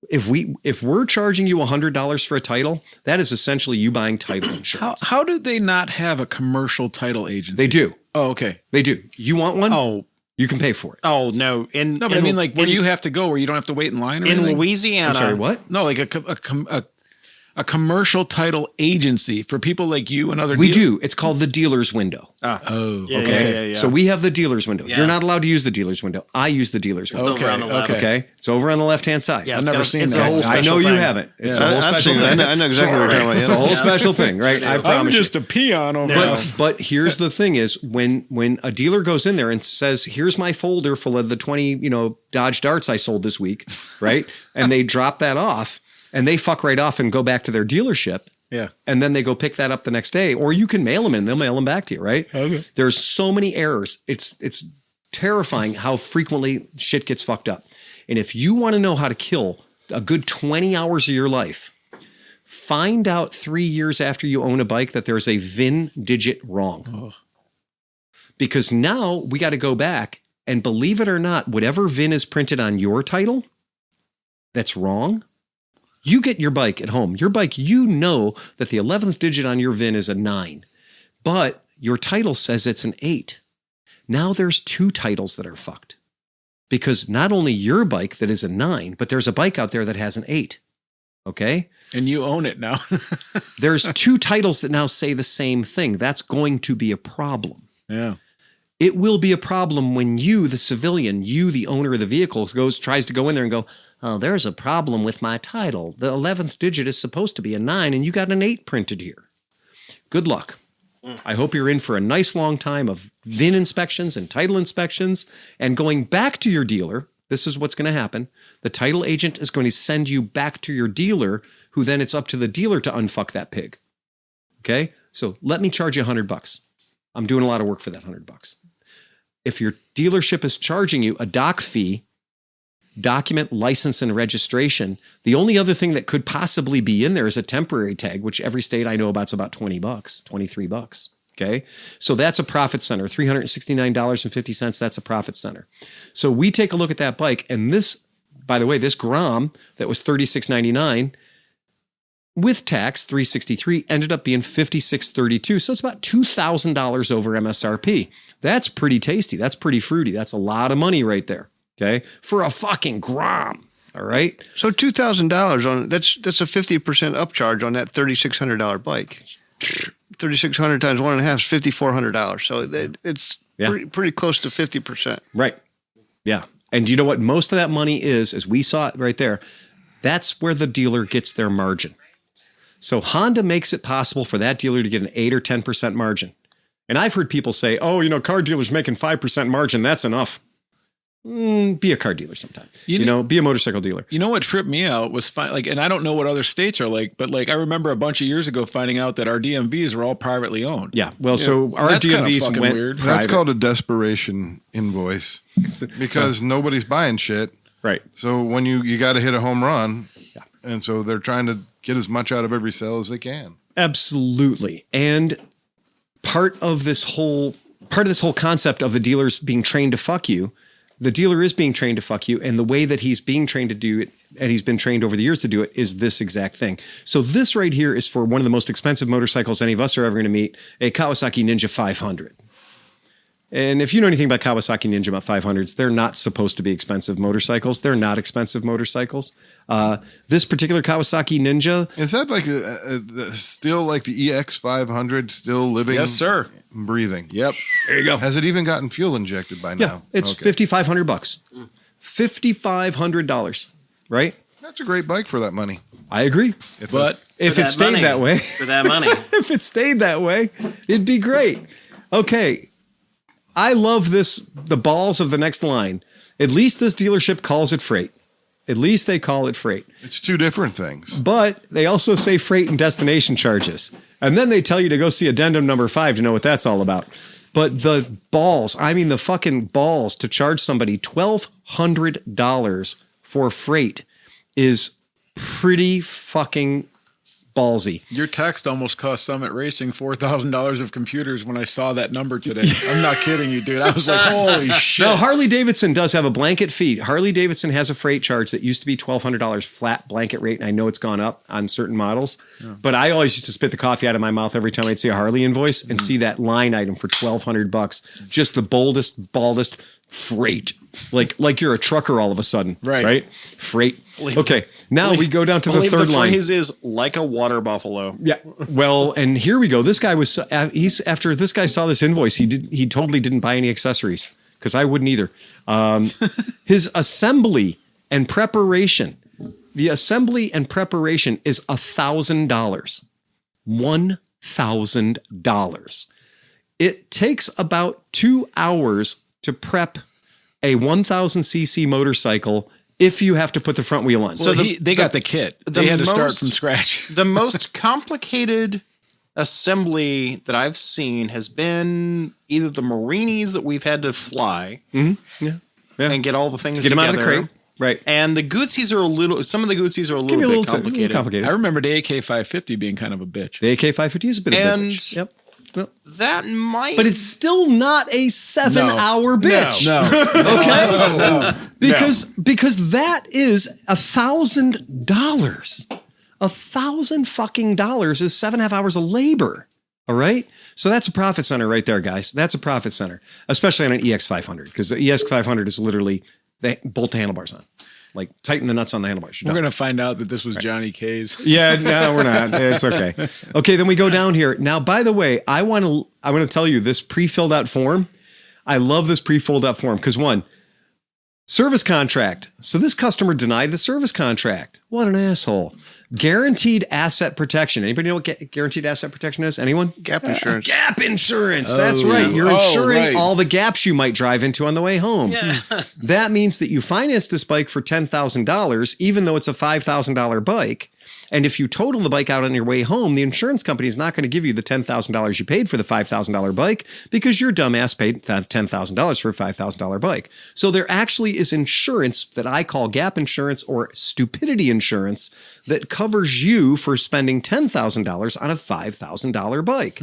If we're charging you $100 for a title, that is essentially you buying title insurance. How do they not have a commercial title agency? They do. Oh, okay. They do. You want one? Oh, you can pay for it. oh no. No, but I mean, like, where you have to go where you don't have to wait in line or in anything? Louisiana. I'm sorry, what? No, like a commercial title agency for people like you and other We dealers? do. It's called the dealer's window. Oh, Yeah, Okay. yeah. So we have the dealer's window. Yeah. You're not allowed to use the dealer's window. I use the dealer's window. It's over on the left. Okay. It's over on the left-hand side. Yeah, I've it's never got a- seen it's that. a whole I special know you thing. haven't. It's a I- whole I've special seen thing. that. I know exactly what you're talking about. It's a whole special thing, right? I I'm promise just you. a peon over Yeah. there. But here's the thing is when a dealer goes in there and says, here's my folder full of the 20, Dodge Darts I sold this week, right? And they drop that off and they fuck right off and go back to their dealership. Yeah. And then they go pick that up the next day, or you can mail them in. They'll mail them back to you, right? Okay. There's so many errors. It's terrifying how frequently shit gets fucked up. And if you want to know how to kill a good 20 hours of your life, find out 3 years after you own a bike that there's a VIN digit wrong. Oh. Because now we got to go back and, believe it or not, whatever VIN is printed on your title that's wrong, you get your bike at home. Your bike, you know that the 11th digit on your VIN is a 9, but your title says it's an 8. Now there's 2 titles that are fucked, because not only your bike that is a 9, but there's a bike out there that has an 8. Okay? And you own it now. There's 2 titles that now say the same thing. That's going to be a problem. Yeah. It will be a problem when you, the civilian, you, the owner of the vehicle, tries to go in there and go, oh, there's a problem with my title. The 11th digit is supposed to be a 9 and you got an 8 printed here. Good luck. I hope you're in for a nice long time of VIN inspections and title inspections, and going back to your dealer. This is what's going to happen. The title agent is going to send you back to your dealer, who then it's up to the dealer to unfuck that pig. Okay? So let me charge you $100. I'm doing a lot of work for that $100. If your dealership is charging you a doc fee, document, license, and registration, the only other thing that could possibly be in there is a temporary tag, which every state I know about is about $20, $23. Okay. So that's a profit center, $369.50. That's a profit center. So we take a look at that bike, and this, by the way, this Grom that was $36.99 with tax, $363, ended up being $56.32. So it's about $2,000 over MSRP. That's pretty tasty. That's pretty fruity. That's a lot of money right there. Okay. For a fucking Grom. All right. So $2,000 on that's a 50% upcharge on that $3,600 bike. 3,600 times 1.5 is $5,400. So it's pretty close to 50%. Right. Yeah. And you know what most of that money is, as we saw it right there, that's where the dealer gets their margin. So Honda makes it possible for that dealer to get an 8 or 10% margin. And I've heard people say, oh, car dealers making 5% margin. That's enough. Be a car dealer sometime. Be a motorcycle dealer. You know what tripped me out was and I don't know what other states are like, but I remember a bunch of years ago finding out that our DMVs were all privately owned. Yeah. Well, so our DMVs went weird. That's called a desperation invoice because nobody's buying shit. Right. So when you got to hit a home run, and so they're trying to get as much out of every sale as they can. Absolutely. And part of this whole concept of the dealers being trained to fuck you. The dealer is being trained to fuck you, and the way that he's being trained to do it, and he's been trained over the years to do it, is this exact thing. So this right here is for one of the most expensive motorcycles any of us are ever going to meet, a Kawasaki Ninja 500. And if you know anything about Kawasaki Ninja about 500s, they're not supposed to be expensive motorcycles. They're not expensive motorcycles. This particular Kawasaki Ninja. Is that still like the EX500 still living? Yes, sir. Breathing. Yep. There you go. Has it even gotten fuel injected by now? Yeah, it's $5,500. $5,500, right? That's a great bike for that money. I agree. But if it stayed that way, for that money, if it stayed that way, it'd be great. Okay. I love the balls of the next line. At least this dealership calls it freight. At least they call it freight. It's two different things. But they also say freight and destination charges. And then they tell you to go see addendum number 5 to know what that's all about. But the balls, the fucking balls to charge somebody $1,200 for freight is pretty fucking ballsy. Your text almost cost Summit Racing $4,000 of computers when I saw that number today. I'm not kidding you, dude. I was like, holy shit. Now, Harley Davidson does have a blanket fee. Harley Davidson has a freight charge that used to be $1,200 flat blanket rate, and I know it's gone up on certain models. Yeah. But I always used to spit the coffee out of my mouth every time I'd see a Harley invoice and see that line item for $1,200. Just the boldest, baldest freight. Like you're a trucker all of a sudden. Right? Freight. Okay. Now we go down to the third line. The phrase is like a water buffalo. Yeah. Well, and here we go. This guy after this guy saw this invoice, he totally didn't buy any accessories because I wouldn't either. His assembly and preparation. The assembly and preparation is $1,000. $1,000. It takes about 2 hours to prep a 1,000cc motorcycle if you have to put the front wheel on. So they got the kit. They had to start from scratch. The most complicated assembly that I've seen has been either the Marinis that we've had to fly and get all the things to get together. Them out of the crate. Right. And the Gootsies are some of the Gootsies are a little bit complicated. I remember the AK550 being kind of a bitch. The AK550 is a bit of a bitch. Yep. That might, but it's still not a 7-hour bitch. No. Okay. No. Because that is $1,000. $1,000 is 7.5 hours of labor. All right. So that's a profit center right there, guys. That's a profit center, especially on an EX500, because the EX500 is literally they bolt the handlebars on. Like tighten the nuts on the handlebars. We're going to find out that this was Johnny K's. Yeah, no, we're not. It's okay. Okay, then we go down here. Now, by the way, I want to tell you this pre-filled out form. I love this pre-filled out form because one, service contract. So this customer denied the service contract. What an asshole. Guaranteed asset protection. Anybody know what guaranteed asset protection is? Anyone? Gap insurance. Gap insurance. That's right. You're insuring all the gaps you might drive into on the way home. Yeah. That means that you finance this bike for $10,000, even though it's a $5,000 bike. And if you total the bike out on your way home, the insurance company is not going to give you the $10,000 you paid for the $5,000 bike because your dumbass paid $10,000 for a $5,000 bike. So there actually is insurance that I call gap insurance or stupidity insurance that covers you for spending $10,000 on a $5,000 bike.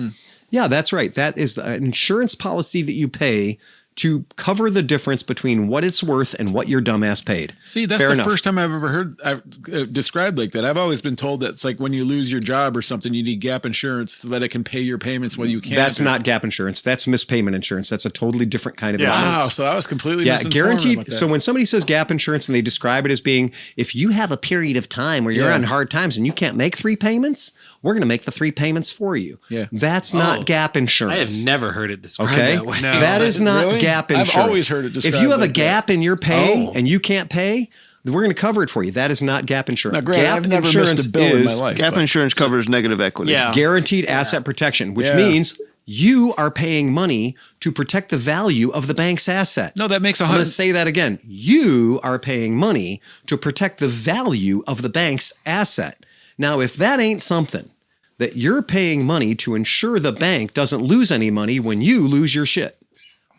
Yeah, that's right. That is the insurance policy that you pay to cover the difference between what it's worth and what your dumbass paid. See, that's Fair the enough. first time I've ever heard described like that. I've always been told that it's like when you lose your job or something, you need gap insurance so that it can pay your payments when you can't. That's not gap insurance. That's mispayment insurance. That's a totally different kind of insurance. Wow. So I was completely misinformed guaranteed. about that. So when somebody says gap insurance and they describe it as being, if you have a period of time where you're on hard times and you can't make 3 payments, we're going to make the 3 payments for you. Yeah. That's not gap insurance. I have never heard it described Okay, that way. that is not Really? gap insurance. I've always heard it described If you have a like that. gap in your pay and you can't pay, then we're going to cover it for you. That is not gap insurance. Now, granted, Gap I've never insurance missed a bill in my is life. Gap but- insurance covers negative equity. Yeah. guaranteed asset protection, which Yeah. means you are paying money to protect the value of the bank's asset. No, that makes I'm going 100. to say that again. You are paying money to protect the value of the bank's asset. Now, if that ain't something that you're paying money to ensure the bank doesn't lose any money when you lose your shit.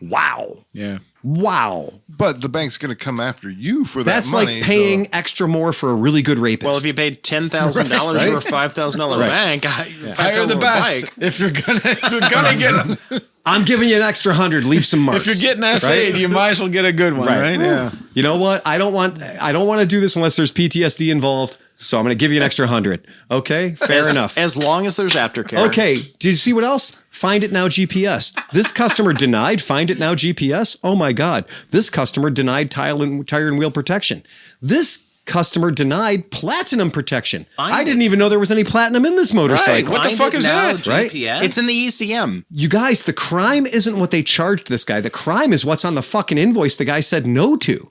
Wow. Yeah. Wow. But the bank's going to come after you for that That's money. like paying extra more for a really good rapist. Well, if you paid $10,000 for a $5,000 bank, Hire the best. If you're gonna get I'm giving you an extra 100, leave some marks. if you're getting essayed, you might as well get a good one, right? Yeah. You know what? I don't want to do this unless there's PTSD involved. So I'm going to give you an extra 100. Okay, fair enough. As long as there's aftercare. Okay, do you see what else? Find It Now GPS. This customer denied Find It Now GPS. Oh my God. This customer denied tire and wheel protection. This customer denied platinum protection. I didn't even know there was any platinum in this motorcycle. What the fuck is that? Right? GPS? It's in the ECM. You guys, the crime isn't what they charged this guy. The crime is what's on the fucking invoice the guy said no to.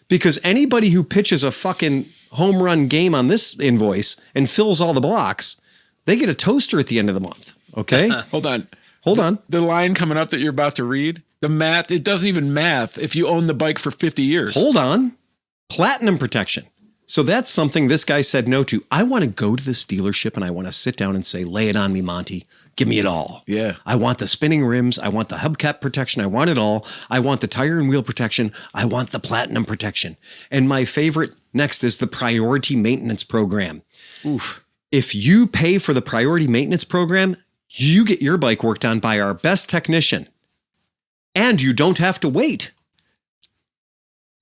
Because anybody who pitches a fucking home run game on this invoice and fills all the blocks, they get a toaster at the end of the month. Okay? Hold on. Hold on. The line coming up that you're about to read, the math, it doesn't even math if you own the bike for 50 years. Hold on. Platinum protection. So that's something this guy said no to. I want to go to this dealership and I want to sit down and say, lay it on me, Monty. Give me it all. Yeah. I want the spinning rims. I want the hubcap protection. I want it all. I want the tire and wheel protection. I want the platinum protection. And my favorite next is the priority maintenance program. Oof. If you pay for the priority maintenance program, you get your bike worked on by our best technician. And you don't have to wait.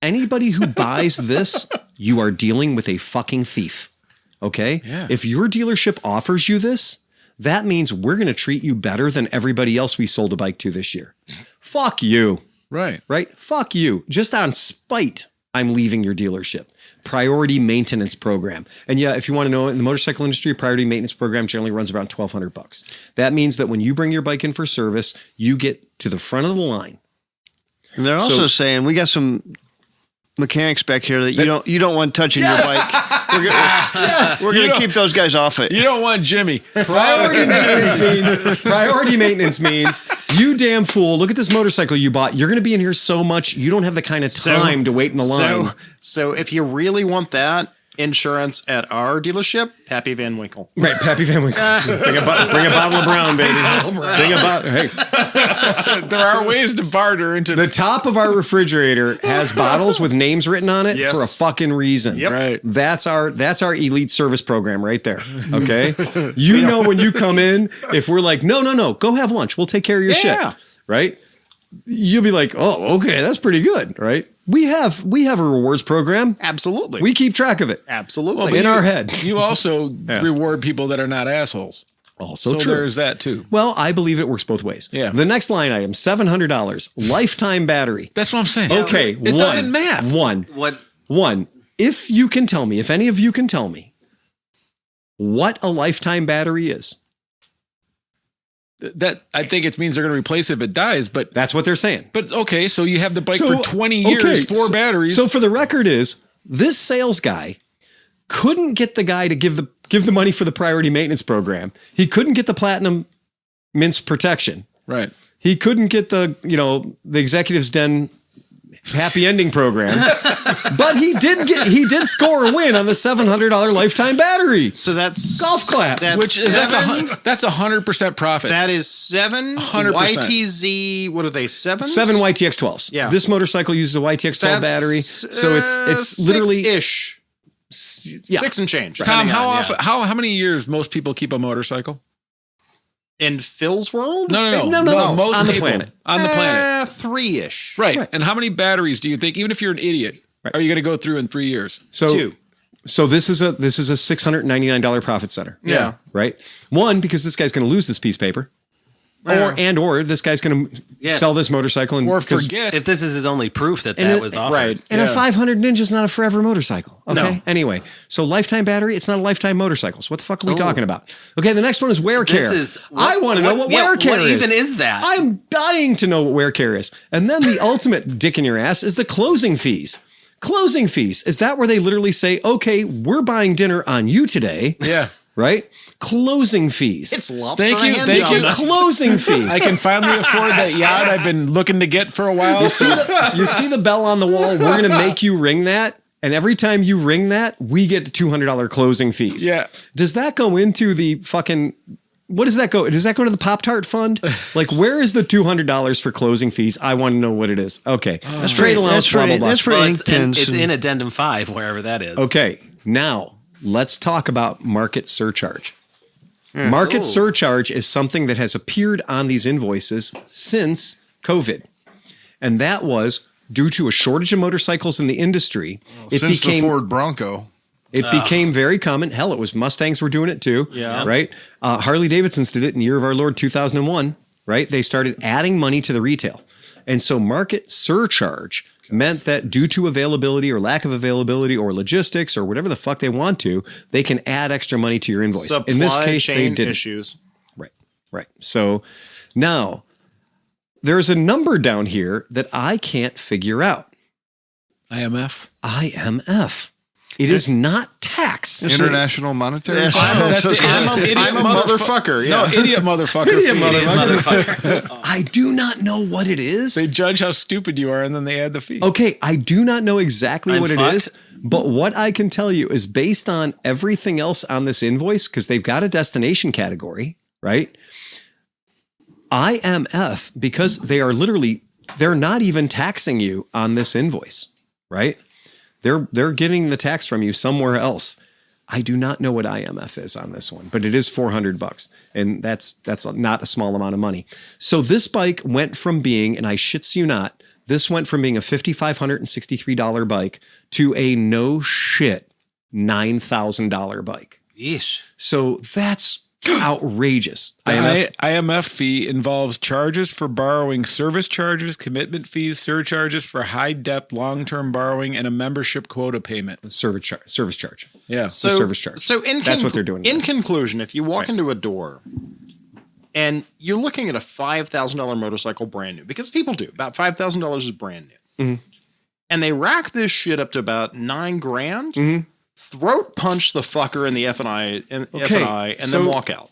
Anybody who buys this, you are dealing with a fucking thief. Okay? Yeah. If your dealership offers you this, that means we're going to treat you better than everybody else we sold a bike to this year. Fuck you. Right. Right? Fuck you. Just on spite, I'm leaving your dealership. Priority maintenance program. And yeah, if you want to know, in the motorcycle industry, a priority maintenance program generally runs around $1,200. That means that when you bring your bike in for service, you get to the front of the line. And they're also saying we got some mechanics back here that you don't want touching your bike. We're going to keep those guys off it. You don't want Jimmy. Priority maintenance means you damn fool. Look at this motorcycle you bought. You're going to be in here so much. You don't have the kind of time to wait in the line. So if you really want that insurance at our dealership, Pappy Van Winkle. Right, Pappy Van Winkle. Bring a bottle of brown, baby. Bring a bottle. Hey, There are ways to barter into the top of our refrigerator has bottles with names written on it Yes. for a fucking reason. Yep. Right. That's our elite service program right there. Okay. You know when you come in, if we're like, no, go have lunch. We'll take care of your shit. Right. You'll be like, oh, okay, that's pretty good. Right. We have a rewards program. Absolutely. We keep track of it. Absolutely. In our head. You also reward people that are not assholes. Also So true. there's that too. Well, I believe it works both ways. Yeah. The next line item, $700, lifetime battery. That's what I'm saying. Okay. It doesn't math. What? If you can tell me, if any of you can tell me what a lifetime battery is. That I think it means they're going to replace it if it dies, but That's what they're saying. okay, so you have the bike for 20 years, four batteries. So for the record is, this sales guy couldn't get the guy to give the money for the priority maintenance program. He couldn't get the platinum mince protection. right. He couldn't get the executive's den happy ending program. But he did score a win on the $700 lifetime battery. So that's Golf clap. That's Which is seven. that's 100% profit. That is 7 100%. YTZ. What are they? 7? 7 YTX12s. Yeah. This motorcycle uses a YTX12 battery. So it's literally ish. yeah. 6 and change. Tom, depending how on, often? How many years most people keep a motorcycle? In Phil's world? No. Most on the people planet. On the planet. 3-ish. Right. And how many batteries do you think, even if you're an idiot, are you going to go through in 3 years? So 2. So this is a $699 profit center. Yeah. Right. One, because this guy's going to lose this piece of paper. Or this guy's going to sell this motorcycle and forget if this is his only proof that was offered. Right. And a 500 Ninja is not a forever motorcycle. Okay. No. Anyway, so lifetime battery, it's not a lifetime motorcycle. So what the fuck are we talking about? Okay. The next one is wear care. I want to know what wear care is. What even is that? I'm dying to know what wear care is. And then the ultimate dick in your ass is the closing fees. Closing fees. Is that where they literally say, okay, we're buying dinner on you today? Yeah. Right? Closing fees. It's lobster Thank you. hand Thank job. you. Closing fee. I can finally afford that yacht I've been looking to get for a while. You see the bell on the wall? We're going to make you ring that. And every time you ring that, we get $200 closing fees. Yeah. Does that go into the fucking... What does that go? Does that go to the Pop-Tart fund? Like, where is the $200 for closing fees? I want to know what it is. Okay. That's Trade allowance, blah, blah, blah. That's for ink pens. It's in addendum 5, wherever that is. Okay. Now, let's talk about market surcharge. Market surcharge is something that has appeared on these invoices since COVID. And that was due to a shortage of motorcycles in the industry. Since the Ford Bronco. It became very common. Hell, it was Mustangs were doing it too. Yeah. Right. Harley Davidson's did it in year of our Lord 2001. Right. They started adding money to the retail. And so market surcharge meant that due to availability or lack of availability or logistics or whatever the fuck they want to, they can add extra money to your invoice. Supply in this case, they chain didn't. issues. Right. So now there's a number down here that I can't figure out. IMF. It is not tax. International Monetary I'm a motherfucker. Yeah. No, idiot motherfucker. Motherfucker. I do not know what it is. They judge how stupid you are and then they add the fee. Okay, I do not know exactly I'm what fucked. it is, but what I can tell you is based on everything else on this invoice, because they've got a destination category, right? IMF, because they're not even taxing you on this invoice, right? They're getting the tax from you somewhere else. I do not know what IMF is on this one, but it is $400, and that's not a small amount of money. So this bike went from being, and I shits you not, this went from being a $5,563 bike to a no shit $9,000 bike. Yeesh. So that's outrageous. The IMF fee involves charges for borrowing, service charges, commitment fees, surcharges for high depth long-term borrowing, and a membership quota payment. Service charge. Yeah. The service charge. So that's what they're doing. In conclusion, if you walk into a door and you're looking at a $5,000 motorcycle brand new, because people do, about $5,000 is brand new. Mm-hmm. And they rack this shit up to about $9,000. Throat punch the fucker in the F&I and then walk out.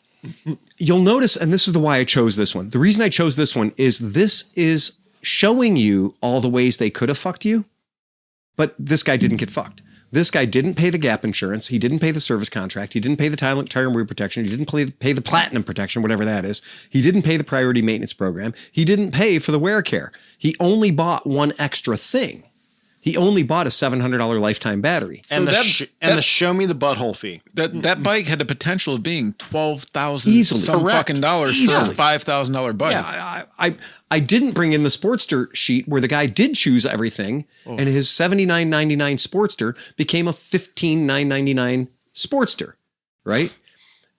You'll notice, and this is why I chose this one. The reason I chose this one is this is showing you all the ways they could have fucked you, but this guy didn't get fucked. This guy didn't pay the gap insurance. He didn't pay the service contract. He didn't pay the tire and wheel protection. He didn't pay the platinum protection, whatever that is. He didn't pay the priority maintenance program. He didn't pay for the wear care. He only bought one extra thing. He only bought a $700 lifetime battery. And the show me the butthole fee. That bike had the potential of being $12,000 Easily. some Correct. fucking dollars for a $5,000 bike. Yeah, I didn't bring in the Sportster sheet where the guy did choose everything, and his $79.99 Sportster became a $15,999 Sportster, right?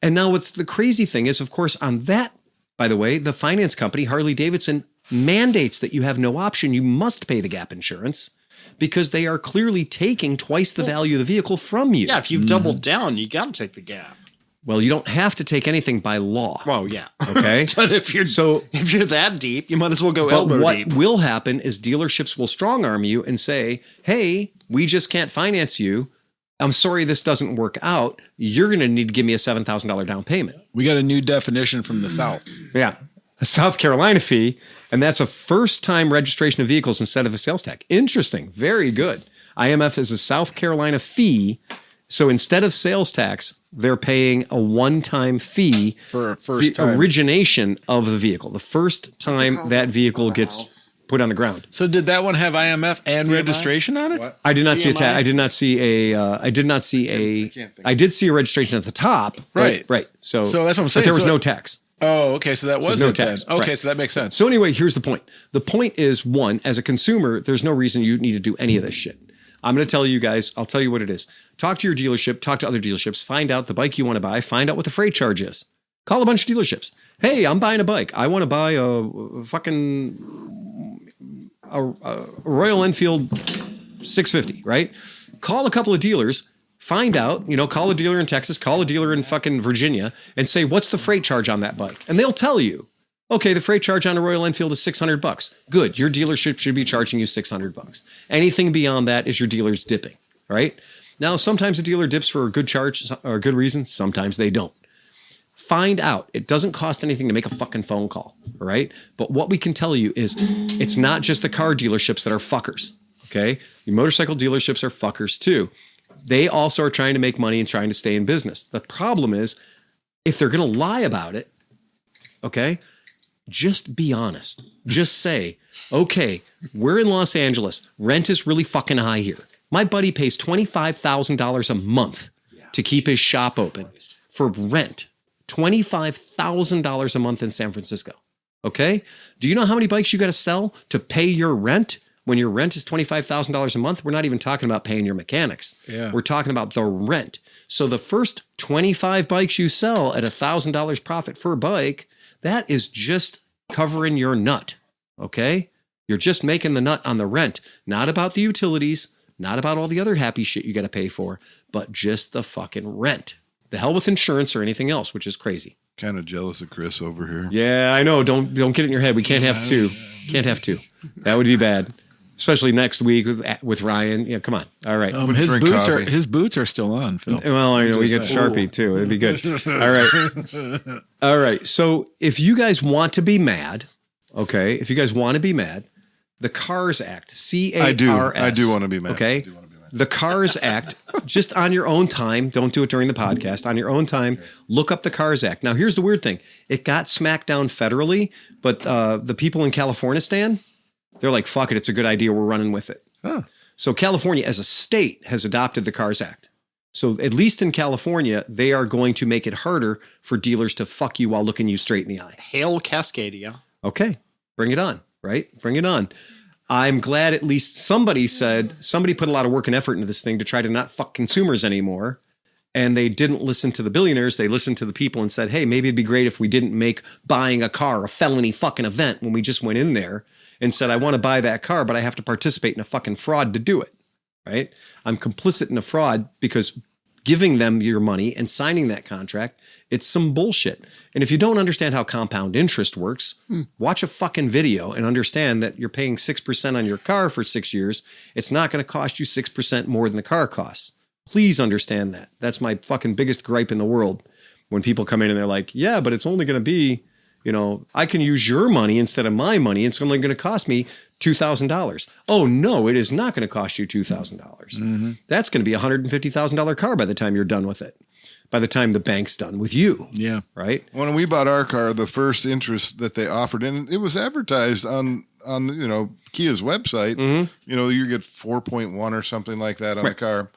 And now what's the crazy thing is, of course, on that, by the way, the finance company, Harley Davidson, mandates that you have no option. You must pay the gap insurance, because they are clearly taking twice the value of the vehicle from you. Yeah, if you've doubled down, you got to take the gap. Well, you don't have to take anything by law. Well, yeah. Okay. But if you're that deep, you might as well go elbow what deep. will happen is dealerships will strong arm you and say, hey, we just can't finance you. I'm sorry, this doesn't work out. You're going to need to give me a $7,000 down payment. We got a new definition from the South. Yeah. A South Carolina fee, and that's a first-time registration of vehicles instead of a sales tax. Interesting. Very good. IMF is a South Carolina fee, so instead of sales tax, they're paying a one-time fee For first time. origination of the vehicle. The first time that vehicle gets put on the ground. So did that one have IMF and registration on it? What? I did not see a PMI? I did not see a. I did not see a. can't think. I did see a registration at the top. Right. Right. So that's what I'm saying. But there was So- no tax. Oh, okay. So that was no it then. tax. Okay, Right. so that makes sense. So anyway, here's the point. The point is, one, as a consumer, there's no reason you need to do any of this shit. I'm going to tell you guys, I'll tell you what it is. Talk to your dealership, talk to other dealerships, find out the bike you want to buy, find out what the freight charge is. Call a bunch of dealerships. Hey, I'm buying a bike. I want to buy a Royal Enfield 650, right? Call a couple of dealers, find out, call a dealer in Texas, call a dealer in fucking Virginia and say, what's the freight charge on that bike? And they'll tell you, okay, the freight charge on a Royal Enfield is $600. Good. Your dealership should be charging you $600. Anything beyond that is your dealer's dipping, right? Now, sometimes a dealer dips for a good charge or a good reason. Sometimes they don't. Find out. It doesn't cost anything to make a fucking phone call, all right? But what we can tell you is it's not just the car dealerships that are fuckers, okay? Your motorcycle dealerships are fuckers too. They also are trying to make money and trying to stay in business. The problem is if they're going to lie about it, okay, just be honest. Just say, okay, we're in Los Angeles. Rent is really fucking high here. My buddy pays $25,000 a month to keep his shop open for rent. $25,000 a month in San Francisco. Okay? Do you know how many bikes you got to sell to pay your rent? When your rent is $25,000 a month, we're not even talking about paying your mechanics. Yeah. We're talking about the rent. So the first 25 bikes you sell at $1,000 profit per bike, that is just covering your nut. Okay? You're just making the nut on the rent. Not about the utilities, not about all the other happy shit you got to pay for, but just the fucking rent. The hell with insurance or anything else, which is crazy. Kind of jealous of Chris over here. Yeah, I know. Don't get it in your head. We can't have two. Can't have two. That would be bad. Especially next week with Ryan. Yeah, come on. All right. His boots are still on, Phil. Well, I know we get Sharpie too. It'd be good. All right. All right. So if you guys want to be mad, okay, the CARS Act, CARS. I do want to be mad. Okay. The CARS Act, just on your own time, don't do it during the podcast, on your own time, look up the CARS Act. Now, here's the weird thing. It got smacked down federally, but the people in California, they're like, fuck it, it's a good idea, we're running with it. Huh. So California as a state has adopted the CARS Act. So at least in California, they are going to make it harder for dealers to fuck you while looking you straight in the eye. Hail Cascadia. Okay, bring it on, right? Bring it on. I'm glad at least somebody put a lot of work and effort into this thing to try to not fuck consumers anymore. And they didn't listen to the billionaires. They listened to the people and said, hey, maybe it'd be great if we didn't make buying a car a felony fucking event when we just went in there and said, I want to buy that car, but I have to participate in a fucking fraud to do it, right? I'm complicit in a fraud because giving them your money and signing that contract, it's some bullshit. And if you don't understand how compound interest works, watch a fucking video and understand that you're paying 6% on your car for 6 years. It's not going to cost you 6% more than the car costs. Please understand that. That's my fucking biggest gripe in the world. When people come in and they're like, yeah, but it's only going to be, I can use your money instead of my money. It's only going to cost me $2,000. Oh, no, it is not going to cost you $2,000. Mm-hmm. That's going to be a $150,000 car by the time you're done with it. By the time the bank's done with you. Yeah. Right? When we bought our car, the first interest that they offered, and it was advertised on Kia's website, you get 4.1 or something like that on the car.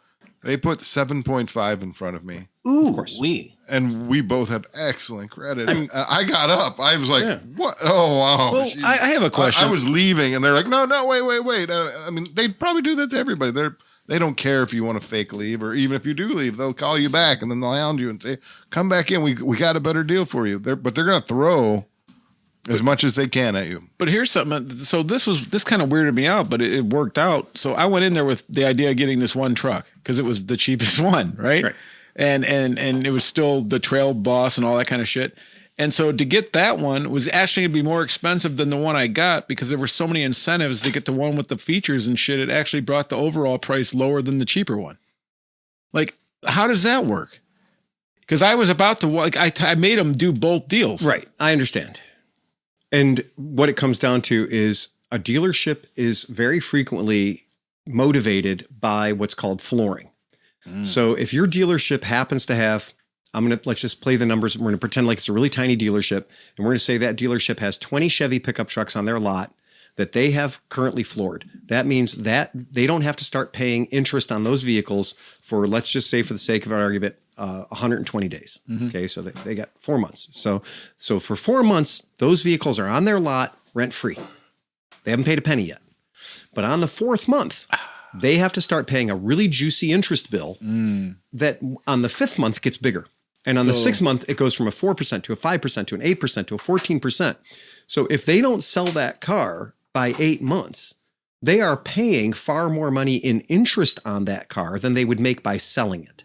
They put 7.5 in front of me. Ooh, of course. And we both have excellent credit. I got up. I was like, what? Oh, wow. Well, I have a question. I was leaving, and they're like, no, wait. I mean, they'd probably do that to everybody. They don't care if you want to fake leave, or even if you do leave, they'll call you back, and then they'll hound you and say, come back in. We got a better deal for you. But they're going to throw as much as they can at you. But here's something. So this kind of weirded me out, but it worked out. So I went in there with the idea of getting this one truck because it was the cheapest one, right? And it was still the Trail Boss and all that kind of shit. And so to get that one was actually going to be more expensive than the one I got because there were so many incentives to get the one with the features and shit. It actually brought the overall price lower than the cheaper one. Like, how does that work? Because I was about to, I made them do both deals. Right. I understand. And what it comes down to is a dealership is very frequently motivated by what's called flooring. So if your dealership happens to have, let's just play the numbers. We're going to pretend like it's a really tiny dealership. And we're going to say that dealership has 20 Chevy pickup trucks on their lot that they have currently floored. That means that they don't have to start paying interest on those vehicles for, let's just say for the sake of our argument, 120 days. Okay, so they got 4 months. So for 4 months, those vehicles are on their lot rent free. They haven't paid a penny yet. But on the 4th month, they have to start paying a really juicy interest bill that on the 5th month gets bigger. And on the 6th month, it goes from a 4% to a 5% to an 8% to a 14%. So if they don't sell that car by 8 months, they are paying far more money in interest on that car than they would make by selling it.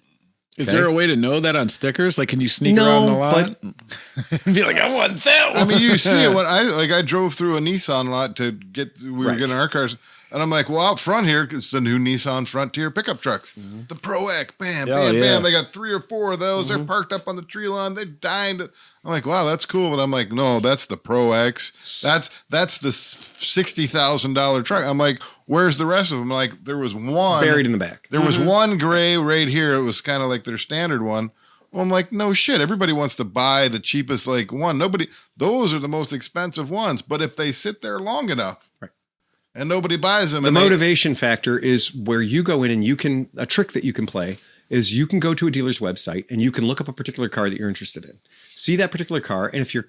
Is there a way to know that on stickers? Like, can you sneak around the lot and be like, I want that one? I mean, you see it when I drove through a Nissan lot to we were getting our cars. And I'm like, well, out front here, it's the new Nissan Frontier pickup trucks. The Pro X, bam, bam. They got 3 or 4 of those. They're parked up on the tree line. They dined. I'm like, wow, that's cool. But I'm like, no, that's the Pro X. That's the $60,000 truck. I'm like, where's the rest of them? Like, there was one. Buried in the back. There was one gray right here. It was kind of like their standard one. Well, I'm like, no shit. Everybody wants to buy the cheapest one. Those are the most expensive ones. But if they sit there long enough. Right. And nobody buys them. The motivation factor is where you go in and a trick that you can play is you can go to a dealer's website and you can look up a particular car that you're interested in. See that particular car. And if you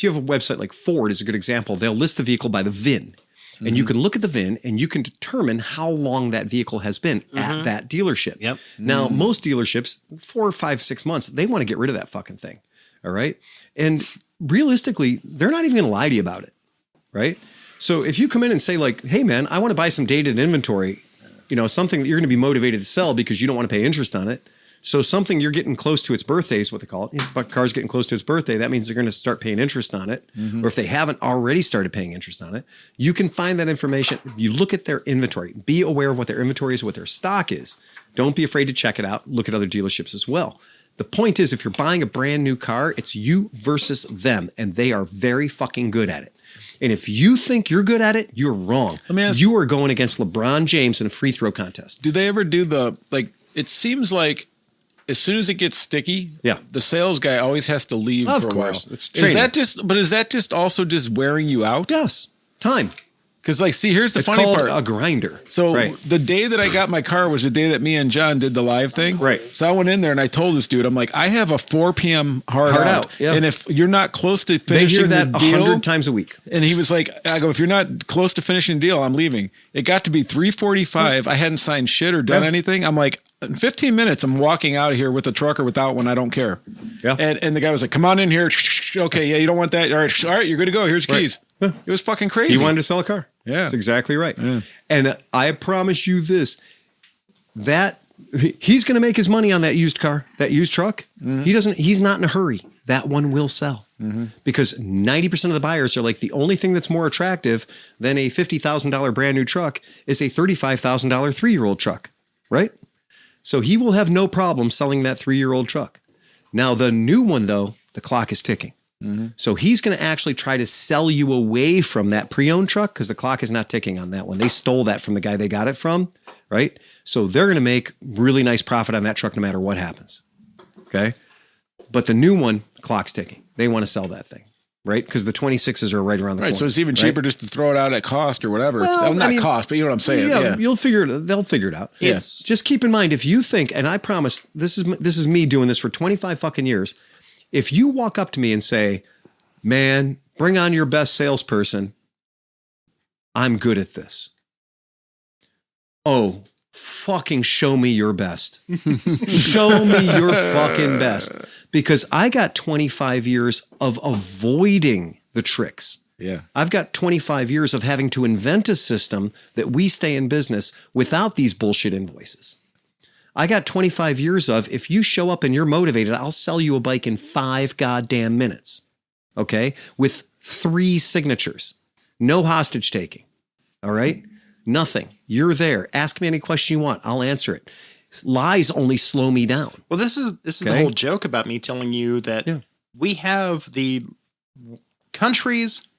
have a website like Ford is a good example, they'll list the vehicle by the VIN. And you can look at the VIN and you can determine how long that vehicle has been at that dealership. Yep. Now, most dealerships, 4 or 5, 6 months, they want to get rid of that fucking thing. All right. And realistically, they're not even going to lie to you about it. Right. So if you come in and say like, hey man, I want to buy some dated inventory, something that you're going to be motivated to sell because you don't want to pay interest on it. So something you're getting close to its birthday is what they call it. But car's getting close to its birthday. That means they're going to start paying interest on it. Or if they haven't already started paying interest on it, you can find that information. You look at their inventory, be aware of what their inventory is, what their stock is. Don't be afraid to check it out. Look at other dealerships as well. The point is, if you're buying a brand new car, it's you versus them, and they are very fucking good at it. And if you think you're good at it, you're wrong. You are going against LeBron James in a free throw contest. Do they ever do it seems like as soon as it gets sticky, the sales guy always has to leave for a while. It's training. Is that just also just wearing you out? Yes. Time. Because here's the funny part. It's called a grinder. So the day that I got my car was the day that me and John did the live thing. Right. So I went in there and I told this dude, I'm like, I have a 4 p.m. hard out. Yeah. And if you're not close to finishing the deal. 100 times a week. And he was like, I go, if you're not close to finishing the deal, I'm leaving. It got to be 3:45. I hadn't signed shit or done anything. I'm like, in 15 minutes, I'm walking out of here with a truck or without one. I don't care. Yeah. And the guy was like, come on in here. Okay. Yeah. You don't want that. All right. You're good to go. Here's your keys. It was fucking crazy. He wanted to sell a car. Yeah. That's exactly right. Yeah. And I promise you this, that he's going to make his money on that used car, that used truck. He's not in a hurry. That one will sell because 90% of the buyers are like, the only thing that's more attractive than a $50,000 brand new truck is a $35,000 3-year-old truck. Right. So he will have no problem selling that 3-year-old truck. Now, the new one, though, the clock is ticking. So he's going to actually try to sell you away from that pre-owned truck because the clock is not ticking on that one. They stole that from the guy they got it from, right? So they're going to make really nice profit on that truck no matter what happens, okay? But the new one, the clock's ticking. They want to sell that thing, right? Because the 26s are right around the corner. So it's even cheaper just to throw it out at cost or whatever. Well, not cost, but you know what I'm saying. Yeah. They'll figure it out. It's just keep in mind, if you think, and I promise this is me doing this for 25 fucking years. If you walk up to me and say, man, bring on your best salesperson, I'm good at this. Oh, fucking show me your best. Show me your fucking best. Because I got 25 years of avoiding the tricks. Yeah. I've got 25 years of having to invent a system that we stay in business without these bullshit invoices. I got 25 years of, if you show up and you're motivated, I'll sell you a bike in 5 goddamn minutes. Okay? With 3 signatures. No hostage taking. All right? Nothing. You're there. Ask me any question you want. I'll answer it. Lies only slow me down. Well, this is the whole joke about me telling you that we have the country's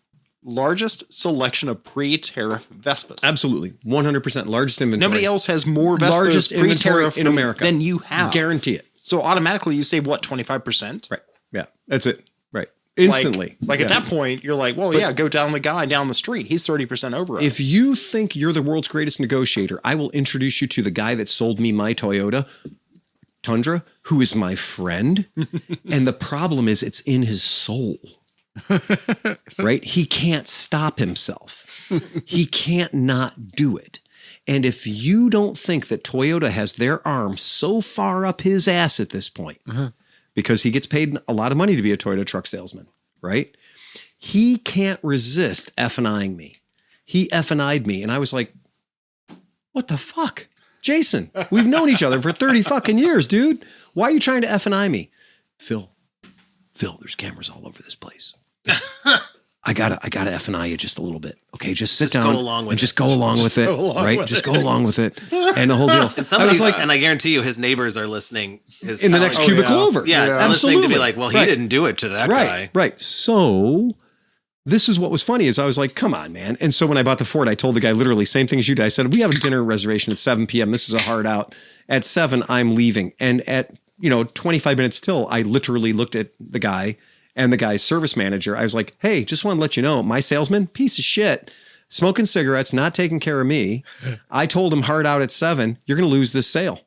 largest selection of pre-tariff Vespas. Absolutely. 100% largest inventory. Nobody else has more Vespas largest pre-tariff in America than you have. Guarantee it. So automatically you save what, 25%? Right. Yeah. That's it. Right. Instantly. Like at that point, you're like, well, go down the guy down the street. He's 30% over us. If you think you're the world's greatest negotiator, I will introduce you to the guy that sold me my Toyota Tundra, who is my friend. And the problem is it's in his soul, right? He can't stop himself. He can't not do it. And if you don't think that Toyota has their arm so far up his ass at this point, because he gets paid a lot of money to be a Toyota truck salesman, right? He can't resist F&Ing me. He F&I'd me. And I was like, what the fuck? Jason, we've known each other for 30 fucking years, dude. Why are you trying to F&I me? Phil, there's cameras all over this place. I gotta F&I you just a little bit. Okay, just sit down go along with and it. just go along with it, right? Just go along with it, and the whole deal. And somebody's like, and I guarantee you, his neighbors are listening. His in the next cubicle over, listening absolutely. to be like, well, he didn't do it to that guy, right? So this is what was funny is I was like, come on, man. And so when I bought the Ford, I told the guy literally same thing as you did. I said, we have a dinner reservation at 7 p.m. This is a hard out. At 7, I'm leaving, and at 25 minutes till, I literally looked at the guy. And the guy's service manager, I was like, hey, just want to let you know, my salesman, piece of shit, smoking cigarettes, not taking care of me. I told him hard out at 7, you're going to lose this sale.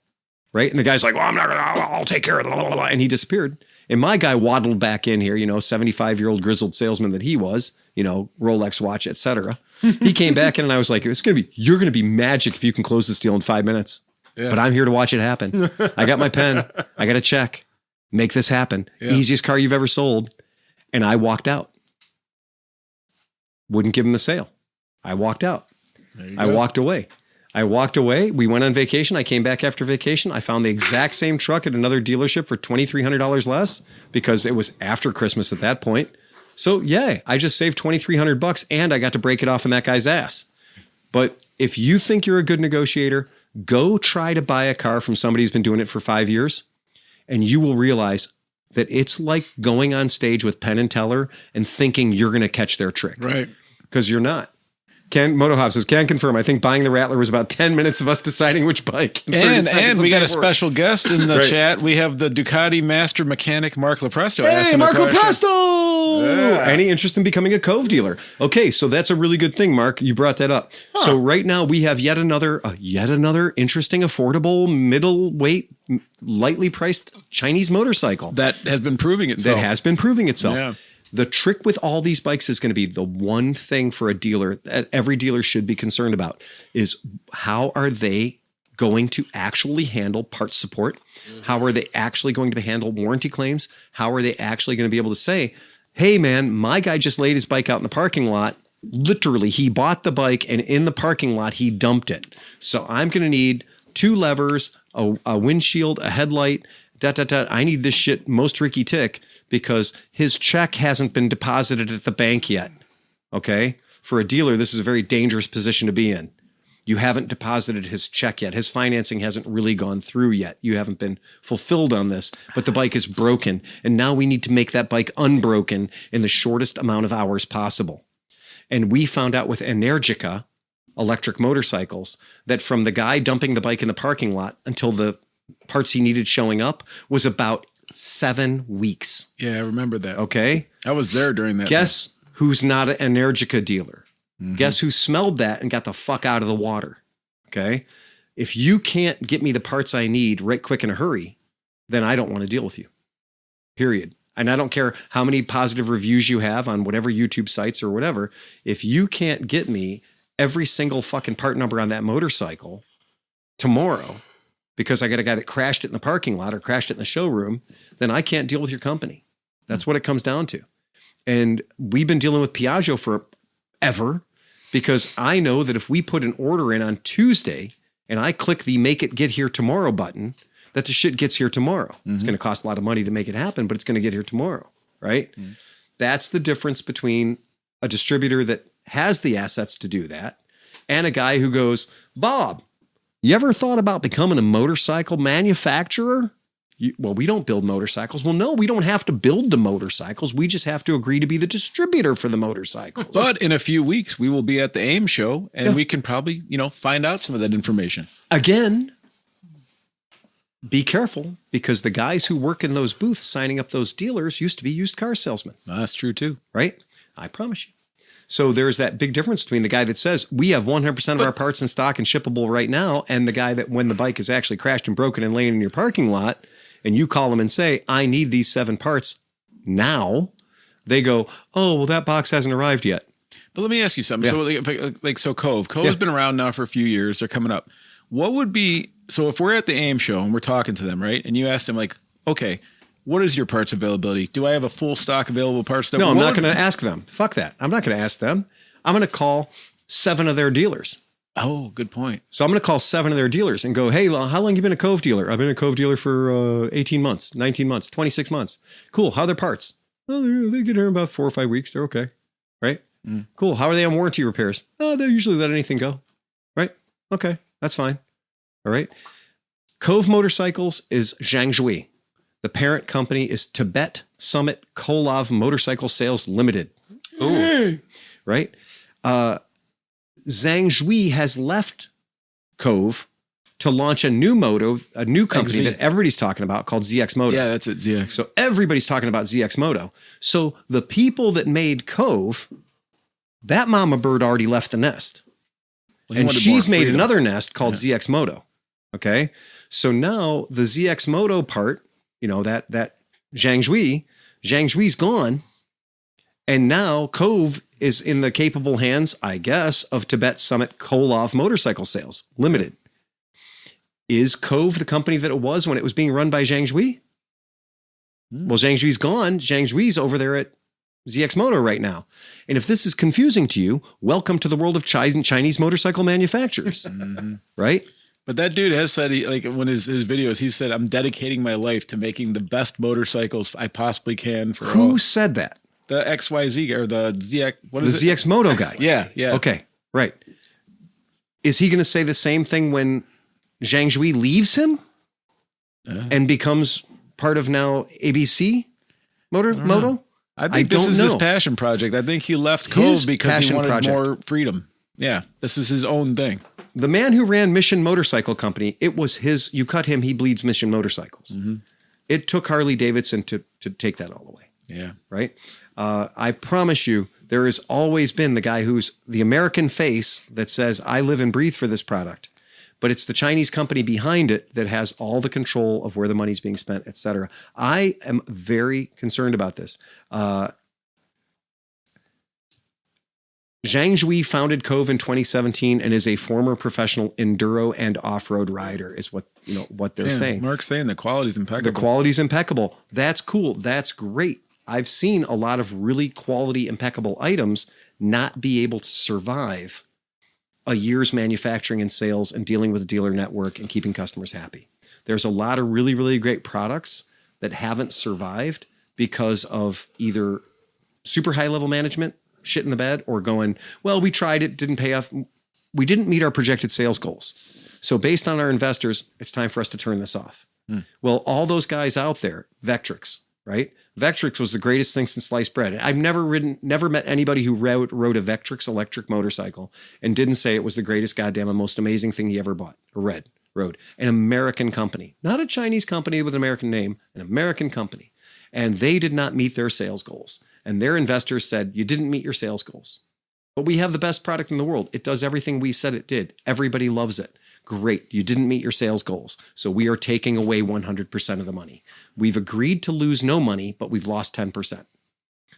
Right. And the guy's like, well, I'm not going to, I'll take care of it. And he disappeared. And my guy waddled back in here, 75-year-old grizzled salesman that he was, Rolex watch, et cetera. He came back in and I was like, you're going to be magic if you can close this deal in 5 minutes. Yeah. But I'm here to watch it happen. I got my pen. I got a check. Make this happen. Yeah. Easiest car you've ever sold. And I walked out. Wouldn't give him the sale. I walked out. I walked away. We went on vacation. I came back after vacation. I found the exact same truck at another dealership for $2,300 less because it was after Christmas at that point. So yeah, I just saved $2,300 and I got to break it off in that guy's ass. But if you think you're a good negotiator, go try to buy a car from somebody who's been doing it for 5 years. And you will realize that it's like going on stage with Penn and Teller and thinking you're going to catch their trick. Right. Because you're not. Motohob says, can confirm. I think buying the Rattler was about 10 minutes of us deciding which bike. And we got a special guest in the chat. We have the Ducati master mechanic, Mark Lepresto. Hey, Mark Lepresto! Yeah. Any interest in becoming a Cove dealer? Okay, so that's a really good thing, Mark. You brought that up. Huh. So right now we have yet another interesting, affordable, middleweight, lightly priced Chinese motorcycle. That has been proving itself. Yeah. The trick with all these bikes is going to be the one thing for a dealer that every dealer should be concerned about is how are they going to actually handle parts support? Mm-hmm. How are they actually going to handle warranty claims? How are they actually going to be able to say, hey man, my guy just laid his bike out in the parking lot. Literally, he bought the bike and in the parking lot, he dumped it. So I'm going to need 2 levers, a windshield, a headlight, I need this shit most Ricky Tick because his check hasn't been deposited at the bank yet. Okay? For a dealer, this is a very dangerous position to be in. You haven't deposited his check yet. His financing hasn't really gone through yet. You haven't been fulfilled on this, but the bike is broken. And now we need to make that bike unbroken in the shortest amount of hours possible. And we found out with Energica electric motorcycles that from the guy dumping the bike in the parking lot until the parts he needed showing up was about 7 weeks. Yeah, I remember that. Okay. I was there during that. Guess who's not an Energica dealer? Mm-hmm. Guess who smelled that and got the fuck out of the water? Okay. If you can't get me the parts I need right quick in a hurry, then I don't want to deal with you. Period. And I don't care how many positive reviews you have on whatever YouTube sites or whatever. If you can't get me every single fucking part number on that motorcycle tomorrow, because I got a guy that crashed it in the parking lot or crashed it in the showroom, then I can't deal with your company. That's what it comes down to. And we've been dealing with Piaggio forever because I know that if we put an order in on Tuesday and I click the make it get here tomorrow button, that the shit gets here tomorrow. Mm-hmm. It's going to cost a lot of money to make it happen, but it's going to get here tomorrow, right? Mm-hmm. That's the difference between a distributor that has the assets to do that and a guy who goes, Bob, you ever thought about becoming a motorcycle manufacturer? Well, we don't build motorcycles. Well, no, we don't have to build the motorcycles. We just have to agree to be the distributor for the motorcycles. But in a few weeks, we will be at the AIM show and we can probably, find out some of that information. Again, be careful because the guys who work in those booths signing up those dealers used to be used car salesmen. That's true too. Right? I promise you. So there's that big difference between the guy that says we have 100% of our parts in stock and shippable right now, and the guy that when the bike is actually crashed and broken and laying in your parking lot, and you call them and say, I need these 7 parts now, they go, oh, well, that box hasn't arrived yet. But let me ask you something. Yeah. So Cove's been around now for a few years. They're coming up. What would be, so if we're at the AIM show and we're talking to them, right? And you ask them like, okay, what is your parts availability? Do I have a full stock available parts? No, I'm not going to ask them. Fuck that. I'm not going to ask them. I'm going to call 7 of their dealers. Oh, good point. So I'm going to call 7 of their dealers and go, hey, how long you been a Cove dealer? I've been a Cove dealer for 18 months, 19 months, 26 months. Cool. How are their parts? Well, they get here in about 4 or 5 weeks. They're okay. Right? Mm. Cool. How are they on warranty repairs? Oh, they usually let anything go. Right? Okay. That's fine. All right. Cove Motorcycles is Zhangzhui. The parent company is Tibet Summit Kolov Motorcycle Sales Limited. Ooh. Right? Zhangzhui has left Cove to launch a new company that everybody's talking about called ZX Moto. Yeah, that's it, ZX. So everybody's talking about ZX Moto. So the people that made Cove, that mama bird already left the nest. Well, and she's made another nest called ZX Moto. Okay? So now the ZX Moto part, that Zhangzhui's gone. And now Cove is in the capable hands, I guess, of Tibet Summit Kolov Motorcycle Sales Limited. Is Cove the company that it was when it was being run by Zhangzhui? Well, Zhangzhui's gone. Zhangzhui's over there at ZX Moto right now. And if this is confusing to you, welcome to the world of Chinese motorcycle manufacturers. Right? But that dude has said, when his videos, he said, I'm dedicating my life to making the best motorcycles I possibly can for Who said that? The XYZ or the ZX. What is it? The ZX Moto guy. Yeah. Okay. Right. Is he going to say the same thing when Zhangzhui leaves him and becomes part of now ABC Moto? I think this is his passion project. I think he left Cove because he wanted more freedom. Yeah. This is his own thing. The man who ran Mission Motorcycle Company, it was his, you cut him, he bleeds Mission Motorcycles. Mm-hmm. It took Harley Davidson to take that all the way. Yeah. Right? I promise you, there has always been the guy who's the American face that says, I live and breathe for this product. But it's the Chinese company behind it that has all the control of where the money's being spent, et cetera. I am very concerned about this. Zhangzhui founded Cove in 2017 and is a former professional enduro and off-road rider, is what they're saying. Mark's saying the quality's impeccable. The quality's impeccable. That's cool. That's great. I've seen a lot of really quality, impeccable items not be able to survive a year's manufacturing and sales and dealing with a dealer network and keeping customers happy. There's a lot of really, really great products that haven't survived because of either super high level management, shit in the bed, or going, well, we tried it, didn't pay off. We didn't meet our projected sales goals. So based on our investors, it's time for us to turn this off. Well, all those guys out there, Vectrix, right? Vectrix was the greatest thing since sliced bread. I've never met anybody who rode a Vectrix electric motorcycle and didn't say it was the greatest goddamn and most amazing thing he ever bought or rode. An American company, not a Chinese company with an American name, an American company. And they did not meet their sales goals. And their investors said, you didn't meet your sales goals. But we have the best product in the world. It does everything we said it did. Everybody loves it. Great. You didn't meet your sales goals. So we are taking away 100% of the money. We've agreed to lose no money, but we've lost 10%.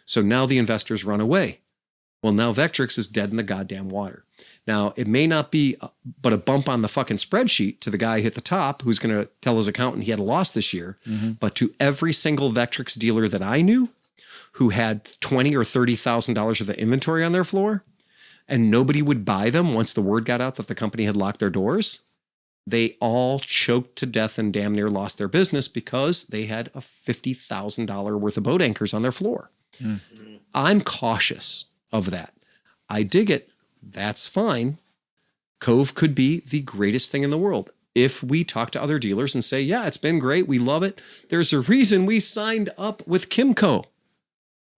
So now the investors run away. Well, now Vectrix is dead in the goddamn water. Now, it may not be but a bump on the fucking spreadsheet to the guy at the top who's going to tell his accountant he had a loss this year. Mm-hmm. But to every single Vectrix dealer that I knew who had $20,000 or $30,000 worth of inventory on their floor, and nobody would buy them once the word got out that the company had locked their doors, they all choked to death and damn near lost their business because they had a $50,000 worth of boat anchors on their floor. Mm-hmm. I'm cautious of that. I dig it. That's fine. Cove could be the greatest thing in the world. If we talk to other dealers and say, yeah, it's been great, we love it. There's a reason we signed up with Kimco.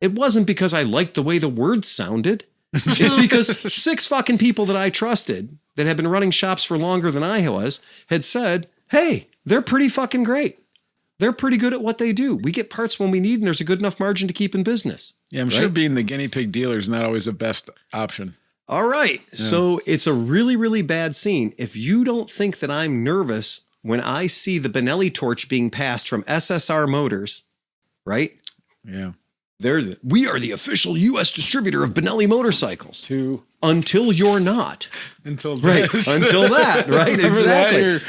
It wasn't because I liked the way the words sounded. It's because 6 fucking people that I trusted that had been running shops for longer than I was had said, hey, they're pretty fucking great. They're pretty good at what they do. We get parts when we need, and there's a good enough margin to keep in business. Yeah, I'm sure being the guinea pig dealer is not always the best option. All right. Yeah. So it's a really, really bad scene. If you don't think that I'm nervous when I see the Benelli torch being passed from SSR Motors, right? Yeah. We are the official U.S. distributor of Benelli motorcycles. Until you're not. Until that, right? Exactly.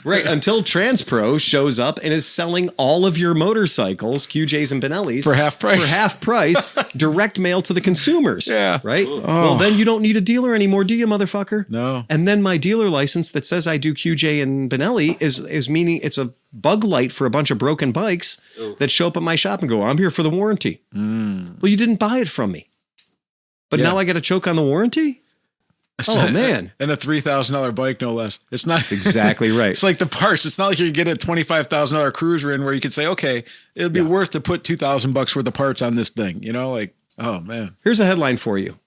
Right. Until Transpro shows up and is selling all of your motorcycles, QJs and Benellis, for half price, direct mail to the consumers. Yeah. Right? Oh. Well, then you don't need a dealer anymore, do you, motherfucker? No. And then my dealer license that says I do QJ and Benelli is meaning it's a bug light for a bunch of broken bikes that show up at my shop and go, I'm here for the warranty. Well, you didn't buy it from me. But now I got to choke on the warranty? Oh, man. And a $3,000 bike, no less. It's not. That's exactly right. It's like the parts. It's not like you get a $25,000 cruiser in where you could say, okay, it'll be worth to put $2,000 worth of parts on this thing. You know, like, oh, man. Here's a headline for you.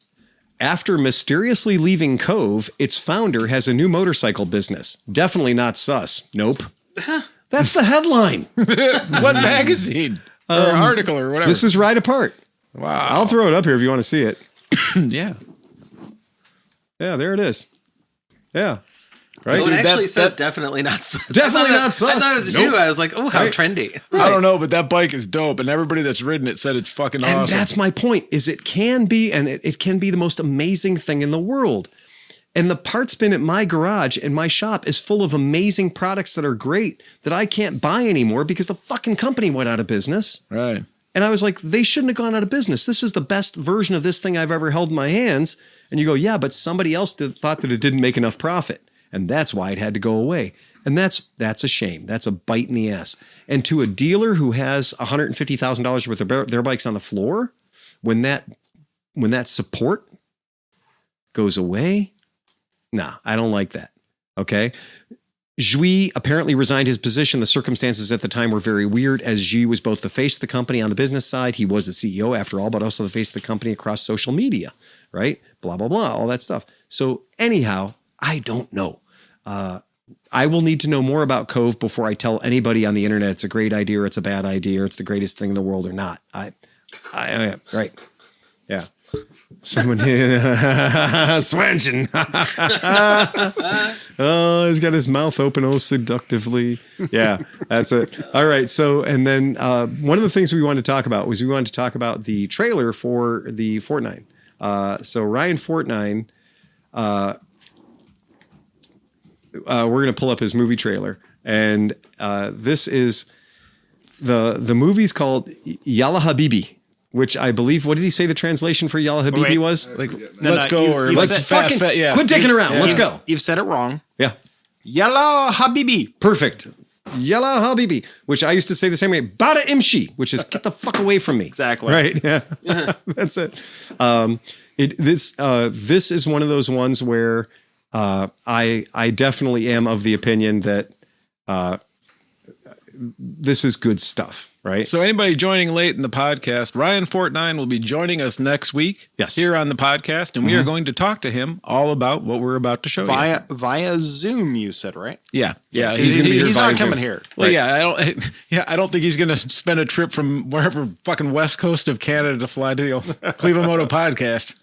After mysteriously leaving Cove, its founder has a new motorcycle business. Definitely not sus. Nope. That's the headline. What magazine? Or article or whatever. This is Ride Apart. Wow. I'll throw it up here if you want to see it. Yeah. Yeah, there it is. Yeah. Right? Well, it actually says definitely not sus. Definitely not sus. I thought it was you. I was like, oh, how trendy. Right. I don't know, but that bike is dope. And everybody that's ridden it said it's fucking awesome. And that's my point, is it can be, and it can be the most amazing thing in the world. And the parts bin at my garage and my shop is full of amazing products that are great that I can't buy anymore because the fucking company went out of business. Right. And I was like, they shouldn't have gone out of business. This is the best version of this thing I've ever held in my hands. And you go, yeah, but somebody else thought that it didn't make enough profit. And that's why it had to go away. And that's a shame. That's a bite in the ass. And to a dealer who has $150,000 worth of their bikes on the floor, when that support goes away, nah, I don't like that. Okay. Jui apparently resigned his position. The circumstances at the time were very weird, as Jui was both the face of the company on the business side. He was the CEO after all, but also the face of the company across social media, right? Blah, blah, blah, all that stuff. So anyhow, I don't know. I will need to know more about Cove before I tell anybody on the internet it's a great idea or it's a bad idea or it's the greatest thing in the world or not. I right. Yeah. Someone here, Swanson. Oh, he's got his mouth open, oh, seductively. Yeah, that's it. All right. So, and then one of the things we wanted to talk about was the trailer for the Fortnite. So Ryan Fortnite, we're going to pull up his movie trailer, and this is the movie's called Yalla Habibi. Which I believe, what did he say the translation for Yalla Habibi was? Like, let's go, or let's fucking quit dicking around. Let's go. You've said it wrong. Yeah. Yalla Habibi. Perfect. Yalla Habibi, which I used to say the same way. Bada Imshi, which is get the fuck away from me. Exactly. Right. Yeah. That's it. This is one of those ones where I definitely am of the opinion that this is good stuff. Right. So anybody joining late in the podcast, Ryan Fortnite will be joining us next week here on the podcast, and we are going to talk to him all about what we're about to show you. Via Zoom, you said, right? Yeah. Yeah. He's not coming here. Well, right. I don't think he's going to spend a trip from wherever fucking west coast of Canada to fly to the ClevelandMoto podcast.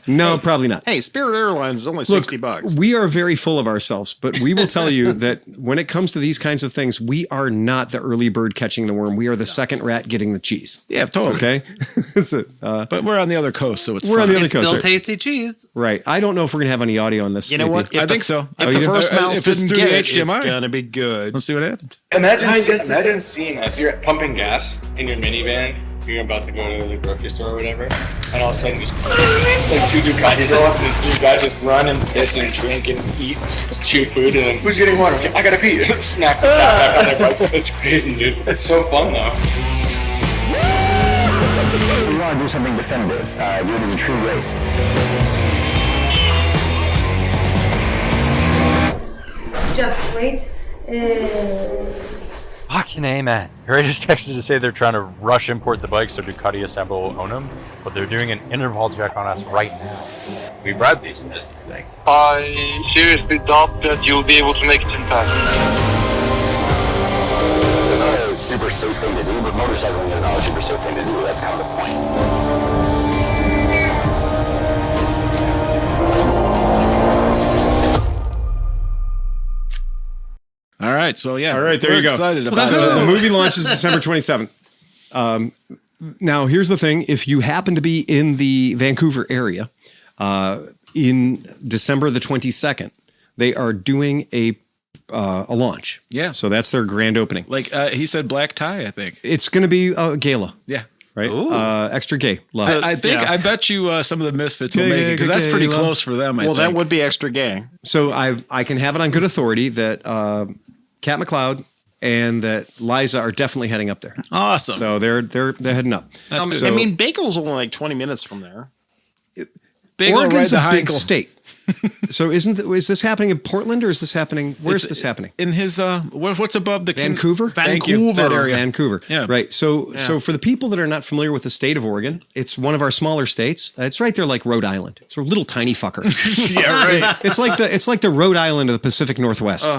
No, probably not. Hey, Spirit Airlines is only $60. We are very full of ourselves, but we will tell you that when it comes to these kinds of things, we are not the early bird catching the worm. We are the second rat getting the cheese. Yeah, totally. Okay. But we're on the other coast, so we're on the other coast. Still tasty cheese. Right. I don't know if we're going to have any audio on this. You know what? I think so. If the first mouse didn't through get the it, HDMI, it's going to be good. Let's see what happens. Imagine seeing us. You're pumping gas in your minivan. You're about to go to the grocery store or whatever, and all of a sudden just like two Ducati go up, and these three guys just run and piss and drink and eat, just chew food, and then who's getting water? Okay, I gotta pee. Smack the cap back on their bikes. It's crazy, dude. It's so fun though. We want to do something definitive. Do it as a true race. Just wait. Fucking amen. Harry just texted to say they're trying to rush import the bikes so Ducati Istanbul will own them, but they're doing an interval check on us right now. We bribed these guys, do you think? I seriously doubt that you'll be able to make it in time. There's a super safe thing to do, but motorcycling is not a super safe thing to do. That's kind of the point. All right, so yeah. All right, there you go. Excited about The movie launches December 27th. Now, here's the thing. If you happen to be in the Vancouver area in December the 22nd, they are doing a launch. Yeah. So that's their grand opening. Like he said, black tie, I think. It's going to be a gala. Yeah. Right? Extra gay. Love. I think, I bet you some of the Misfits will make it because that's pretty close for them. Well, that would be extra gay. So I can have it on good authority that Cat McLeod and that Liza are definitely heading up there. Awesome. So they're heading up. I mean, Bagel's only like 20 minutes from there. Oregon's a big state. So is this happening in Portland or is this happening? Where's this happening? In his what's above the Vancouver? Thank you. That area. Vancouver. Yeah. Right. So for the people that are not familiar with the state of Oregon, it's one of our smaller states. It's right there like Rhode Island. It's a little tiny fucker. Yeah, right. It's like the Rhode Island of the Pacific Northwest.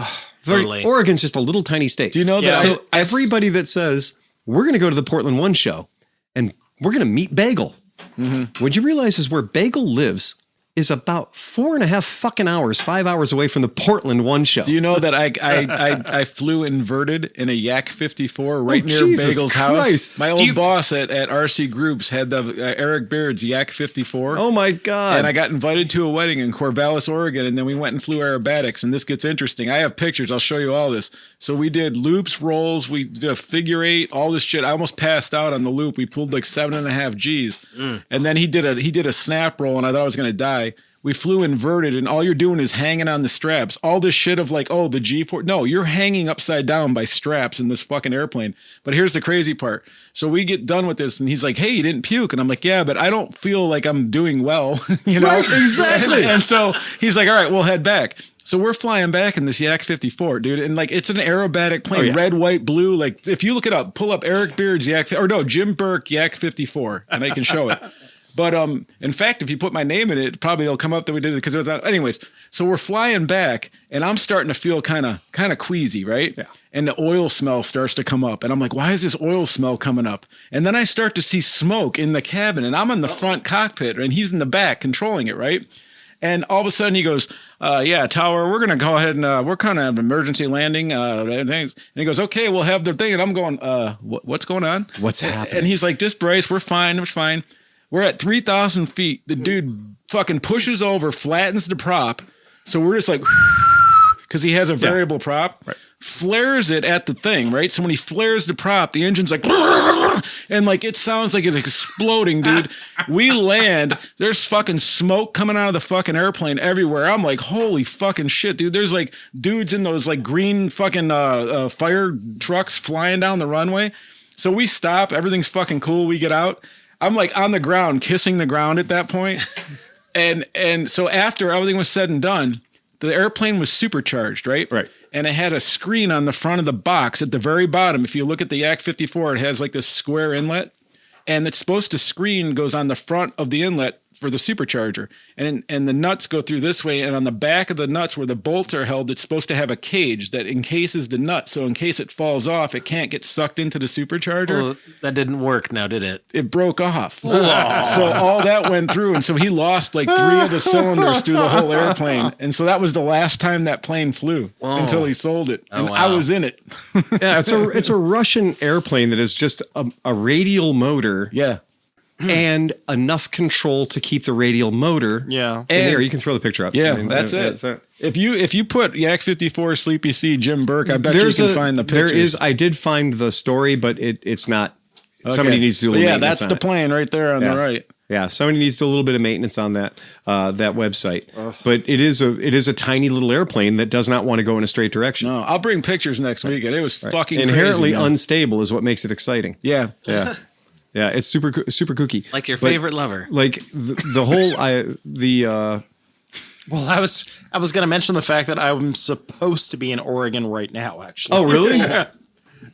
Totally. Oregon's just a little tiny state. Do you know that? So everybody that says we're going to go to the Portland One show and we're going to meet Bagel. Mm-hmm. What you realize is where Bagel lives is about 4.5 fucking hours, 5 hours away from the Portland One show. Do you know that I flew inverted in a Yak 54 right near Jesus Bagel's Christ. house? My old boss at RC Groups had the Eric Beard's Yak 54. Oh my God. And I got invited to a wedding in Corvallis, Oregon, and then we went and flew aerobatics, and this gets interesting. I have pictures. I'll show you all this. So we did loops, rolls, we did a figure eight, all this shit. I almost passed out on the loop. We pulled like 7.5 Gs. And then he did a snap roll, and I thought I was going to die. We flew inverted, and all you're doing is hanging on the straps. All this shit of like, oh, the G4. No, you're hanging upside down by straps in this fucking airplane. But here's the crazy part. So we get done with this, and he's like, hey, you didn't puke. And I'm like, yeah, but I don't feel like I'm doing well. You know? Right, exactly. And so he's like, all right, we'll head back. So we're flying back in this Yak 54, dude. And like, it's an aerobatic plane, red, white, blue. Like, if you look it up, pull up Eric Beard's Jim Burke Yak 54, and I can show it. But in fact, if you put my name in it, probably it'll come up that we did it because it was on. Anyways, so we're flying back, and I'm starting to feel kind of queasy, right? Yeah. And the oil smell starts to come up, and I'm like, why is this oil smell coming up? And then I start to see smoke in the cabin, and I'm in the front cockpit, and he's in the back controlling it, right? And all of a sudden he goes, yeah, Tower, we're going to go ahead and we're kind of emergency landing. And he goes, okay, we'll have the thing. And I'm going, what's going on? What's happening? And he's like, just brace. We're fine. It's fine. We're at 3,000 feet. The dude fucking pushes over, flattens the prop. So we're just like, because he has a variable prop, right. Flares it at the thing, right? So when he flares the prop, the engine's like, and like it sounds like it's exploding, dude. We land, there's fucking smoke coming out of the fucking airplane everywhere. I'm like, holy fucking shit, dude. There's like dudes in those like green fucking fire trucks flying down the runway. So we stop, everything's fucking cool. We get out. I'm like on the ground, kissing the ground at that point. And so after everything was said and done, the airplane was supercharged, right? Right. And it had a screen on the front of the box at the very bottom. If you look at the Yak 54, it has like this square inlet. And it's supposed to screen goes on the front of the inlet for the supercharger. And the nuts go through this way. And on the back of the nuts where the bolts are held, it's supposed to have a cage that encases the nut. So in case it falls off, it can't get sucked into the supercharger. Well, that didn't work now, did it? It broke off. So all that went through. And so he lost like 3 of the cylinders through the whole airplane. And so that was the last time that plane flew until he sold it. And I was in it. Yeah, it's a Russian airplane that is just a radial motor. Yeah. And enough control to keep the radial motor. Yeah. And there, you can throw the picture up. Yeah, that's it. If you put Yak 54 Sleepy C Jim Burke, I bet you can find the pictures. There is. I did find the story, but it's not. Okay. Somebody needs to do a little maintenance that's the plane right there on the right. Yeah, somebody needs to do a little bit of maintenance on that website. But it is a tiny little airplane that does not want to go in a straight direction. No, I'll bring pictures next week, and it was fucking inherently crazy, unstable is what makes it exciting. Yeah. Yeah. Yeah, it's super kooky. Like your favorite lover. Like the whole Well, I was going to mention the fact that I'm supposed to be in Oregon right now, actually. Oh, really?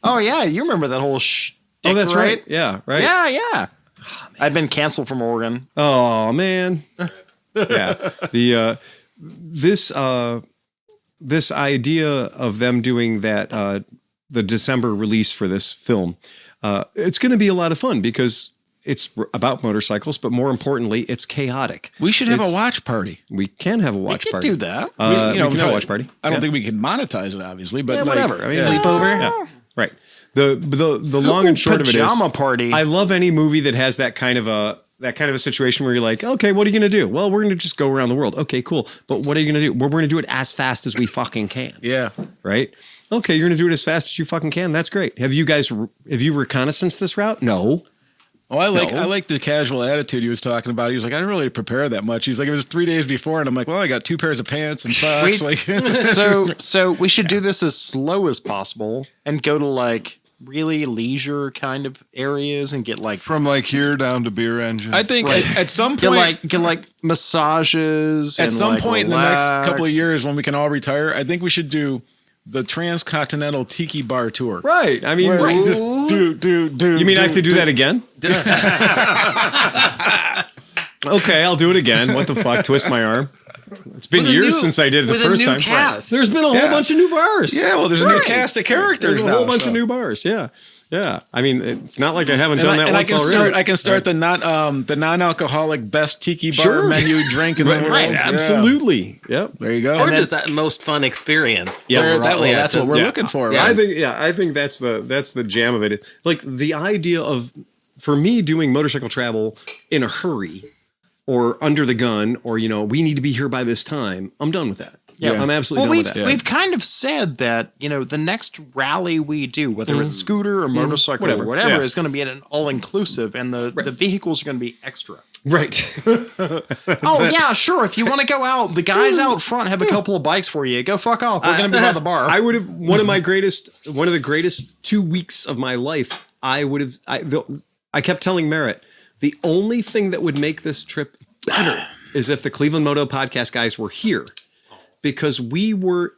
Oh, yeah. You remember that whole Oh, that's right. Yeah, right. Yeah. Oh, I've been canceled from Oregon. Oh, man. Yeah. This idea of them doing that the December release for this film. It's going to be a lot of fun because it's about motorcycles, but more importantly, it's chaotic. We should have a watch party. We can have a watch party. We could do that. We can have a watch party. I don't think we can monetize it, obviously, but whatever. I mean, Sleepover. Yeah. Right. The long and short of it is, pajama party. I love any movie that has that kind of a situation where you're like, okay, what are you going to do? Well, we're going to just go around the world. Okay, cool. But what are you going to do? Well, we're going to do it as fast as we fucking can. Yeah. Right. Okay, you're going to do it as fast as you fucking can. That's great. Have you reconnaissance this route? No. Oh, I like the casual attitude he was talking about. He was like, I didn't really prepare that much. He's like, it was 3 days before, and I'm like, well, I got 2 pairs of pants and socks. So we should do this as slow as possible and go to like really leisure kind of areas and get like from like here down to Beer Engine. I think at some point, get like massages. At some like point in the relax. next couple of years when we can all retire, I think we should do the Transcontinental Tiki Bar Tour. Right. I mean, just do. You mean I have to do that again? Okay, I'll do it again. What the fuck? Twist my arm. It's been years since I did it the first time. Cast. There's been a whole bunch of new bars. Yeah, well, there's a new cast of characters. There's a whole bunch of new bars. Yeah. Yeah. I mean, it's not like I haven't done that once already. I can start the non-alcoholic best tiki bar menu drink in the world. Right, absolutely. Yep. There you go. Or just that most fun experience. Yeah, that's what we're looking for. Right? I think that's the jam of it. Like the idea of, for me, doing motorcycle travel in a hurry or under the gun, or we need to be here by this time. I'm done with that. Yeah, I'm absolutely done with that. We've kind of said that, the next rally we do, whether it's scooter or motorcycle or whatever, is going to be an all-inclusive, and the vehicles are going to be extra. Right. Oh, yeah, sure. If you want to go out, the guys out front have a couple of bikes for you. Go fuck off. We're going to be by the bar. I would have, one of the greatest 2 weeks of my life, I kept telling Merritt, the only thing that would make this trip better is if the ClevelandMoto podcast guys were here. Because we were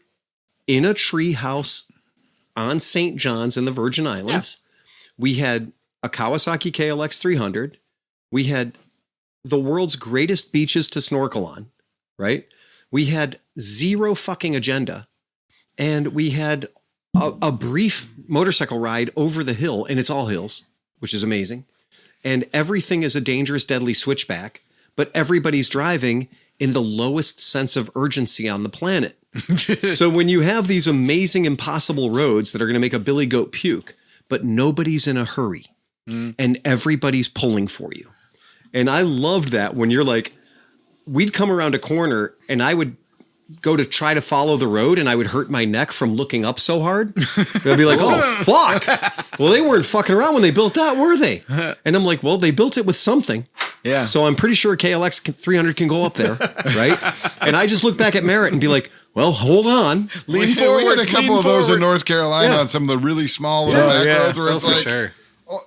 in a tree house on St. John's in the Virgin Islands. Yeah. We had a Kawasaki KLX 300. We had the world's greatest beaches to snorkel on, right? We had zero fucking agenda. And we had a brief motorcycle ride over the hill, and it's all hills, which is amazing. And everything is a dangerous, deadly switchback, but everybody's driving in the lowest sense of urgency on the planet. So when you have these amazing, impossible roads that are going to make a billy goat puke, but nobody's in a hurry and everybody's pulling for you. And I loved that when you're like, we'd come around a corner and I would go to try to follow the road and I would hurt my neck from looking up so hard. I'd be like, oh, fuck. Well, they weren't fucking around when they built that, were they? And I'm like, well, they built it with something. Yeah. So I'm pretty sure a KLX 300 can go up there, right? And I just look back at Merritt and be like, well, hold on. Lean forward. We had a couple of those in North Carolina on some of the really small little back roads where it's like, sure.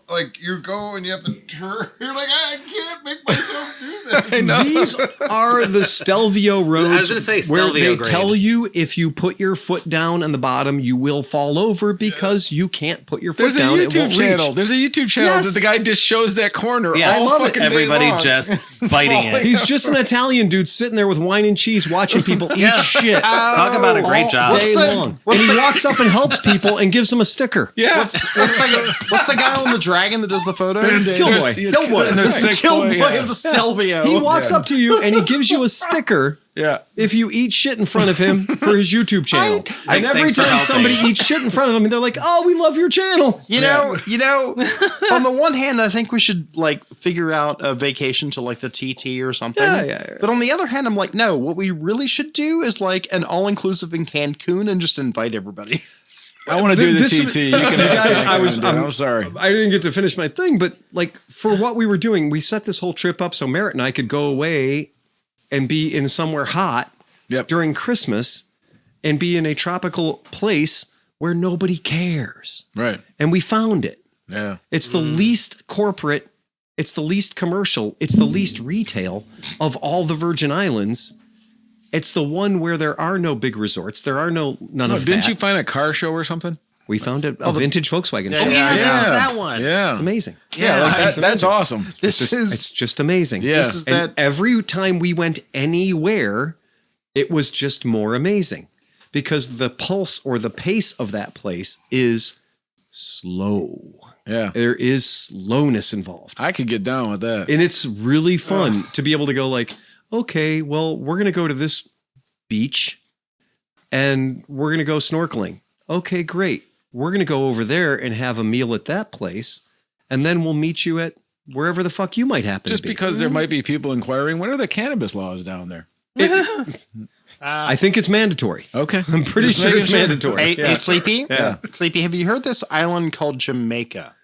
Like you go and you have to turn. You're like, I can't make myself do this. These are the Stelvio roads. I was going to say where Stelvio they grade. tell you if you put your foot down on the bottom, you will fall over because you can't put your foot down. There's a YouTube channel. There's a YouTube channel that the guy just shows that corner. Yeah, all I love fucking it. Everybody day long. just biting it. He's just an Italian dude sitting there with wine and cheese watching people eat shit. Talk about a great job. All day long. And he walks up and helps people and gives them a sticker. Yeah. What's the guy on the dragon that does the photos? Killboy. Killboy. And there's Killboy of the Stelvio. He walks up to you and he gives you a sticker. Yeah. If you eat shit in front of him for his YouTube channel. And every time somebody eats shit in front of him, they're like, oh, we love your channel. You know, on the one hand, I think we should like figure out a vacation to like the TT or something. Yeah. But on the other hand, I'm like, no, what we really should do is like an all-inclusive in Cancun and just invite everybody. I want to do the TT. You can guys, I'm sorry. I didn't get to finish my thing, but like for what we were doing, we set this whole trip up so Merritt and I could go away and be in somewhere hot during Christmas and be in a tropical place where nobody cares. Right. And we found it. Yeah. It's the least corporate, it's the least commercial, it's the least retail of all the Virgin Islands. It's the one where there are no big resorts. There are none of that. Didn't you find a car show or something? We found a vintage Volkswagen show. Yeah, that one. Yeah. It's amazing. Yeah, that's awesome. It's just amazing. Yeah. And every time we went anywhere, it was just more amazing because the pulse or the pace of that place is slow. Yeah. There is slowness involved. I could get down with that. And it's really fun to be able to go like, okay, well, we're going to go to this beach and we're going to go snorkeling. Okay, great. We're going to go over there and have a meal at that place. And then we'll meet you at wherever the fuck you might happen Just to be. because there might be people inquiring, what are the cannabis laws down there? I think it's mandatory. Okay. I'm pretty sure it's mandatory. Hey, Sleepy? Yeah. Sleepy, have you heard this island called Jamaica?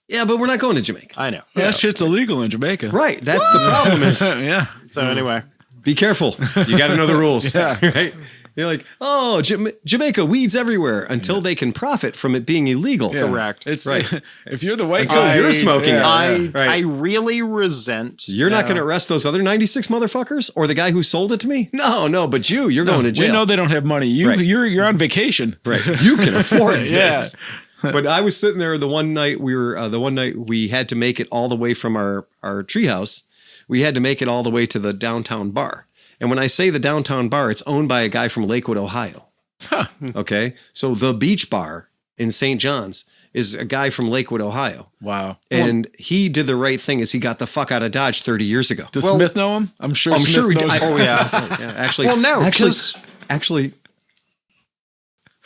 Yeah, but we're not going to Jamaica. I know. That shit's illegal in Jamaica. Right. That's the problem is Yeah. So anyway. be careful. You got to know the rules. Yeah. Right. You're like, oh, Jamaica, weeds everywhere until they can profit from it being illegal. Yeah. Correct. It's Right. If you're the white Until guy, you're smoking it. I Right. really resent. You're not going to arrest those other 96 motherfuckers or the guy who sold it to me? No, but you're going to jail. we know they don't have money. You're on vacation. Right. You can afford Yeah. this. But I was sitting there the one night we had to make it all the way from our treehouse. We had to make it all the way to the downtown bar. And when I say the downtown bar, it's owned by a guy from Lakewood, Ohio. Okay. So the beach bar in St. John's is a guy from Lakewood, Ohio. Wow. And he did the right thing as he got the fuck out of Dodge 30 years ago. Does Smith know him? I'm sure I'm Smith sure he knows did. him. Yeah, actually. Well, no, actually,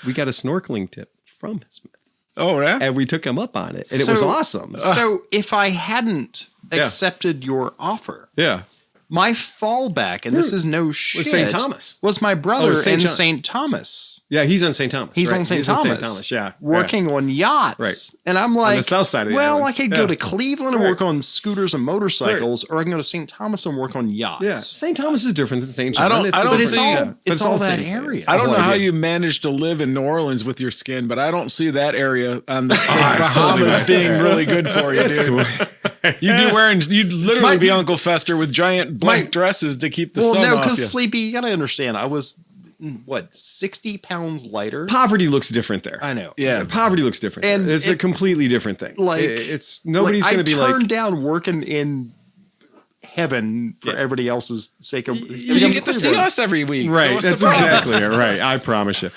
we got a snorkeling tip from Smith. Oh, yeah? And we took him up on it. And it was awesome. So if I hadn't accepted your offer, Yeah. my fallback, and this is no shit, St. Thomas. was my brother St. in John. St. Thomas. Yeah, he's on St. Thomas. He's right? on St. He's on Thomas. St. Thomas, yeah. Working on yachts. Right. And I'm like, the south side of the well, island. I could go Yeah. to Cleveland and Right. work on scooters and motorcycles, or I can go to St. Thomas and work on yachts. Yeah. St. Thomas is different than St. John. I don't But it's see all, that. it's all the that same. area. I don't know how idea. you managed to live in New Orleans with your skin, but I don't see that area on the Bahamas being really good for you. Dude. cool. You'd literally be Uncle Fester with giant black dresses to keep the sun off because you. Sleepy, you got to understand, I was, 60 pounds lighter? Poverty looks different there. I know. Yeah. Poverty looks different. And there. It's a completely different thing. Like, it's nobody's going to be I like. turned down working in heaven for everybody else's sake. You get to see us every week. so Right. what's That's the problem? exactly it. Right. I promise you.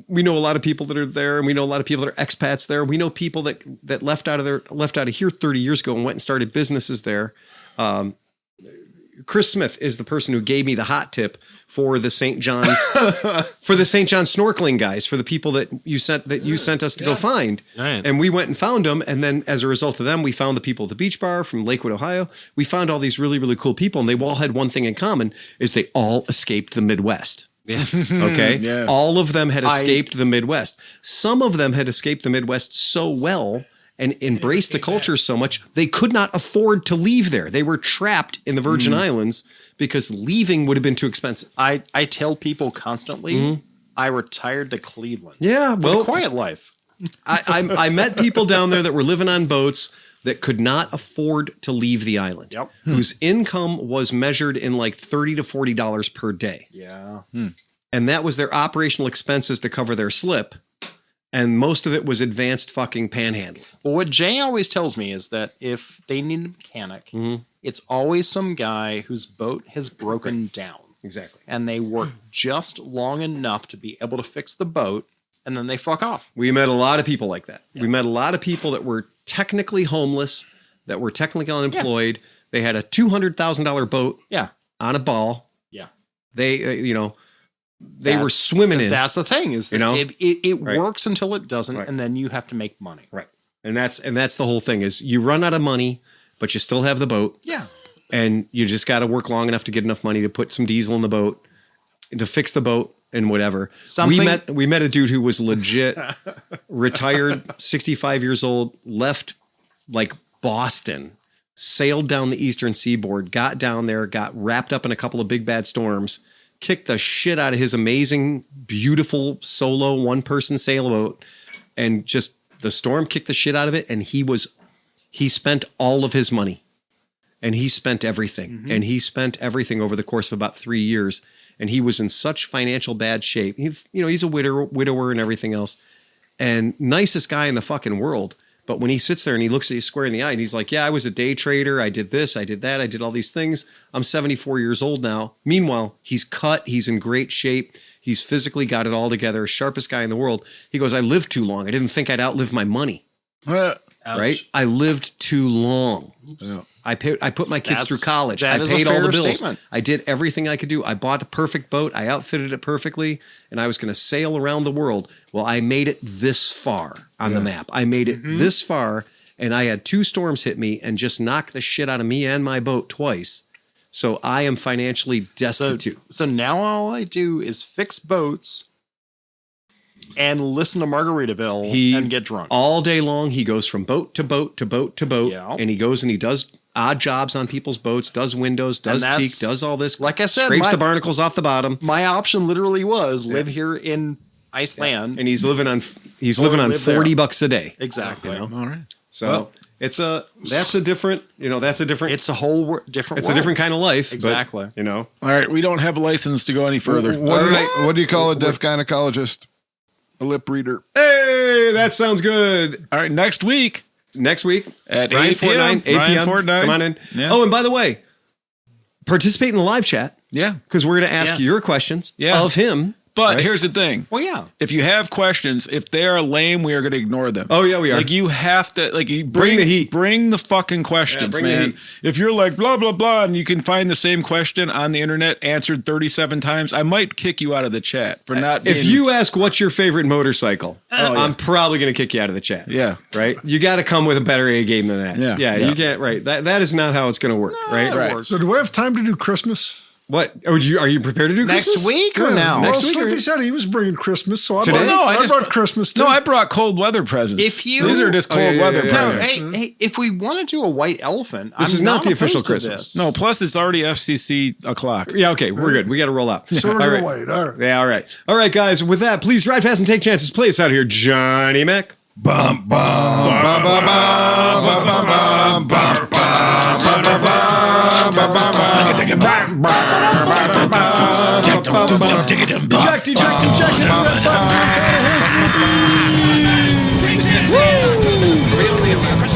We know a lot of people that are there, and we know a lot of people that are expats there. We know people that left out of here 30 years ago and went and started businesses there. Chris Smith is the person who gave me the hot tip for the St. John's snorkeling guys, for the people that you sent us to go find. Right. And we went and found them. And then as a result of them, we found the people at the beach bar from Lakewood, Ohio. We found all these really, really cool people, and they all had one thing in common, is they all escaped the Midwest. Yeah. Okay. Yeah. All of them had escaped the Midwest. Some of them had escaped the Midwest so well and embraced the culture so much, they could not afford to leave there. They were trapped in the Virgin Islands because leaving would have been too expensive. I tell people constantly, I retired to Cleveland. Yeah. Well, Well, a quiet life. I met people down there that were living on boats that could not afford to leave the island. Yep. Whose income was measured in like $30 to $40 per day. Yeah. And that was their operational expenses to cover their slip. And most of it was advanced fucking panhandling. Well, what Jay always tells me is that if they need a mechanic, it's always some guy whose boat has broken down. Exactly. And they work just long enough to be able to fix the boat, and then they fuck off. We met a lot of people like that. Yeah. We met a lot of people that were technically homeless, that were technically unemployed. Yeah. They had a $200,000 boat on a ball. Yeah. They were swimming in. That's the thing, is that it Right. works until it doesn't, Right. and then you have to make money. Right. And that's the whole thing, is you run out of money, but you still have the boat. Yeah. And you just got to work long enough to get enough money to put some diesel in the boat, to fix the boat and whatever. We met a dude who was legit retired, 65 years old, left like Boston, sailed down the eastern seaboard, got down there, got wrapped up in a couple of big bad storms, kicked the shit out of his amazing, beautiful solo one-person sailboat, and just the storm kicked the shit out of it. And he spent all of his money, and he spent everything, and he spent everything over the course of about 3 years. And he was in such financial bad shape. He's a widower and everything else, and nicest guy in the fucking world. But when he sits there and he looks at you square in the eye and he's like, yeah, I was a day trader. I did this. I did that. I did all these things. I'm 74 years old now. Meanwhile, he's cut. He's in great shape. He's physically got it all together. Sharpest guy in the world. He goes, I lived too long. I didn't think I'd outlive my money. Right? I lived too long. Yeah. I put my kids through college. I paid all the bills. Statement. I did everything I could do. I bought a perfect boat. I outfitted it perfectly, and I was going to sail around the world. Well, I made it this far on the map. I made it this far, and I had 2 storms hit me and just knock the shit out of me and my boat twice. So I am financially destitute. So now all I do is fix boats and listen to Margaritaville and get drunk. All day long, he goes from boat to boat to boat to boat, and he goes and he does odd jobs on people's boats, does windows, does teak, does all this. Like I said, scrapes the barnacles off the bottom. My option literally was live here in Iceland, and he's living on $40 a day. Exactly. All right. So that's a different. It's a whole different. It's a different kind of life. Exactly. But, all right. We don't have a license to go any further. What do you call a deaf gynecologist? A lip reader. Hey, that sounds good. All right, next week at Ryan 8 p.m. 8 p.m. Come on in. Yeah. Oh, and by the way, participate in the live chat. Yeah. Because we're going to ask your questions of him. But here's the thing. Well, yeah. If you have questions, if they are lame, we are going to ignore them. Oh, yeah, we are. Like, you have to, you bring the heat. Bring the fucking questions, man. If you're like, blah, blah, blah, and you can find the same question on the internet answered 37 times, I might kick you out of the chat for not being... If you ask what's your favorite motorcycle, I'm probably going to kick you out of the chat. Yeah. Right? You got to come with a better A game than that. Yeah. You can't, right. That is not how it's going to work, right? So do we have time to do Christmas? What? Are you prepared to do Christmas? Next week or now? Well, Slippy said he was bringing Christmas, so I brought Christmas too. No, I brought cold weather presents. These are just cold weather presents. Hey, if we want to do a white elephant, this is not the official Christmas. No, plus it's already FCC o'clock. Yeah, okay, we're good. We got to roll out. So we're going to wait. All right. Yeah, all right. All right, guys, with that, please drive fast and take chances. Play us out here, Johnny Mac. Bum, bum, bum, bum, bum, bum, bum, bum, Eject.